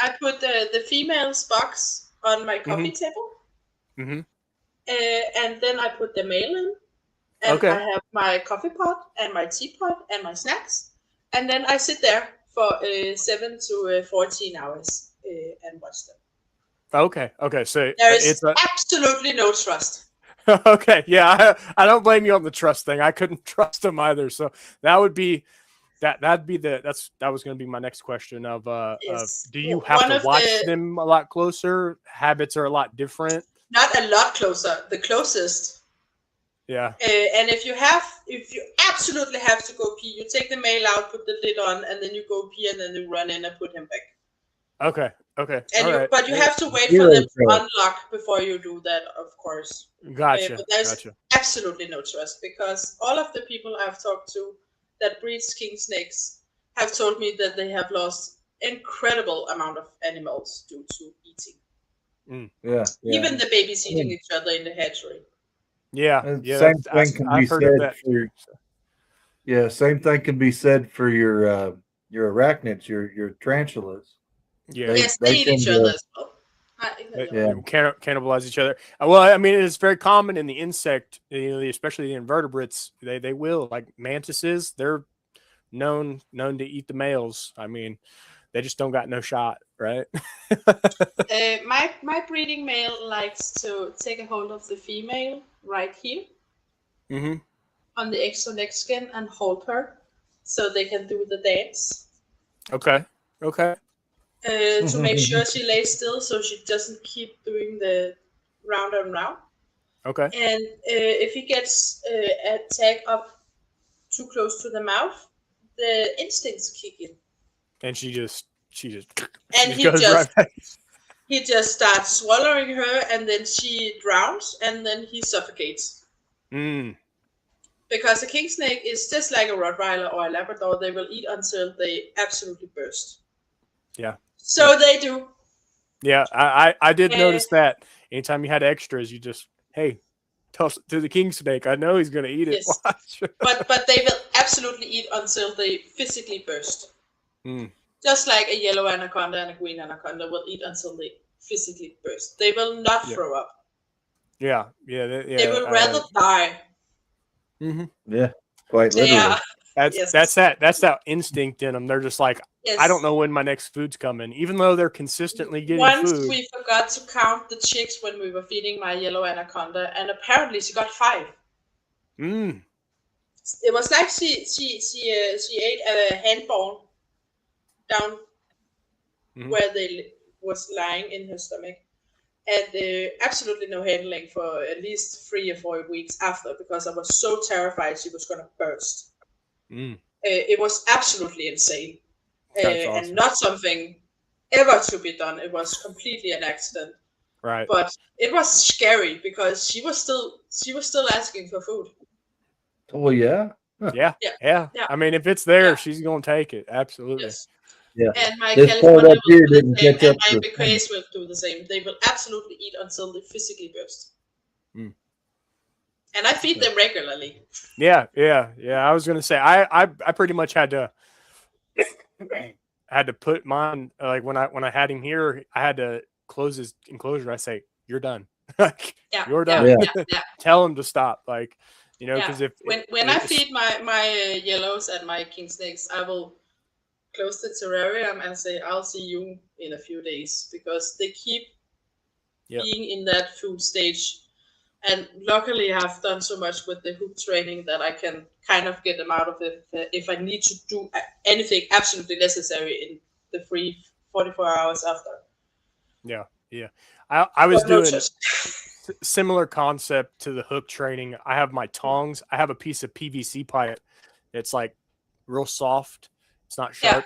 Speaker 4: I put the female's box on my coffee table,
Speaker 6: Mm-hmm.
Speaker 4: and then I put the male in, and
Speaker 6: Okay.
Speaker 4: I have my coffee pot and my teapot and my snacks, and then I sit there for 7 to 14 hours and watch them.
Speaker 6: Okay. So
Speaker 4: There is
Speaker 6: it's
Speaker 4: absolutely no trust.
Speaker 6: okay. Yeah, I don't blame you on the trust thing. I couldn't trust them either. So that would be that was going to be my next question of
Speaker 4: Yes.
Speaker 6: do you have
Speaker 4: One
Speaker 6: to
Speaker 4: of
Speaker 6: watch
Speaker 4: the-
Speaker 6: them a lot closer? Habits are a lot different.
Speaker 4: Not a lot closer, the closest.
Speaker 6: Yeah.
Speaker 4: And if you absolutely have to go pee, you take the male out, put the lid on, and then you go pee, and then you run in and put him back.
Speaker 6: Okay.
Speaker 4: And but you have to wait
Speaker 2: Zero
Speaker 4: for them to
Speaker 2: trust.
Speaker 4: unlock before you do that, of course.
Speaker 6: Gotcha.
Speaker 4: But there's absolutely no trust because all of the people I've talked to that breeds king snakes have told me that they have lost incredible amount of animals due to eating.
Speaker 2: Yeah.
Speaker 4: Even the babies eating each other in the hatchery.
Speaker 6: Yeah.
Speaker 2: Same thing can be
Speaker 6: I've heard of
Speaker 2: said
Speaker 6: that.
Speaker 2: for. Yeah, same thing can be said for your arachnids, your tarantulas.
Speaker 6: Yeah.
Speaker 4: Yes, they eat each other as well.
Speaker 6: Cannibalize each other. Well, I mean, it's very common in the insect, especially the invertebrates. They will, like mantises. They're known to eat the males. I mean, they just don't got no shot, right?
Speaker 4: My breeding male likes to take a hold of the female right here on the exoneck skin and hold her so they can do the dance.
Speaker 6: Okay.
Speaker 4: To make sure she lays still so she doesn't keep doing the round and round.
Speaker 6: Okay.
Speaker 4: And if he gets a tag up too close to the mouth, the instincts kick in.
Speaker 6: And she just
Speaker 4: and he just starts swallowing her, and then she drowns, and then he suffocates. Because a king snake is just like a Rottweiler or a Labrador. They will eat until they absolutely burst.
Speaker 6: Yeah.
Speaker 4: So they do.
Speaker 6: Yeah, I did notice that. Anytime you had extras, you just, hey, toss it to the king snake. I know he's going to eat it.
Speaker 4: Yes. but they will absolutely eat until they physically burst. Just like a yellow anaconda and a green anaconda will eat until they physically burst. They will not throw up.
Speaker 6: Yeah.
Speaker 4: They will rather die.
Speaker 2: Yeah, quite literally.
Speaker 6: That's that instinct in them. They're just like, I don't know when my next food's coming, even though they're consistently getting
Speaker 4: Once
Speaker 6: food.
Speaker 4: we forgot to count the chicks when we were feeding my yellow anaconda, and apparently she got 5. It was like she ate a hand bone down where they was lying in her stomach, and absolutely no handling for at least 3 or 4 weeks after, because I was so terrified she was going to burst. It was absolutely insane.
Speaker 6: Awesome.
Speaker 4: And not something ever to be done. It was completely an accident.
Speaker 6: Right.
Speaker 4: But it was scary because she was still asking for food.
Speaker 2: Oh yeah.
Speaker 6: Yeah. I mean, if it's there, she's gonna take it. Absolutely.
Speaker 4: Yes.
Speaker 2: Yeah.
Speaker 4: And my
Speaker 2: This
Speaker 4: California
Speaker 2: part
Speaker 4: will
Speaker 2: up here
Speaker 4: do the
Speaker 2: didn't
Speaker 4: same,
Speaker 2: catch up
Speaker 4: and my
Speaker 2: to the
Speaker 4: BKs will do the same. They will absolutely eat until they physically burst. And I feed them regularly.
Speaker 6: Yeah. I was gonna say I pretty much had to put mine, like when I had him here, I had to close his enclosure. I say, "You're done. You're done."
Speaker 4: Yeah.
Speaker 6: Tell him to stop. Like, because if
Speaker 4: when I feed my yellows and my king snakes, I will close the terrarium and say, "I'll see you in a few days," because they keep being in that food stage. And luckily, I've done so much with the hook training that I can kind of get them out of it if I need to do anything absolutely necessary in the 44 hours after.
Speaker 6: Yeah. I was doing similar concept to the hook training. I have my tongs. I have a piece of PVC pipe that's like real soft. It's not sharp.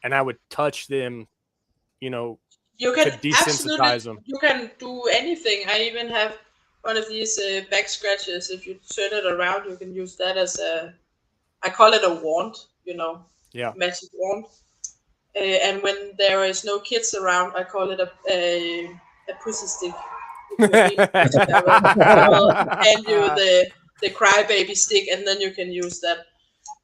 Speaker 6: And I would touch them,
Speaker 4: you can
Speaker 6: to desensitize them.
Speaker 4: You can do anything. I even have one of these back scratches. If you turn it around, you can use that as I call it a wand, magic wand. And when there is no kids around, I call it a pussy stick. I will hand you the crybaby stick, and then you can use that.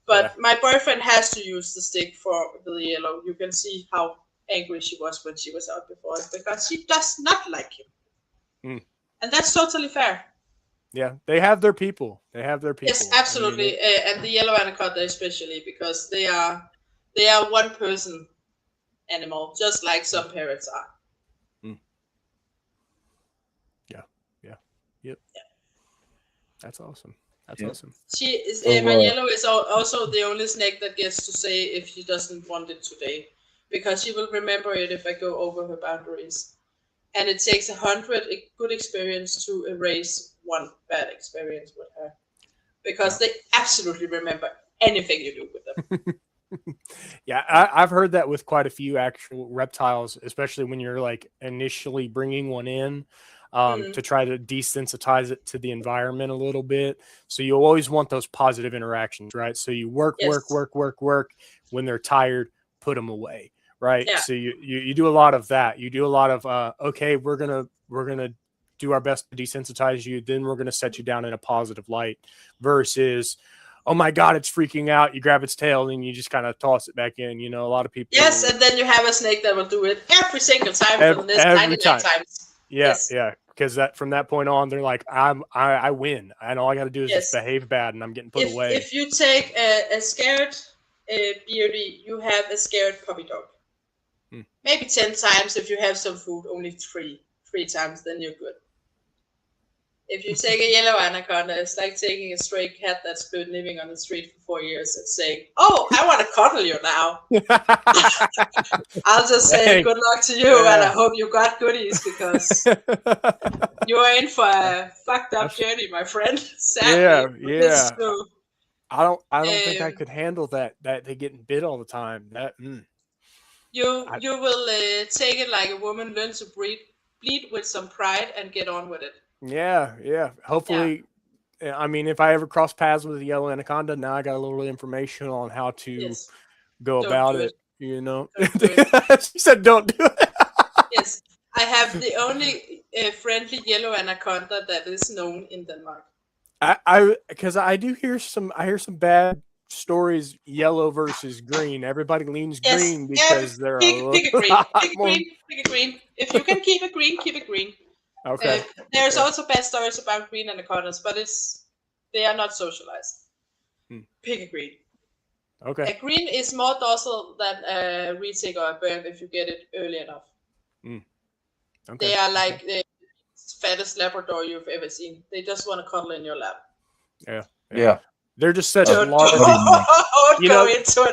Speaker 4: But
Speaker 6: Yeah.
Speaker 4: my boyfriend has to use the stick for the yellow. You can see how angry she was when she was out before, because she does not like him.
Speaker 6: Mm.
Speaker 4: And that's totally fair.
Speaker 6: Yeah, they have their people. They have their people.
Speaker 4: Yes, absolutely. And the yellow anaconda especially, because they are one person animal, just like some parrots are.
Speaker 6: Yep. That's awesome. That's
Speaker 2: Yeah.
Speaker 6: awesome.
Speaker 4: She is
Speaker 2: So,
Speaker 4: my yellow is also the only snake that gets to say if she doesn't want it today, because she will remember it if I go over her boundaries. And it takes 100 good experience to erase one bad experience with her, because they absolutely remember anything you do with them.
Speaker 6: Yeah, I've heard that with quite a few actual reptiles, especially when you're like initially bringing one in to try to desensitize it to the environment a little bit. So you always want those positive interactions, right? So you work. When they're tired, put them away, right?
Speaker 4: Yeah.
Speaker 6: So you do a lot of that. You do a lot of okay, we're gonna do our best to desensitize you. Then we're gonna set you down in a positive light, versus, oh my God, it's freaking out. You grab its tail and you just kind of toss it back in. You know, a lot of people.
Speaker 4: Yes, and then you have a snake that will do it every single time for the next
Speaker 6: every
Speaker 4: 99
Speaker 6: time.
Speaker 4: times.
Speaker 6: Yeah,
Speaker 4: Yes.
Speaker 6: yeah. Because from that point on, they're like, I win. And all I got to do is just behave bad, and I'm getting put away.
Speaker 4: If you take a scared beauty, you have a scared puppy dog. Maybe 10 times. If you have some food, only three times, then you're good. If you take a yellow anaconda, it's like taking a stray cat that's been living on the street for 4 years and saying, "Oh, I want to cuddle you now." I'll just say good luck to you, and I hope you got goodies, because you're in for a fucked up journey, my friend. Sadly,
Speaker 6: yeah.
Speaker 4: So,
Speaker 6: I don't think I could handle that they getting bit all the time.
Speaker 4: you will take it like a woman, learn to bleed with some pride, and get on with it.
Speaker 6: Yeah. Hopefully, I mean, if I ever cross paths with a yellow anaconda, now I got a little information on how to go about it. You know, she said, "Don't do it."
Speaker 4: Yes, I have the only friendly yellow anaconda that is known in Denmark.
Speaker 6: Because I hear some bad stories, yellow versus green. Everybody leans green because they're
Speaker 4: pick a green. Pick a green. If you can keep it green, keep it green.
Speaker 6: Okay.
Speaker 4: There's also bad stories about green anacondas, but they are not socialized. Pick a green.
Speaker 6: Okay.
Speaker 4: A green is more docile than a retic or a berm if you get it early enough. Okay. They are like the fattest Labrador you've ever seen. They just want to cuddle in your lap.
Speaker 6: Yeah. They're just such large.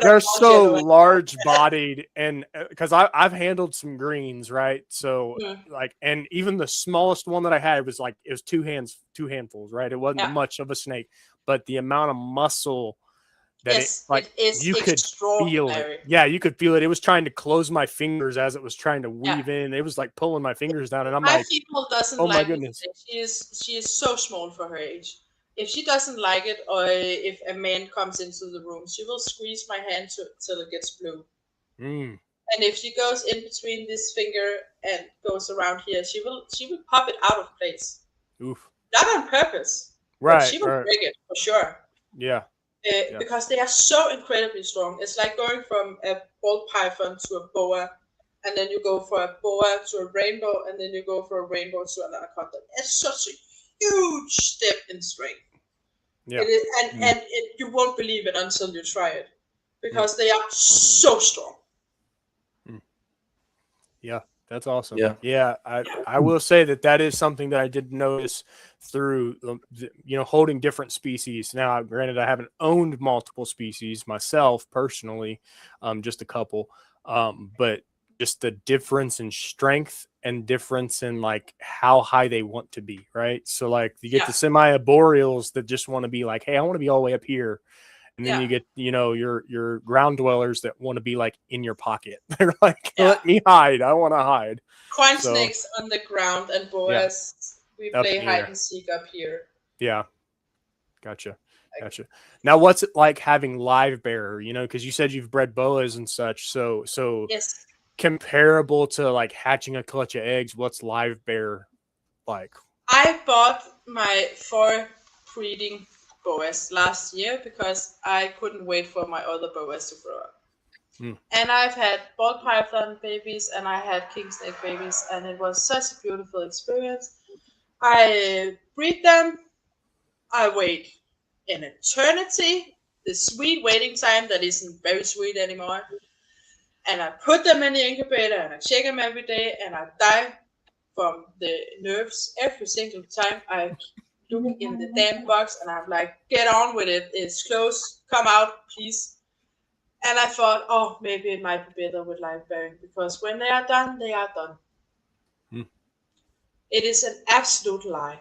Speaker 4: They're
Speaker 6: so large-bodied, and because I've handled some greens, right? So like, and even the smallest one that I had was like, it was two handfuls, right? It wasn't much of a snake, but the amount of muscle that you could feel it. Yeah, you could feel it. It was trying to close my fingers as it was trying to weave in. It was like pulling my fingers down, and I'm
Speaker 4: my
Speaker 6: like,
Speaker 4: female doesn't my goodness. She is so small for her age. If she doesn't like it, or if a man comes into the room, she will squeeze my hand till it gets blue. And if she goes in between this finger and goes around here, she will pop it out of place.
Speaker 6: Oof.
Speaker 4: Not on purpose.
Speaker 6: Right.
Speaker 4: But she will break it for sure.
Speaker 6: Yeah.
Speaker 4: Because they are so incredibly strong. It's like going from a ball python to a boa, and then you go for a boa to a rainbow, and then you go for a rainbow to an anaconda. It's such a huge step in strength. Yeah. And you won't believe it until you try it, because they are so strong.
Speaker 6: Yeah, that's awesome. Yeah, I will say that is something that I did notice through holding different species. Now, granted, I haven't owned multiple species myself personally, just a couple, but just the difference in strength and difference in like how high they want to be, right? So like you get the semi-arboreals that just want to be like, hey, I want to be all the way up here. And then you get, your ground dwellers that want to be like in your pocket. They're like, let me hide. I want to hide.
Speaker 4: Coin snakes on the ground, and boas, we play hide and seek up here.
Speaker 6: Yeah. Gotcha. Now, what's it like having live bearer, because you said you've bred boas and such. So
Speaker 4: yes.
Speaker 6: Comparable to like hatching a clutch of eggs, what's live bear like?
Speaker 4: I bought my 4 breeding boas last year because I couldn't wait for my other boas to grow up. And I've had ball python babies and I had king snake babies, and it was such a beautiful experience. I breed them. I wait an eternity, the sweet waiting time that isn't very sweet anymore. And I put them in the incubator and I check them every day, and I die from the nerves every single time I look in the damn box, and I'm like, get on with it. It's closed. Come out, please. And I thought, oh, maybe it might be better with live bearing, because when they are done, they are done. It is an absolute lie.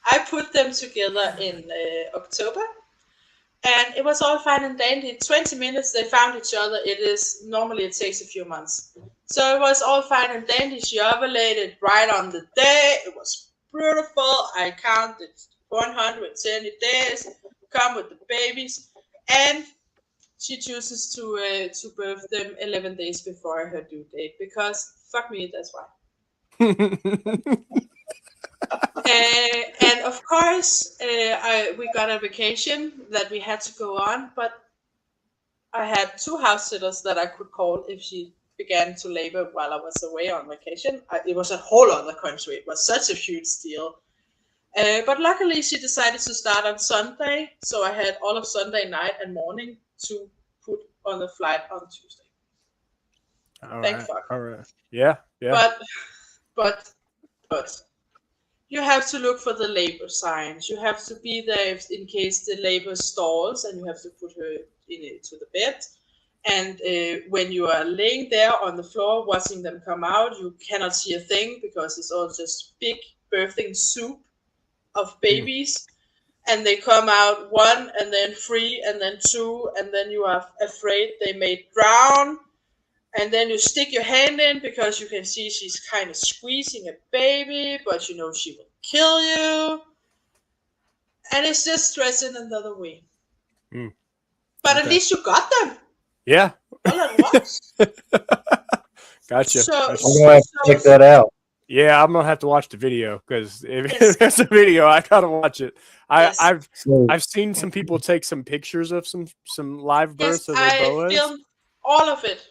Speaker 4: I put them together in October, and it was all fine and dandy. 20 minutes, they found each other. Normally it takes a few months. So it was all fine and dandy. She ovulated right on the day. It was beautiful. I counted 120 days, come with the babies, and she chooses to birth them 11 days before her due date, because fuck me, that's why. And of course, we got a vacation that we had to go on, but I had 2 house sitters that I could call if she began to labor while I was away on vacation. It was a whole other country. It was such a huge deal. But luckily, she decided to start on Sunday, so I had all of Sunday night and morning to put on the flight on Tuesday. Thank fuck.
Speaker 6: All right. Yeah. Yeah.
Speaker 4: But you have to look for the labor signs. You have to be there in case the labor stalls, and you have to put her into the bed. And when you are laying there on the floor watching them come out, you cannot see a thing, because it's all just big birthing soup of babies. And they come out 1 and then 3 and then 2, and then you are afraid they may drown. And then you stick your hand in, because you can see she's kind of squeezing a baby, but you know she will kill you. And it's just stress in another way. But at least you got them.
Speaker 6: Yeah.
Speaker 4: All at once.
Speaker 6: Gotcha.
Speaker 4: So,
Speaker 2: I'm gonna have to check that out.
Speaker 6: Yeah, I'm gonna have to watch the video, because if there's a video, I gotta watch it. I've seen some people take some pictures of some live births of their boas.
Speaker 4: I filmed all of it,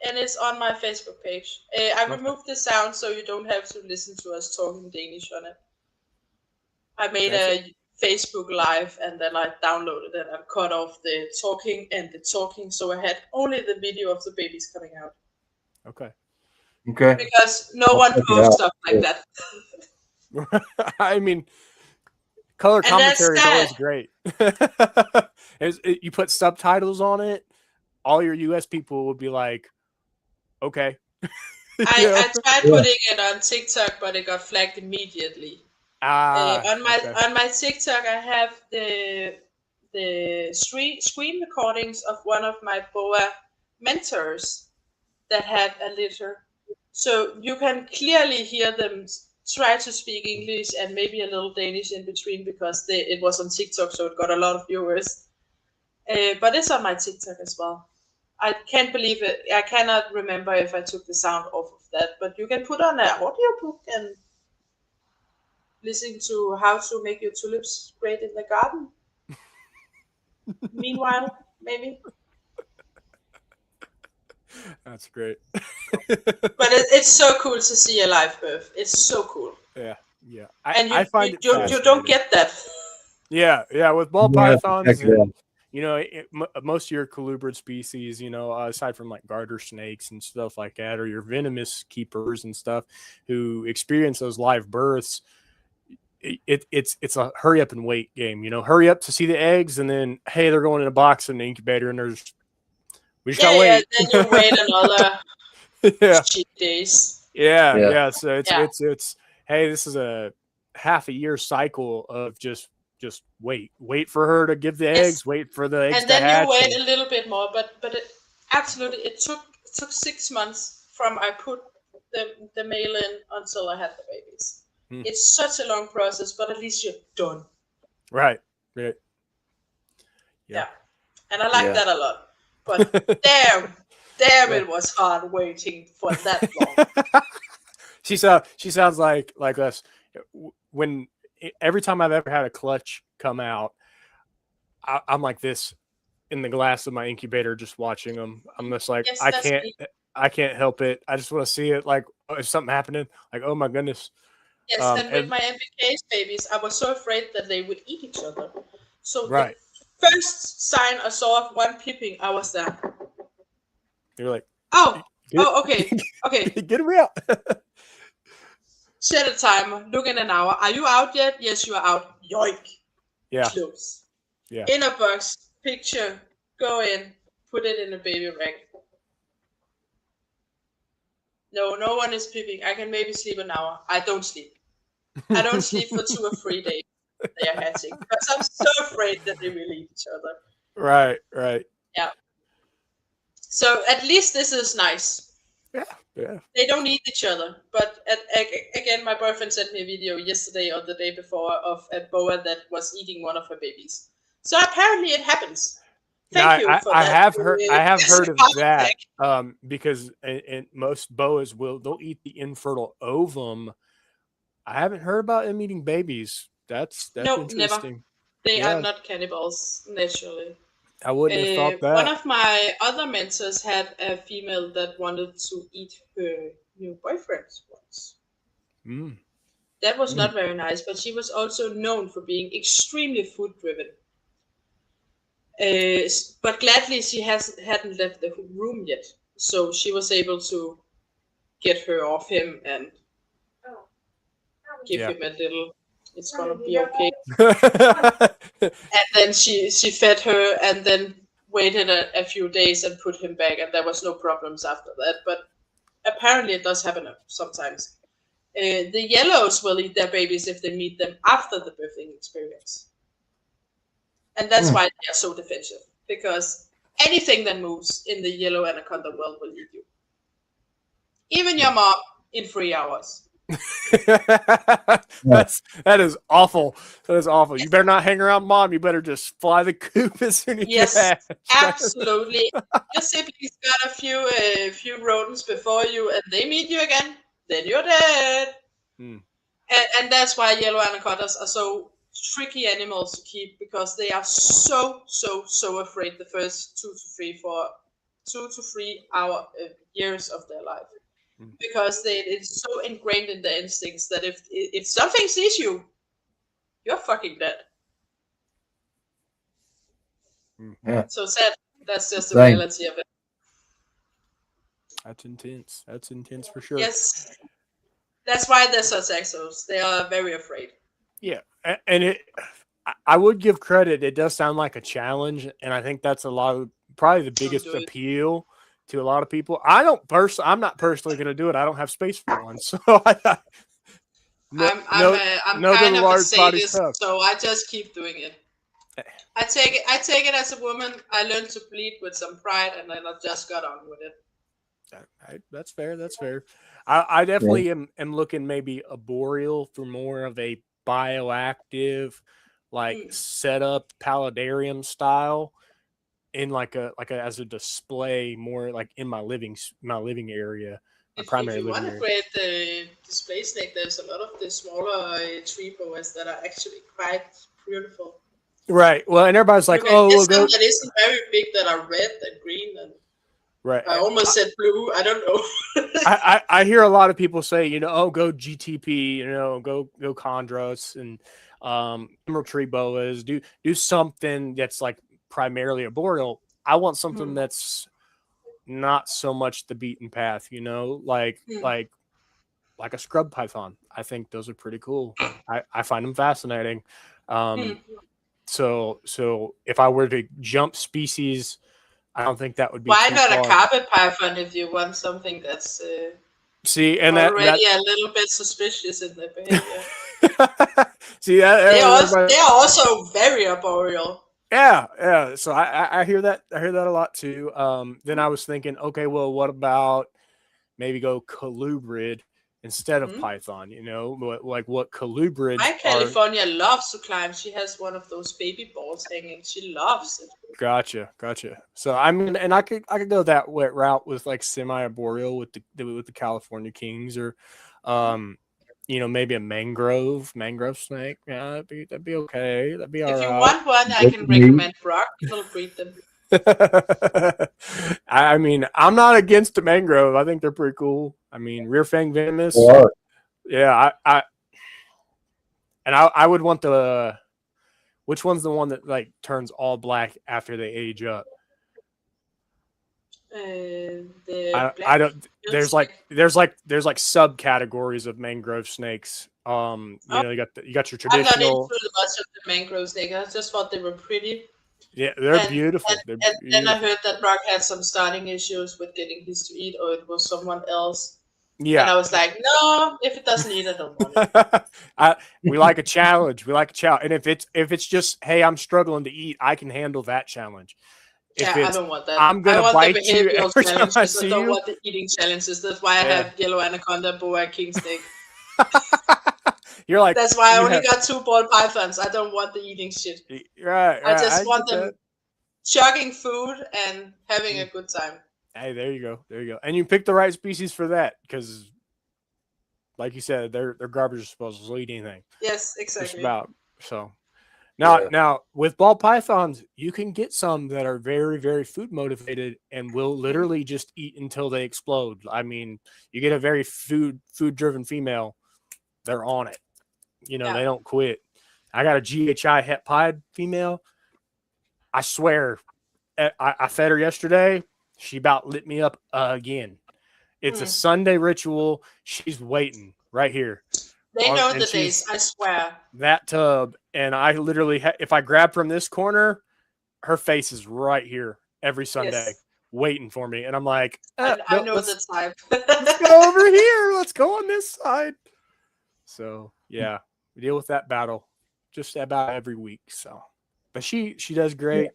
Speaker 4: and it's on my Facebook page. I removed the sound so you don't have to listen to us talking Danish on it. I made a Facebook Live, and then I downloaded it and cut off the talking, so I had only the video of the babies coming out.
Speaker 6: Okay.
Speaker 4: Because no one posts stuff like that.
Speaker 6: I mean, color commentary is always great. You put subtitles on it, all your US people would be like, okay.
Speaker 4: I tried putting it on TikTok, but it got flagged immediately. On my TikTok, I have the screen recordings of one of my boa mentors that had a litter. So you can clearly hear them try to speak English and maybe a little Danish in between, because it was on TikTok, so it got a lot of viewers. But it's on my TikTok as well. I can't believe it. I cannot remember if I took the sound off of that, but you can put on an audiobook and listen to how to make your tulips great in the garden. Meanwhile, maybe.
Speaker 6: That's great.
Speaker 4: But it's so cool to see a live birth. It's so cool.
Speaker 6: Yeah.
Speaker 4: I
Speaker 6: find
Speaker 4: you don't get that.
Speaker 6: Yeah. With ball pythons, most of your colubrid species, aside from like garter snakes and stuff like that, or your venomous keepers and stuff, who experience those live births, it's a hurry up and wait game. Hurry up to see the eggs, and then hey, they're going in a box in the incubator, and we just gotta wait.
Speaker 4: Then you wait another shit days.
Speaker 6: Yeah. So it's hey, this is a half a year cycle of just wait for her to give the eggs, wait for the eggs
Speaker 4: and then
Speaker 6: to hatch.
Speaker 4: You wait a little bit more, but it took 6 months from I put the male in until I had the babies. It's such a long process, but at least you're done.
Speaker 6: Right.
Speaker 4: Yeah. And I like that a lot. But damn, Damn,
Speaker 6: Yeah.
Speaker 4: it was hard waiting for that long.
Speaker 6: She sounds like us. When every time I've ever had a clutch come out, I'm like this in the glass of my incubator, just watching them. I'm just like,
Speaker 4: Yes,
Speaker 6: I
Speaker 4: that's
Speaker 6: can't,
Speaker 4: me.
Speaker 6: I can't help it. I just want to see it. Like, if something happening, like, oh my goodness.
Speaker 4: Yes, and with
Speaker 6: And
Speaker 4: my MBK's babies, I was so afraid that they would eat each other. So the
Speaker 6: right,
Speaker 4: first sign I saw of one peeping, I was there.
Speaker 6: you're like,
Speaker 4: Oh,
Speaker 6: get,
Speaker 4: okay, okay.
Speaker 6: get me out.
Speaker 4: Set a timer. Look in an hour. Are you out yet? Yes, you are out. Yoink.
Speaker 6: Yeah,
Speaker 4: Close.
Speaker 6: yeah.
Speaker 4: In a box. Picture. Go in. Put it in a baby rack. No, no one is peeping. I can maybe sleep an hour. I don't sleep. I don't sleep for 2 or 3 days. They are hatching because I'm so afraid that they will eat each other.
Speaker 6: Right, right.
Speaker 4: Yeah. So at least this is nice.
Speaker 6: Yeah, yeah.
Speaker 4: They don't eat each other. But again, my boyfriend sent me a video yesterday or the day before of a boa that was eating one of her babies. So apparently it happens. Thank you for
Speaker 6: I
Speaker 4: that.
Speaker 6: have heard of that.
Speaker 4: Check.
Speaker 6: Because in most boas they'll eat the infertile ovum. I haven't heard about them eating babies. That's
Speaker 4: No, never.
Speaker 6: interesting.
Speaker 4: They
Speaker 6: Yeah.
Speaker 4: are not cannibals, naturally.
Speaker 6: I wouldn't have thought that.
Speaker 4: One of my other mentors had a female that wanted to eat her new boyfriend once.
Speaker 6: Mm.
Speaker 4: That was not very nice, but she was also known for being extremely food driven. But gladly she hadn't left the room yet, so she was able to get her off him and give him a little. It's gonna be okay. And then she fed her and then waited a few days and put him back, and there was no problems after that. But apparently it does happen sometimes. The yellows will eat their babies if they meet them after the birthing experience. And that's why they are so defensive, because anything that moves in the yellow anaconda world will eat you. Even your mom in 3 hours.
Speaker 6: That is awful. That is awful. You better not hang around mom. You better just fly the coop as soon as
Speaker 4: Yes,
Speaker 6: you hatch.
Speaker 4: absolutely. Your siblings got a few rodents before you, and they meet you again. Then you're dead. And that's why yellow anacondas are so tricky animals to keep, because they are so afraid the first 2 to 3 years of their life, because it's so ingrained in their instincts that if something sees you, you're fucking dead.
Speaker 2: Yeah.
Speaker 4: So sad. That's just the reality of it.
Speaker 6: That's intense. That's intense for sure.
Speaker 4: Yes. That's why they're such exos. They are very afraid.
Speaker 6: Yeah. And I would give credit. It does sound like a challenge. And I think that's probably the biggest appeal to a lot of people. I'm not personally going to do it. I don't have space for one. So I'm
Speaker 4: kind of a sadist, so I just keep doing it. I take it as a woman. I learned to bleed with some pride, and then I just got on with it.
Speaker 6: That's fair. That's fair. I definitely am looking maybe a boreal for more of a bioactive, like setup paludarium style, in like a as a display, more like in my living area.
Speaker 4: If you want to create the display snake, there's a lot of the smaller tree boas that are actually quite beautiful.
Speaker 6: Right. Well, and everybody's like, "Oh,
Speaker 4: there's some that isn't very big that are red and green and."
Speaker 6: Right.
Speaker 4: I almost said blue. I don't know.
Speaker 6: I hear a lot of people say, oh, go GTP, go chondros and emerald tree boas. Do something that's like primarily a boreal. I want something that's not so much the beaten path, like a scrub python. I think those are pretty cool. I find them fascinating. So if I were to jump species, I don't think that would be.
Speaker 4: Why not a carpet python if you want something that's already a little bit suspicious in their behavior?
Speaker 6: See that
Speaker 4: they are also very arboreal.
Speaker 6: Yeah. So I hear that. I hear that a lot too. Then I was thinking, okay, well, what about maybe go colubrid instead of
Speaker 4: Mhm.
Speaker 6: python. You know, like what colubrids
Speaker 4: My
Speaker 6: are.
Speaker 4: California loves to climb. She has one of those baby balls hanging. She loves it.
Speaker 6: Gotcha. So I mean, and I could go that route with like semi-arboreal with the California kings, or, you know, maybe a mangrove snake. Yeah, that'd be okay. That'd be all
Speaker 4: If you
Speaker 6: right.
Speaker 4: want one, I
Speaker 2: Good
Speaker 4: can
Speaker 2: meat.
Speaker 4: recommend Brock. He'll breed them.
Speaker 6: I mean, I'm not against the mangrove. I think they're pretty cool. I mean, rear fang venomous.
Speaker 2: They are.
Speaker 6: Yeah, I would want the. Which one's the one that like turns all black after they age up?
Speaker 4: The
Speaker 6: I
Speaker 4: black
Speaker 6: don't.
Speaker 4: field
Speaker 6: There's
Speaker 4: snake.
Speaker 6: like subcategories of mangrove snakes. You know, you got your
Speaker 4: I'm not into
Speaker 6: traditional.
Speaker 4: much of the mangrove snake. I just thought they were pretty.
Speaker 6: Yeah, they're
Speaker 4: And,
Speaker 6: beautiful. They're
Speaker 4: and then I
Speaker 6: beautiful.
Speaker 4: heard that Brock had some starting issues with getting his to eat, or it was someone else. And
Speaker 6: Yeah.
Speaker 4: I was like, no, if it doesn't eat, I don't want it.
Speaker 6: We like a challenge. And if it's just, hey, I'm struggling to eat, I can handle that challenge. If
Speaker 4: Yeah, I
Speaker 6: it's
Speaker 4: don't want that.
Speaker 6: I'm
Speaker 4: I
Speaker 6: gonna
Speaker 4: want the
Speaker 6: bite you
Speaker 4: behavioral
Speaker 6: every time I
Speaker 4: challenges. I
Speaker 6: see
Speaker 4: don't
Speaker 6: you.
Speaker 4: want the eating challenges. That's why I
Speaker 6: Yeah.
Speaker 4: have yellow anaconda, boa, king snake.
Speaker 6: You're like,
Speaker 4: That's why I
Speaker 6: you
Speaker 4: only
Speaker 6: have-
Speaker 4: got 2 ball pythons. I don't want the eating shit.
Speaker 6: right.
Speaker 4: I just
Speaker 6: I
Speaker 4: want
Speaker 6: get
Speaker 4: them
Speaker 6: that.
Speaker 4: chugging food and having a good time.
Speaker 6: Hey, there you go. And you picked the right species for that, because, like you said, their garbage disposal will eat anything.
Speaker 4: Yes,
Speaker 6: Just
Speaker 4: exactly.
Speaker 6: about. So now,
Speaker 2: Yeah.
Speaker 6: now with ball pythons, you can get some that are very, very food motivated and will literally just eat until they explode. I mean, you get a very food driven female, they're on it. You know,
Speaker 4: Yeah.
Speaker 6: they don't quit. I got a GHI het pied female. I swear, I fed her yesterday. She about lit me up again. It's a Sunday ritual. She's waiting right here.
Speaker 4: They know
Speaker 6: And
Speaker 4: the
Speaker 6: she's-
Speaker 4: days, I swear.
Speaker 6: that tub, and I literally if I grab from this corner, her face is right here every Sunday,
Speaker 4: Yes.
Speaker 6: waiting for me, and I'm like,
Speaker 4: I
Speaker 6: no,
Speaker 4: know
Speaker 6: let's
Speaker 4: the type.
Speaker 6: go over here. Let's go on this side. So yeah, we deal with that battle just about every week. So, but she does great.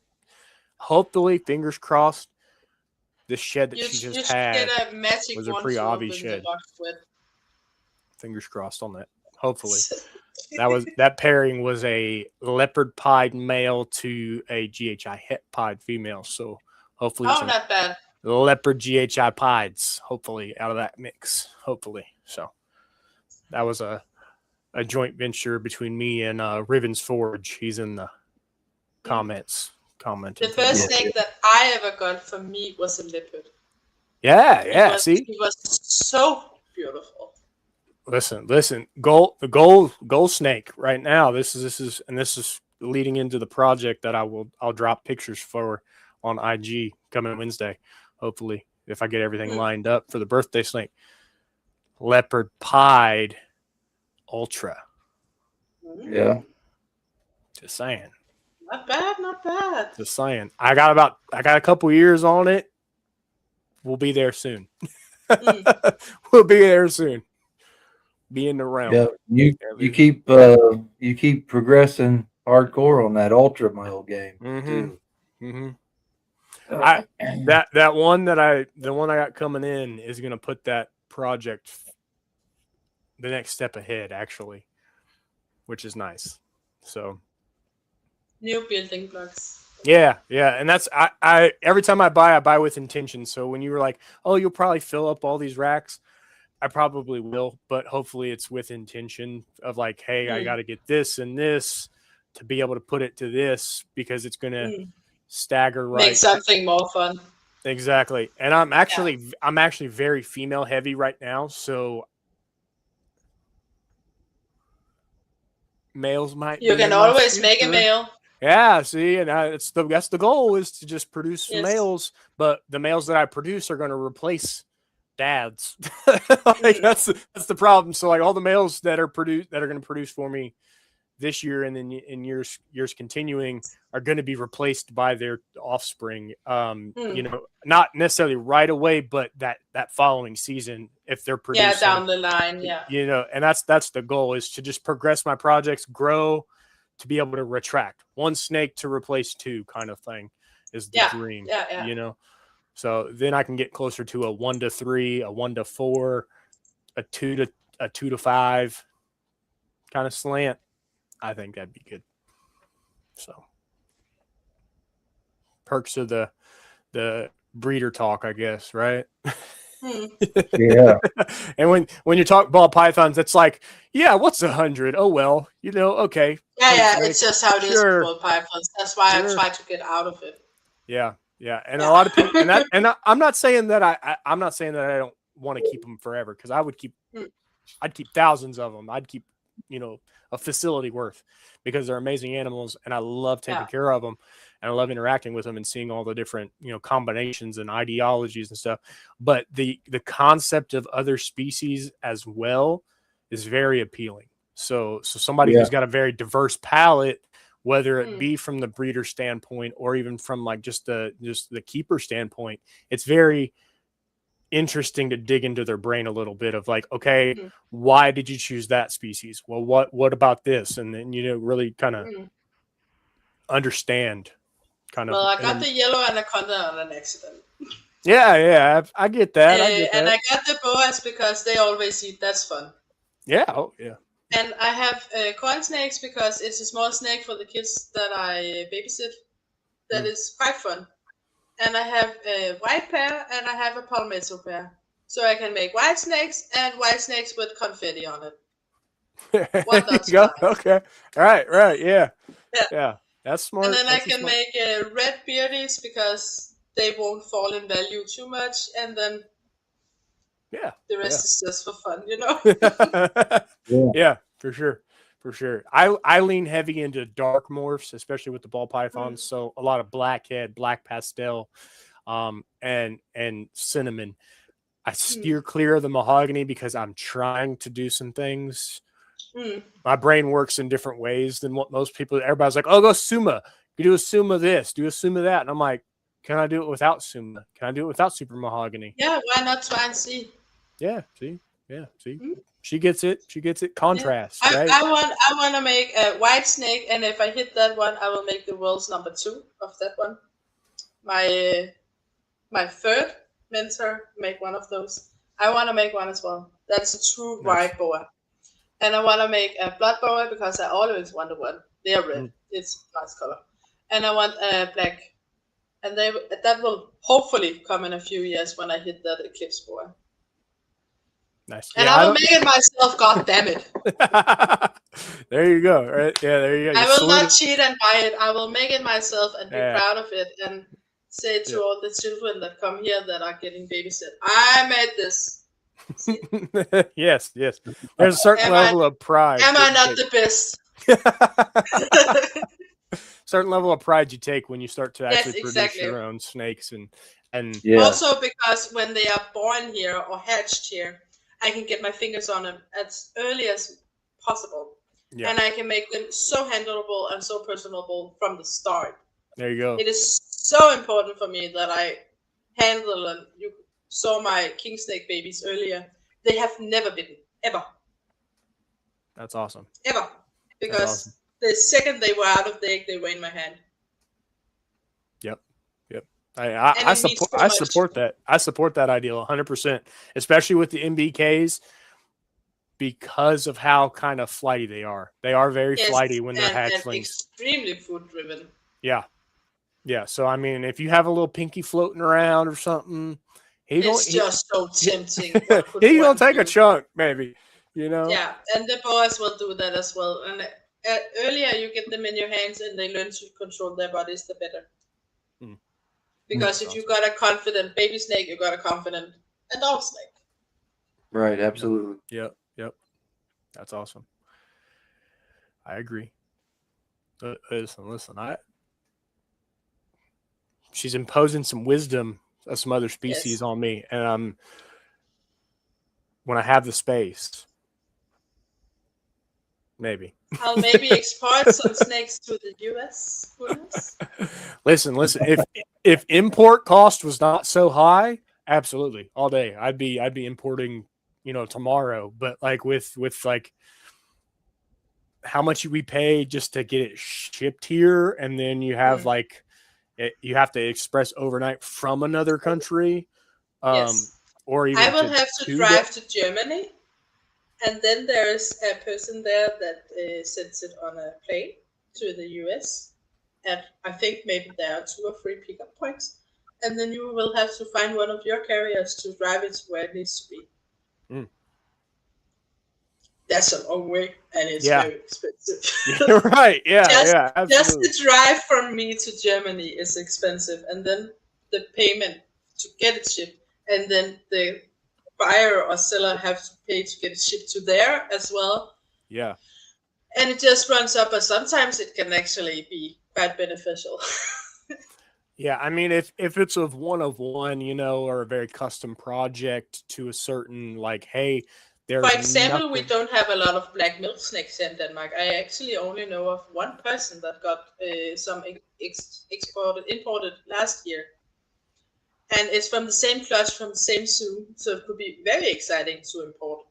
Speaker 6: Hopefully, fingers crossed, this shed that
Speaker 4: You,
Speaker 6: she
Speaker 4: you
Speaker 6: just
Speaker 4: should
Speaker 6: had
Speaker 4: get a magic
Speaker 6: was a
Speaker 4: wand
Speaker 6: pretty
Speaker 4: to
Speaker 6: obvious
Speaker 4: open the
Speaker 6: shed.
Speaker 4: box with.
Speaker 6: Fingers crossed on that. Hopefully. That pairing was a leopard pied male to a GHI het pied female. So hopefully
Speaker 4: Oh,
Speaker 6: some
Speaker 4: not bad.
Speaker 6: leopard GHI pieds, hopefully out of that mix. Hopefully. So that was a joint venture between me and Rivens Forge. He's in the comments commenting.
Speaker 4: The first snake that I ever got for me was a leopard.
Speaker 6: Yeah, see?
Speaker 4: He was so beautiful.
Speaker 6: Listen, the gold snake right now. This is leading into the project that I'll drop pictures for on IG coming Wednesday. Hopefully, if I get everything lined up for the birthday snake. Leopard pied ultra.
Speaker 2: Yeah.
Speaker 6: Just saying.
Speaker 4: Not bad, not bad.
Speaker 6: Just saying. I got a couple years on it. We'll be there soon. We'll be there soon. Be in the realm.
Speaker 2: Yeah. You keep progressing hardcore on that ultra male game too.
Speaker 6: Mm-hmm. The one I got coming in is gonna put that project the next step ahead, actually, which is nice. So
Speaker 4: New building blocks.
Speaker 6: yeah, and that's I every time I buy with intention. So when you were like, oh, you'll probably fill up all these racks, I probably will, but hopefully it's with intention of like, hey, I got to get this and this to be able to put it to this, because it's gonna stagger right.
Speaker 4: Make something more fun.
Speaker 6: Exactly. And I'm actually very female heavy right now, so males might
Speaker 4: You
Speaker 6: be
Speaker 4: can
Speaker 6: in my
Speaker 4: always make a
Speaker 6: future.
Speaker 4: male.
Speaker 6: Yeah, see, and that's the goal, is to just produce some
Speaker 4: Yes.
Speaker 6: males, but the males that I produce are going to replace dads. Like that's the problem. So like all the males that are going to produce for me this year and then in years continuing are going to be replaced by their offspring. You know, not necessarily right away, but that following season, if they're producing.
Speaker 4: Yeah, down the line. Yeah.
Speaker 6: You know, and that's the goal, is to just progress my projects, grow, to be able to retract one snake to replace two kind of thing is the dream.
Speaker 4: Yeah.
Speaker 6: You know, so then I can get closer to a 1 to 3, a 1 to 4, a 2 to a 2 to 5 kind of slant, I think that'd be good. So perks of the breeder talk, I guess, right?
Speaker 2: Yeah.
Speaker 6: And when you talk ball pythons, it's like, yeah, what's 100? Oh well, okay.
Speaker 4: Yeah,
Speaker 6: Snake.
Speaker 4: it's just how it is
Speaker 6: Sure.
Speaker 4: with ball pythons. That's why
Speaker 6: Sure.
Speaker 4: I try to get out of it.
Speaker 6: Yeah, and
Speaker 4: Yeah.
Speaker 6: a lot of people, I'm not saying that I'm not saying that I don't want to keep them forever, because I'd keep thousands of them. I'd keep a facility worth, because they're amazing animals, and I love taking care of them, and I love interacting with them and seeing all the different combinations and ideologies and stuff. But the concept of other species as well is very appealing. So somebody who's got a very diverse palate, whether it be from the breeder standpoint or even from like just the keeper standpoint, it's very interesting to dig into their brain a little bit of like, okay, why did you choose that species? Well, what about this? And then really kind of understand kind of.
Speaker 4: Well, I got the yellow anaconda on an accident.
Speaker 6: Yeah, I get that.
Speaker 4: And I got the boas because they always eat. That's fun.
Speaker 6: Yeah, oh yeah.
Speaker 4: And I have corn snakes because it's a small snake for the kids that I babysit. That is quite fun. And I have a white pair and I have a palmetto pair. So I can make white snakes and white snakes with confetti on it. What not to
Speaker 6: Go.
Speaker 4: buy?
Speaker 6: Okay. Right. Yeah. That's smart.
Speaker 4: And then
Speaker 6: That's
Speaker 4: I can make red beardies because they won't fall in value too much. And then the rest is just for fun,
Speaker 6: Yeah, for sure. I lean heavy into dark morphs, especially with the ball pythons. So a lot of blackhead, black pastel, and cinnamon. I steer clear of the mahogany because I'm trying to do some things. My brain works in different ways than what most people. Everybody's like, "Oh, go Suma. You do a Suma this, do a Suma that," and I'm like, "Can I do it without Suma? Can I do it without super mahogany?"
Speaker 4: Yeah, why not try and see?
Speaker 6: Yeah, see. She gets it. Contrast,
Speaker 4: yeah.
Speaker 6: right?
Speaker 4: I want to make a white snake, and if I hit that one, I will make the world's number 2 of that one. My third mentor make one of those. I want to make one as well. That's a true white boa. And I want to make a blood boa because I always wanted one. They are red. It's a nice color. And I want a black. And that will hopefully come in a few years when I hit that eclipse boa.
Speaker 6: Nice.
Speaker 4: And I will make it myself, god damn it.
Speaker 6: There you go. Right? Yeah, there you go.
Speaker 4: I will not cheat and buy it. I will make it myself and be proud of it and say to all the children that come here that are getting babysit, I made this.
Speaker 6: Yes. There's a certain level of pride.
Speaker 4: Am I not the best?
Speaker 6: Certain level of pride you take when you start to actually produce your own snakes and
Speaker 4: also because when they are born here or hatched here, I can get my fingers on them as early as possible. Yeah. And I can make them so handleable and so personable from the start.
Speaker 6: There you go.
Speaker 4: It is so important for me that I handle them. You saw my king snake babies earlier. They have never bitten, ever.
Speaker 6: That's awesome.
Speaker 4: Ever. Because the second they were out of the egg, they were in my hand.
Speaker 6: Yep. I support that. I support that ideal 100%, especially with the MBKs, because of how kind of flighty they are. They are very flighty when they're hatchlings.
Speaker 4: And extremely food driven.
Speaker 6: Yeah. So I mean, if you have a little pinky floating around or something,
Speaker 4: it's just so tempting.
Speaker 6: He's gonna take a chunk, maybe.
Speaker 4: Yeah, and the boas will do that as well. And earlier you get them in your hands and they learn to control their bodies, the better. Because if you got a confident baby snake, you got a confident adult snake.
Speaker 2: Right, absolutely.
Speaker 6: Yep. That's awesome. I agree. Listen, she's imposing some wisdom of some other species on me, and when I have the space, maybe
Speaker 4: I'll maybe export some snakes to the US. Who knows?
Speaker 6: Listen. If import cost was not so high, absolutely, all day. I'd be importing, tomorrow. But like with like how much we pay just to get it shipped here, and then you have you have to express overnight from another country. Or even
Speaker 4: I will have to drive to Germany And then there's a person there that sends it on a plane to the US. And I think maybe there are 2 or 3 pickup points. And then you will have to find one of your carriers to drive it to where it needs to be.
Speaker 6: Mm.
Speaker 4: That's a long way, and it's
Speaker 6: Yeah.
Speaker 4: very expensive.
Speaker 6: You're right. Yeah,
Speaker 4: just,
Speaker 6: yeah,
Speaker 4: just
Speaker 6: absolutely.
Speaker 4: the drive from me to Germany is expensive, and then the payment to get it shipped, and then the buyer or seller have to pay to get it shipped to there as well.
Speaker 6: Yeah.
Speaker 4: And it just runs up, but sometimes it can actually be quite beneficial.
Speaker 6: Yeah, I mean, if it's of one, you know, or a very custom project to a certain, like, hey, there's
Speaker 4: For example, we
Speaker 6: nothing.
Speaker 4: don't have a lot of black milk snakes in Denmark. I actually only know of one person that got some imported last year. And it's from the same clutch, from the same zoo, so it could be very exciting to import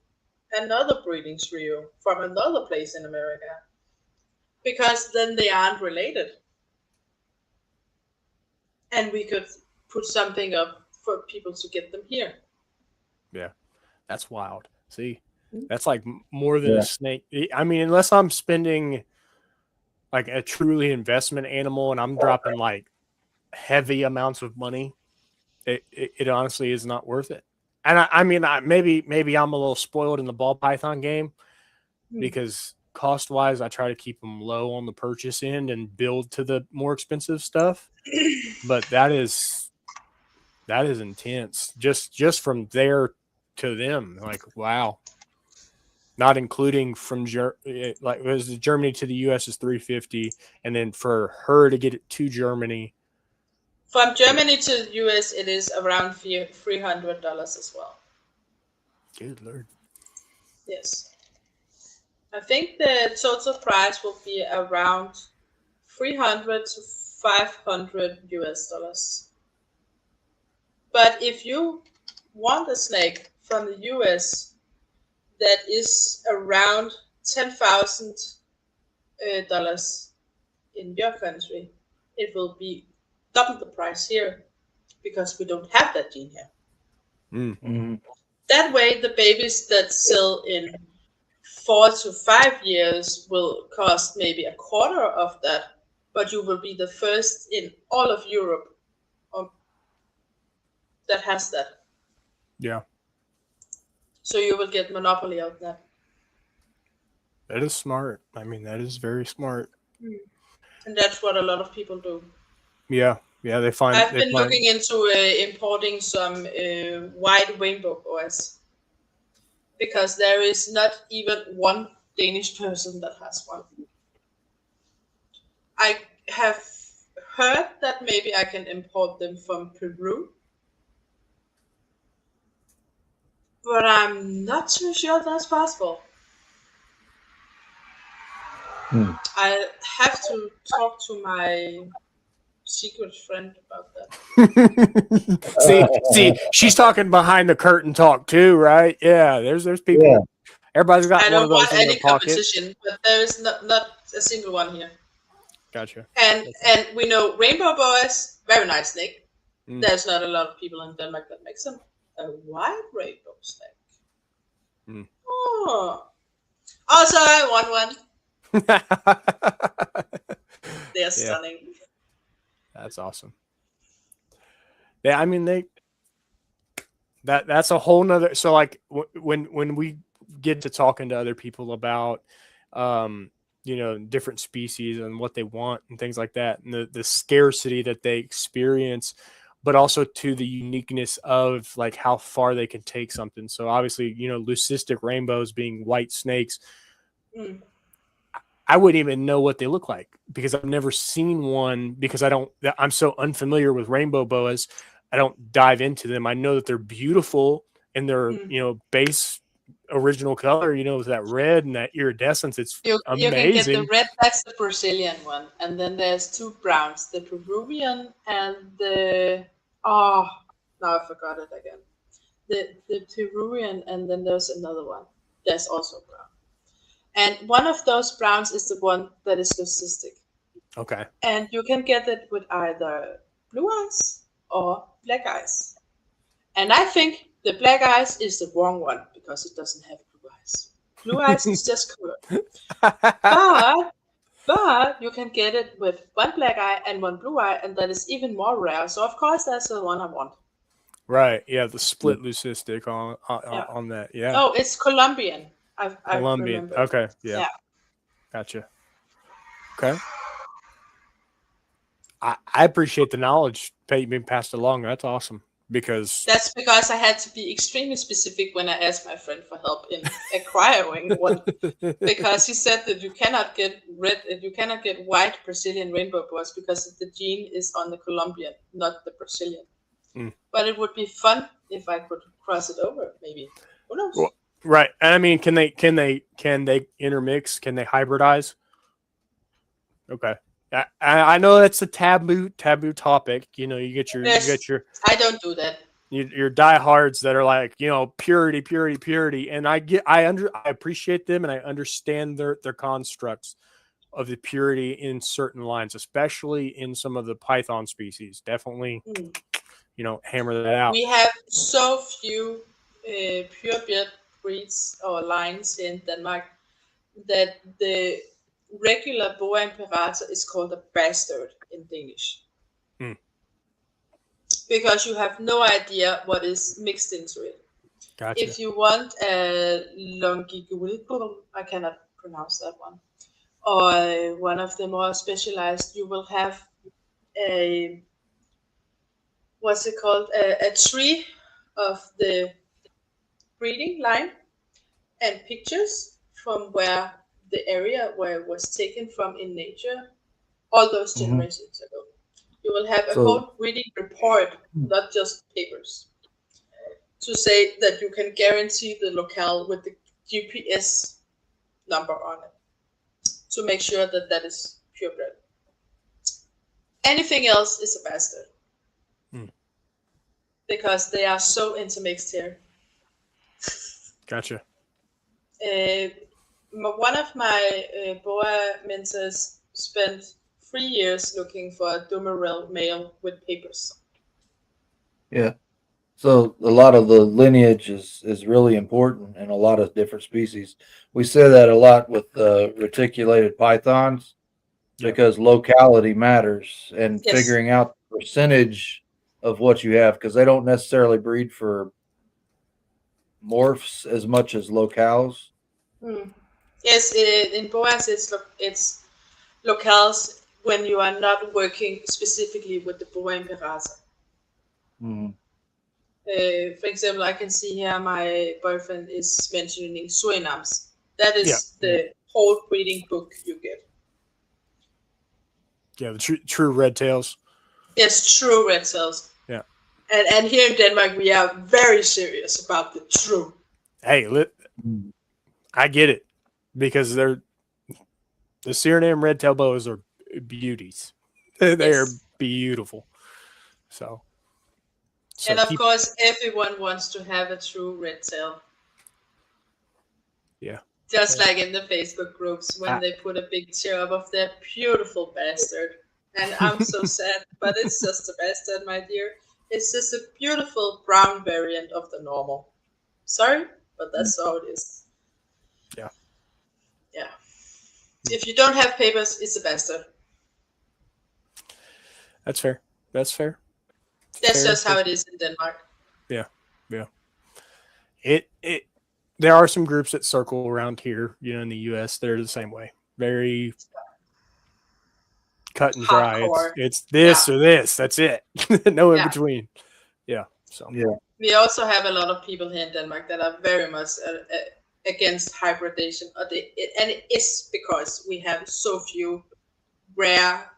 Speaker 4: another breeding trio from another place in America. Because then they aren't related. And we could put something up for people to get them here.
Speaker 6: Yeah, that's wild. See, that's like more than
Speaker 2: Yeah.
Speaker 6: a snake. I mean, unless I'm spending like a truly investment animal and I'm dropping like heavy amounts of money, it honestly is not worth it. And I mean, maybe I'm a little spoiled in the ball python game because cost wise, I try to keep them low on the purchase end and build to the more expensive stuff. But that is intense. Just from there to them, like wow. Not including from like was Germany to the US is 350, and then for her to get it to Germany.
Speaker 4: From Germany to the US, it is around $300 as well.
Speaker 6: Good Lord.
Speaker 4: Yes. I think the total price will be around 300 to 500 US dollars. But if you want a snake from the US that is around $10,000 in your country, it will be double the price here because we don't have that gene here.
Speaker 2: Mm-hmm.
Speaker 4: That way, the babies that sell in 4 to 5 years will cost maybe a quarter of that, but you will be the first in all of Europe that has that.
Speaker 6: Yeah.
Speaker 4: So you will get monopoly of that.
Speaker 6: That is smart. I mean, that is very smart.
Speaker 4: And that's what a lot of people do.
Speaker 6: Yeah. Yeah, they find.
Speaker 4: I've been looking into importing some white rainbow boys because there is not even one Danish person that has one. I have heard that maybe I can import them from Peru, but I'm not too sure that's possible. I have to talk to my secret friend about
Speaker 6: that. see, she's talking behind the curtain talk too, right? Yeah, there's people. Yeah. Everybody's got one of those in their pocket.
Speaker 4: Competition, but there is not a single one here.
Speaker 6: Gotcha.
Speaker 4: And we know rainbow boas, very nice snake. There's not a lot of people in Denmark that makes them. A white rainbow snake. Oh, also I want one. They're stunning.
Speaker 6: That's awesome. Yeah, I mean that's a whole nother. So like when we get to talking to other people about different species and what they want and things like that, and the scarcity that they experience, but also to the uniqueness of like how far they can take something. So obviously, leucistic rainbows being white snakes. I wouldn't even know what they look like because I've never seen one because I'm so unfamiliar with rainbow boas. I don't dive into them. I know that they're beautiful in their, base original color, with that red and that iridescence. It's amazing.
Speaker 4: You can get the red, that's the Brazilian one. And then there's 2 browns, the Peruvian and the, now I forgot it again. The Peruvian, and then there's another one. There's also brown. And one of those browns is the one that is leucistic.
Speaker 6: Okay.
Speaker 4: And you can get it with either blue eyes or black eyes. And I think the black eyes is the wrong one because it doesn't have blue eyes. Blue eyes is just cooler. But you can get it with one black eye and one blue eye, and that is even more rare. So of course that's the one I want.
Speaker 6: Right. Yeah. The split leucistic
Speaker 4: Yeah.
Speaker 6: on that. Yeah.
Speaker 4: Oh, it's Colombian. I
Speaker 6: Colombian.
Speaker 4: remember.
Speaker 6: Okay. Yeah.
Speaker 4: Yeah.
Speaker 6: Gotcha. Okay. I appreciate the knowledge being passed along. That's awesome because
Speaker 4: That's because I had to be extremely specific when I asked my friend for help in acquiring one, because he said that you cannot get white Brazilian rainbow boas because the gene is on the Colombian, not the Brazilian.
Speaker 6: Mm.
Speaker 4: But it would be fun if I could cross it over, maybe. Who knows?
Speaker 6: Well, right. And I mean, can they intermix? Can they hybridize? Okay. I know that's a taboo topic. You know, you get your
Speaker 4: I don't do that.
Speaker 6: your diehards that are like, you know, purity, and I appreciate them, and I understand their constructs of the purity in certain lines, especially in some of the python species. Definitely, you know, hammer that out.
Speaker 4: We have so few purebred breeds or lines in Denmark that the regular boa imperator is called a bastard in Danish. Because you have no idea what is mixed into it.
Speaker 6: Gotcha.
Speaker 4: If you want a longitudinal, I cannot pronounce that one, or one of the more specialized, you will have a, what's it called, a tree of the breeding line and pictures from where the area where it was taken from in nature all those generations ago. You will have a whole breeding report, not just papers, to say that you can guarantee the locale with the GPS number on it to make sure that that is purebred. Anything else is a bastard. Because they are so intermixed here.
Speaker 6: Gotcha.
Speaker 4: One of my boa mentors spent 3 years looking for a Dumerel male with papers.
Speaker 2: Yeah. So a lot of the lineage is really important in a lot of different species. We say that a lot with reticulated pythons because locality matters and figuring out the percentage of what you have, because they don't necessarily breed for morphs as much as locales.
Speaker 4: Yes, in boas it's locales when you are not working specifically with the boa imperator. For example, I can see here my boyfriend is mentioning Surinams. That is the whole breeding book you get.
Speaker 6: Yeah, the true red tails.
Speaker 4: Yes, true red tails.
Speaker 6: Yeah.
Speaker 4: And here in Denmark, we are very serious about the true.
Speaker 6: Hey, I get it, because the Suriname red tail boas are beauties. They are beautiful. So
Speaker 4: and of course, everyone wants to have a true red tail.
Speaker 6: Yeah.
Speaker 4: Just like in the Facebook groups when they put a picture up of their beautiful bastard. And I'm so sad, but it's just a bastard, my dear. It's just a beautiful brown variant of the normal. Sorry, but that's how it is.
Speaker 6: Yeah.
Speaker 4: Yeah. If you don't have papers, it's a bastard.
Speaker 6: That's fair. That's fair.
Speaker 4: That's just how it is in Denmark.
Speaker 6: Yeah. Yeah. There are some groups that circle around here, you know, in the US. They're the same way. Very cut and dry. It's this or this. That's it. No in between. Yeah. So
Speaker 4: we also have a lot of people here in Denmark that are very much against hybridization, and it is because we have so few rare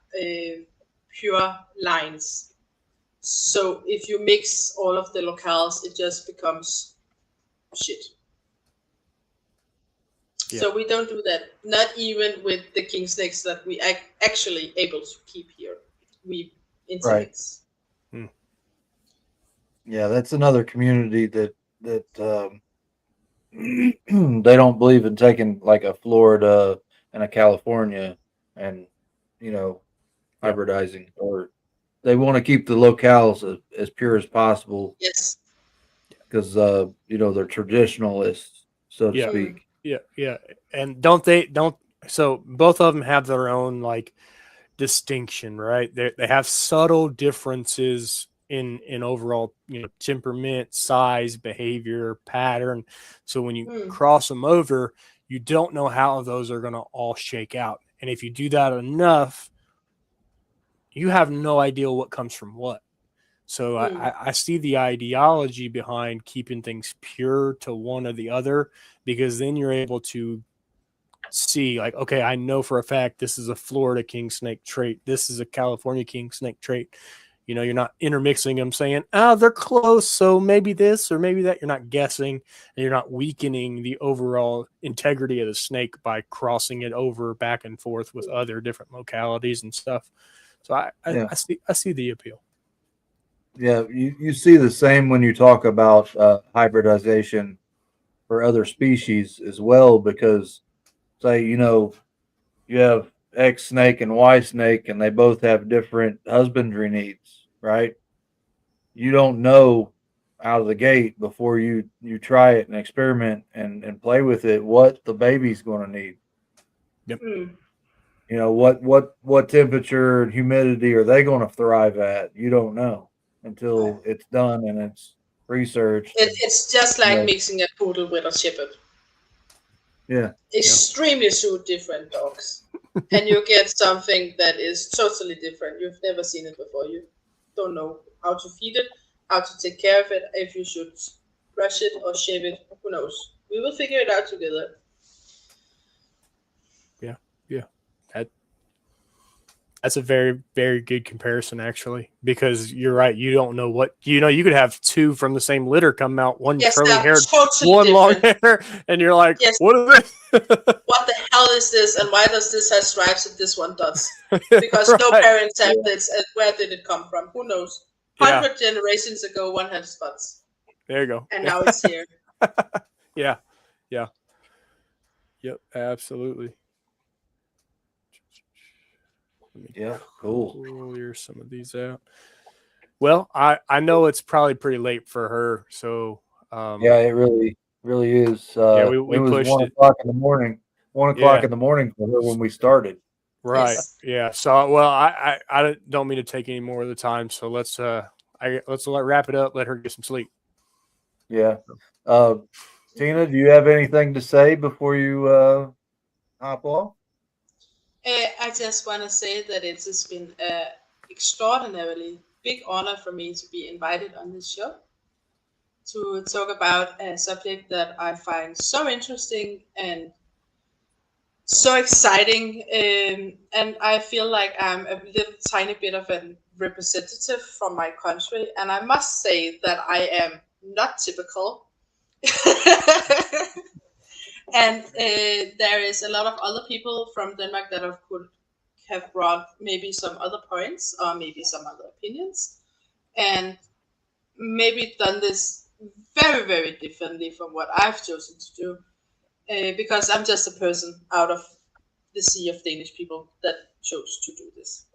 Speaker 4: pure lines. So if you mix all of the locales, it just becomes shit. Yeah. So we don't do that. Not even with the king snakes that we actually able to keep here. We intermix.
Speaker 2: Right. Yeah, that's another community that they don't believe in taking like a Florida and a California and, you know, hybridizing, or they want to keep the locales as pure as possible.
Speaker 4: Yes.
Speaker 2: Because, you know, they're traditionalists, so to speak.
Speaker 6: Yeah. And don't so both of them have their own like distinction, right? They have subtle differences in overall, temperament, size, behavior, pattern. So when you
Speaker 4: Mm,
Speaker 6: cross them over, you don't know how those are going to all shake out. And if you do that enough, you have no idea what comes from what. So
Speaker 4: mm,
Speaker 6: I see the ideology behind keeping things pure to one or the other, because then you're able to see like, okay, I know for a fact this is a Florida king snake trait. This is a California king snake trait. You're not intermixing them saying, oh, they're close. So maybe this or maybe that. You're not guessing, and you're not weakening the overall integrity of the snake by crossing it over back and forth with other different localities and stuff. So
Speaker 2: Yeah.
Speaker 6: I see the appeal.
Speaker 2: Yeah, you see the same when you talk about hybridization for other species as well, because say you have X snake and Y snake, and they both have different husbandry needs, right? You don't know out of the gate before you try it and experiment and play with it what the baby's going to need.
Speaker 4: mm.
Speaker 2: What temperature and humidity are they going to thrive at? You don't know
Speaker 4: Right.
Speaker 2: until it's done and it's researched. And
Speaker 4: It's just
Speaker 2: you
Speaker 4: like
Speaker 2: know,
Speaker 4: mixing a poodle with a shepherd.
Speaker 2: yeah,
Speaker 4: Extremely two different dogs. And you get something that is totally different. You've never seen it before. You don't know how to feed it, how to take care of it, if you should brush it or shave it. Who knows? We will figure it out together.
Speaker 6: Yeah, yeah. That that's a very, very good comparison, actually, because you're right. You don't know what you could have two from the same litter come out, one
Speaker 4: Yes,
Speaker 6: curly
Speaker 4: they're
Speaker 6: haired,
Speaker 4: totally
Speaker 6: one long
Speaker 4: different.
Speaker 6: hair, and you're like,
Speaker 4: Yes.
Speaker 6: what is this?
Speaker 4: What the hell is this, and why does this have stripes and this one does? Because no
Speaker 6: Right.
Speaker 4: parents have this, and where did it come from? Who knows?
Speaker 6: Yeah.
Speaker 4: 100 generations ago, one had spots,
Speaker 6: There you go.
Speaker 4: and now it's here.
Speaker 6: Yeah. Yeah. Yep. Absolutely. Let me
Speaker 2: yeah, cool.
Speaker 6: clear some of these out. Well, I know it's probably pretty late for her, so
Speaker 2: Yeah, it really is.
Speaker 6: yeah,
Speaker 2: It
Speaker 6: we
Speaker 2: was
Speaker 6: pushed
Speaker 2: 1 o'clock in the morning. 1 o'clock
Speaker 6: Yeah.
Speaker 2: in the morning for her when we started.
Speaker 6: Right.
Speaker 4: Yes.
Speaker 6: Yeah. So, well, I don't mean to take any more of the time. So let's wrap it up. Let her get some sleep.
Speaker 2: Yeah. Tina, do you have anything to say before you hop off?
Speaker 4: I just want to say that it has been an extraordinarily big honor for me to be invited on this show to talk about a subject that I find so interesting and so exciting. And I feel like I'm a little tiny bit of a representative from my country. And I must say that I am not typical. And there is a lot of other people from Denmark that could have brought maybe some other points or maybe some other opinions, and maybe done this very, very differently from what I've chosen to do, because I'm just a person out of the sea of Danish people that chose to do this.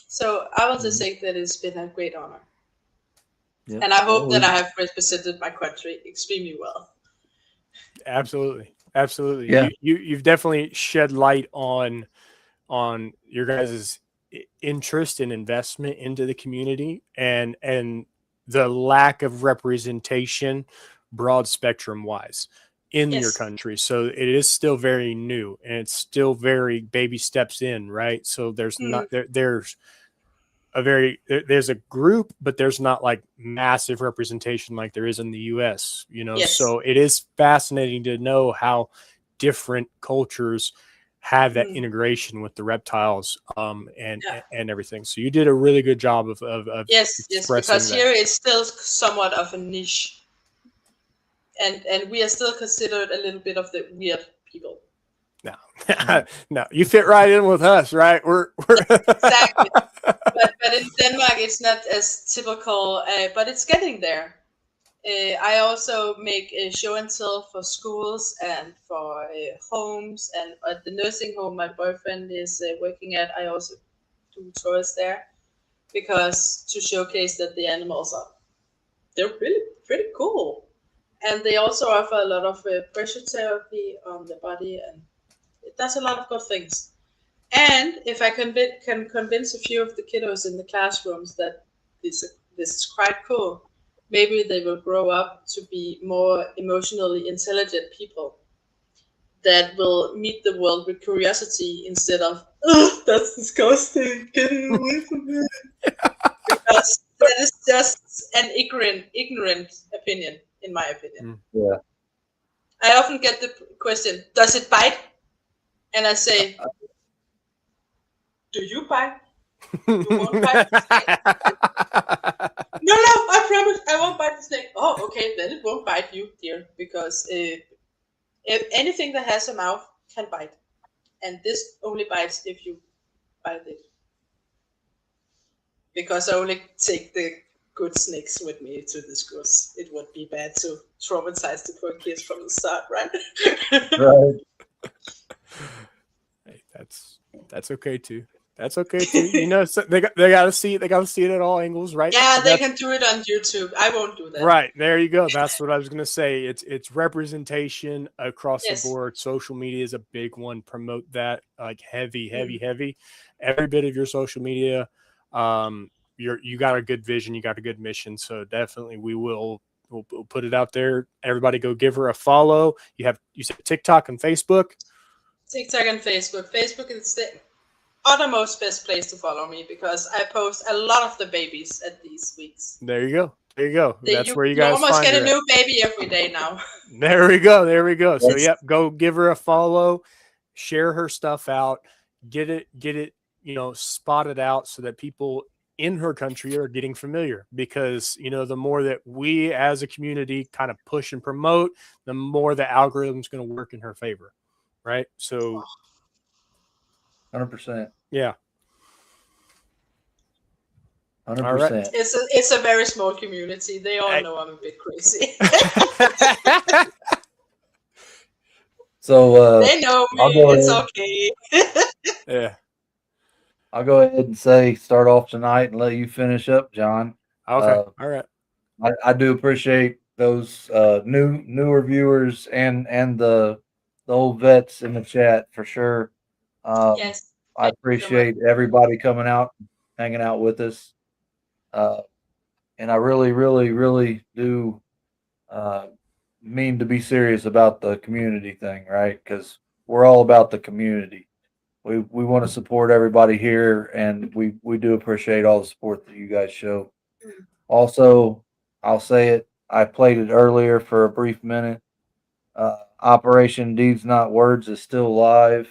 Speaker 4: So I will just say that it's been a great honor.
Speaker 2: Yeah.
Speaker 4: And I hope that I have represented my country extremely well.
Speaker 6: Absolutely. Absolutely.
Speaker 2: Yeah.
Speaker 6: You've definitely shed light on your guys' interest and investment into the community and the lack of representation broad spectrum wise in your country. So it is still very new and it's still very baby steps in, right? So there's not there's a group, but there's not like massive representation like there is in the US, So it is fascinating to know how different cultures have that integration with the reptiles and everything. So you did a really good job of
Speaker 4: yes,
Speaker 6: expressing
Speaker 4: because
Speaker 6: that.
Speaker 4: here it's still somewhat of a niche. And we are still considered a little bit of the weird people.
Speaker 6: No, no, you fit right in with us, right? We're
Speaker 4: exactly. But in Denmark, it's not as typical, but it's getting there. I also make a show and tell for schools and for homes, and at the nursing home my boyfriend is working at, I also do tours there, because to showcase that the animals they're really pretty cool. And they also offer a lot of pressure therapy on the body, and it does a lot of good things. And if I can convince a few of the kiddos in the classrooms that this is quite cool, maybe they will grow up to be more emotionally intelligent people that will meet the world with curiosity instead of, oh, that's disgusting, get it away from me. Because that is just an ignorant opinion, in my opinion.
Speaker 2: Yeah.
Speaker 4: I often get the question, does it bite? And I say, do you bite? You won't bite the snake? No, I promise I won't bite the snake. Oh, okay, then it won't bite you, dear, because if anything that has a mouth can bite. And this only bites if you bite it. Because I only take the good snakes with me to the schools. It would be bad to traumatize the poor kids from the start, right?
Speaker 2: Right.
Speaker 6: Hey, that's okay too. That's okay too. You know, so they got to see it at all angles, right?
Speaker 4: Yeah,
Speaker 6: So
Speaker 4: they can do it on YouTube. I won't do that.
Speaker 6: Right, there you go. That's what I was gonna say. It's representation across
Speaker 4: Yes.
Speaker 6: the board. Social media is a big one. Promote that like heavy. Every bit of your social media. You got a good vision. You got a good mission. So definitely we'll put it out there. Everybody go give her a follow. You said TikTok and Facebook.
Speaker 4: TikTok and Facebook. Facebook is the uttermost best place to follow me because I post a lot of the babies at these weeks.
Speaker 6: There you go. That's where you guys
Speaker 4: almost
Speaker 6: find
Speaker 4: get
Speaker 6: her
Speaker 4: a
Speaker 6: at.
Speaker 4: new baby every day now.
Speaker 6: There we go. So
Speaker 2: Yes.
Speaker 6: yep, go give her a follow, share her stuff out, get it, spotted out so that people in her country are getting familiar, because the more that we as a community kind of push and promote, the more the algorithm's going to work in her favor. Right. So
Speaker 2: 100%.
Speaker 6: yeah.
Speaker 2: 100%.
Speaker 4: It's a very small community. They all know I'm a bit crazy.
Speaker 2: So
Speaker 4: they know me.
Speaker 2: I'll go
Speaker 4: It's
Speaker 2: ahead.
Speaker 4: Okay.
Speaker 6: Yeah.
Speaker 2: I'll go ahead and start off tonight and let you finish up, John.
Speaker 6: Okay. All right.
Speaker 2: I do appreciate those newer viewers and the old vets in the chat for sure.
Speaker 4: Yes.
Speaker 2: I appreciate everybody coming out, hanging out with us, and I really, really, really do mean to be serious about the community thing, right? Because we're all about the community. We want to support everybody here, and we do appreciate all the support that you guys show. Also, I'll say it. I played it earlier for a brief minute. Operation Deeds Not Words is still live.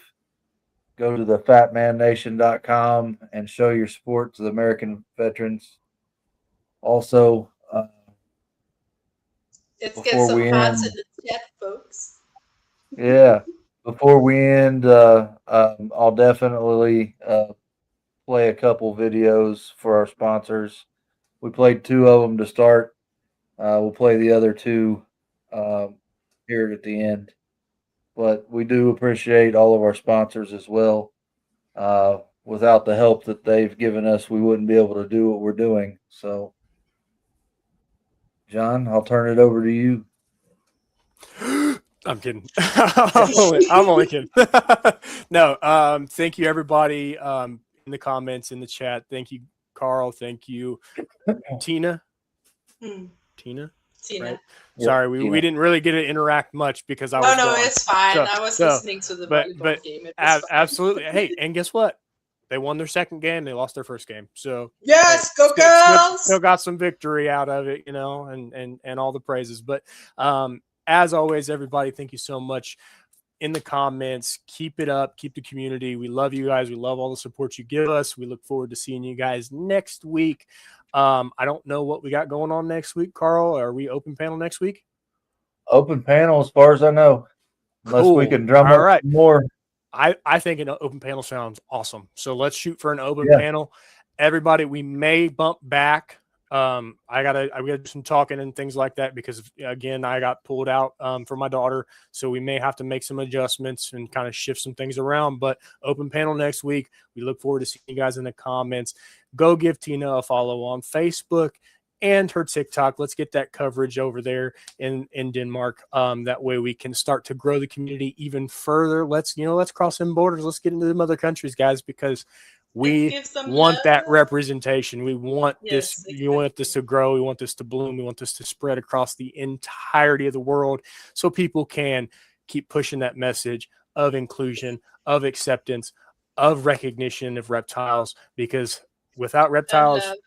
Speaker 2: Go to thefatmannation.com and show your support to the American veterans. Also,
Speaker 4: Let's get
Speaker 2: before
Speaker 4: some
Speaker 2: we
Speaker 4: hearts
Speaker 2: end-
Speaker 4: in the chat, folks.
Speaker 2: yeah, before we end, I'll definitely play a couple videos for our sponsors. We played 2 of them to start. We'll play the other 2 here at the end. But we do appreciate all of our sponsors as well. Without the help that they've given us, we wouldn't be able to do what we're doing. So, John, I'll turn it over to you.
Speaker 6: I'm kidding. I'm only kidding. No, thank you everybody in the comments, in the chat. Thank you, Carl. Thank you, Tina. Tina.
Speaker 4: Tina.
Speaker 6: Right? Sorry, we didn't really get to interact much because I was gone.
Speaker 4: It's fine.
Speaker 6: So-
Speaker 4: I was
Speaker 6: so-
Speaker 4: listening to the volleyball game. It was fine.
Speaker 6: Absolutely. Hey, and guess what? They won their second game. They lost their first game. So
Speaker 4: Yes,
Speaker 6: hey,
Speaker 4: go girls!
Speaker 6: Still got some victory out of it, and all the praises. But as always, everybody, thank you so much. In the comments, keep it up, keep the community. We love you guys. We love all the support you give us. We look forward to seeing you guys next week. I don't know what we got going on next week, Carl. Are we open panel next week?
Speaker 2: Open panel, as far as I know, unless we
Speaker 6: Cool.
Speaker 2: can drum
Speaker 6: All
Speaker 2: up
Speaker 6: right.
Speaker 2: some more.
Speaker 6: I think an open panel sounds awesome. So let's shoot for an open
Speaker 2: Yeah.
Speaker 6: panel. Everybody, we may bump back. I gotta do some talking and things like that because again, I got pulled out for my daughter. So we may have to make some adjustments and kind of shift some things around. But open panel next week. We look forward to seeing you guys in the comments. Go give Tina a follow on Facebook, and her TikTok. Let's get that coverage over there in Denmark. That way we can start to grow the community even further. Let's cross them borders. Let's get into them other countries, guys, because we
Speaker 4: Give some
Speaker 6: want that
Speaker 4: love.
Speaker 6: representation. We want
Speaker 4: Yes,
Speaker 6: this. We want this to grow. We want this to bloom. We want this to spread across the entirety of the world, so people can keep pushing that message of inclusion, of acceptance, of recognition of reptiles. Because without
Speaker 4: And
Speaker 6: reptiles,
Speaker 4: love.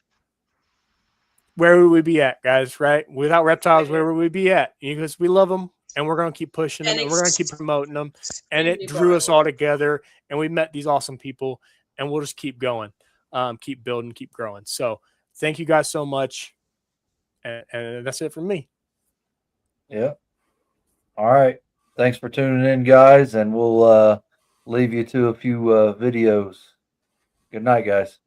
Speaker 6: where would we be at, guys? Right? Without reptiles, where would we be at? Because we love them, and we're going to keep pushing them,
Speaker 4: And
Speaker 6: and we're going to keep promoting them. And it
Speaker 4: extremely
Speaker 6: drew us
Speaker 4: valuable.
Speaker 6: all together, and we met these awesome people, and we'll just keep going, keep building, keep growing. So thank you guys so much. And that's it from me.
Speaker 2: Yeah. All right. Thanks for tuning in, guys, and we'll leave you to a few videos. Good night, guys.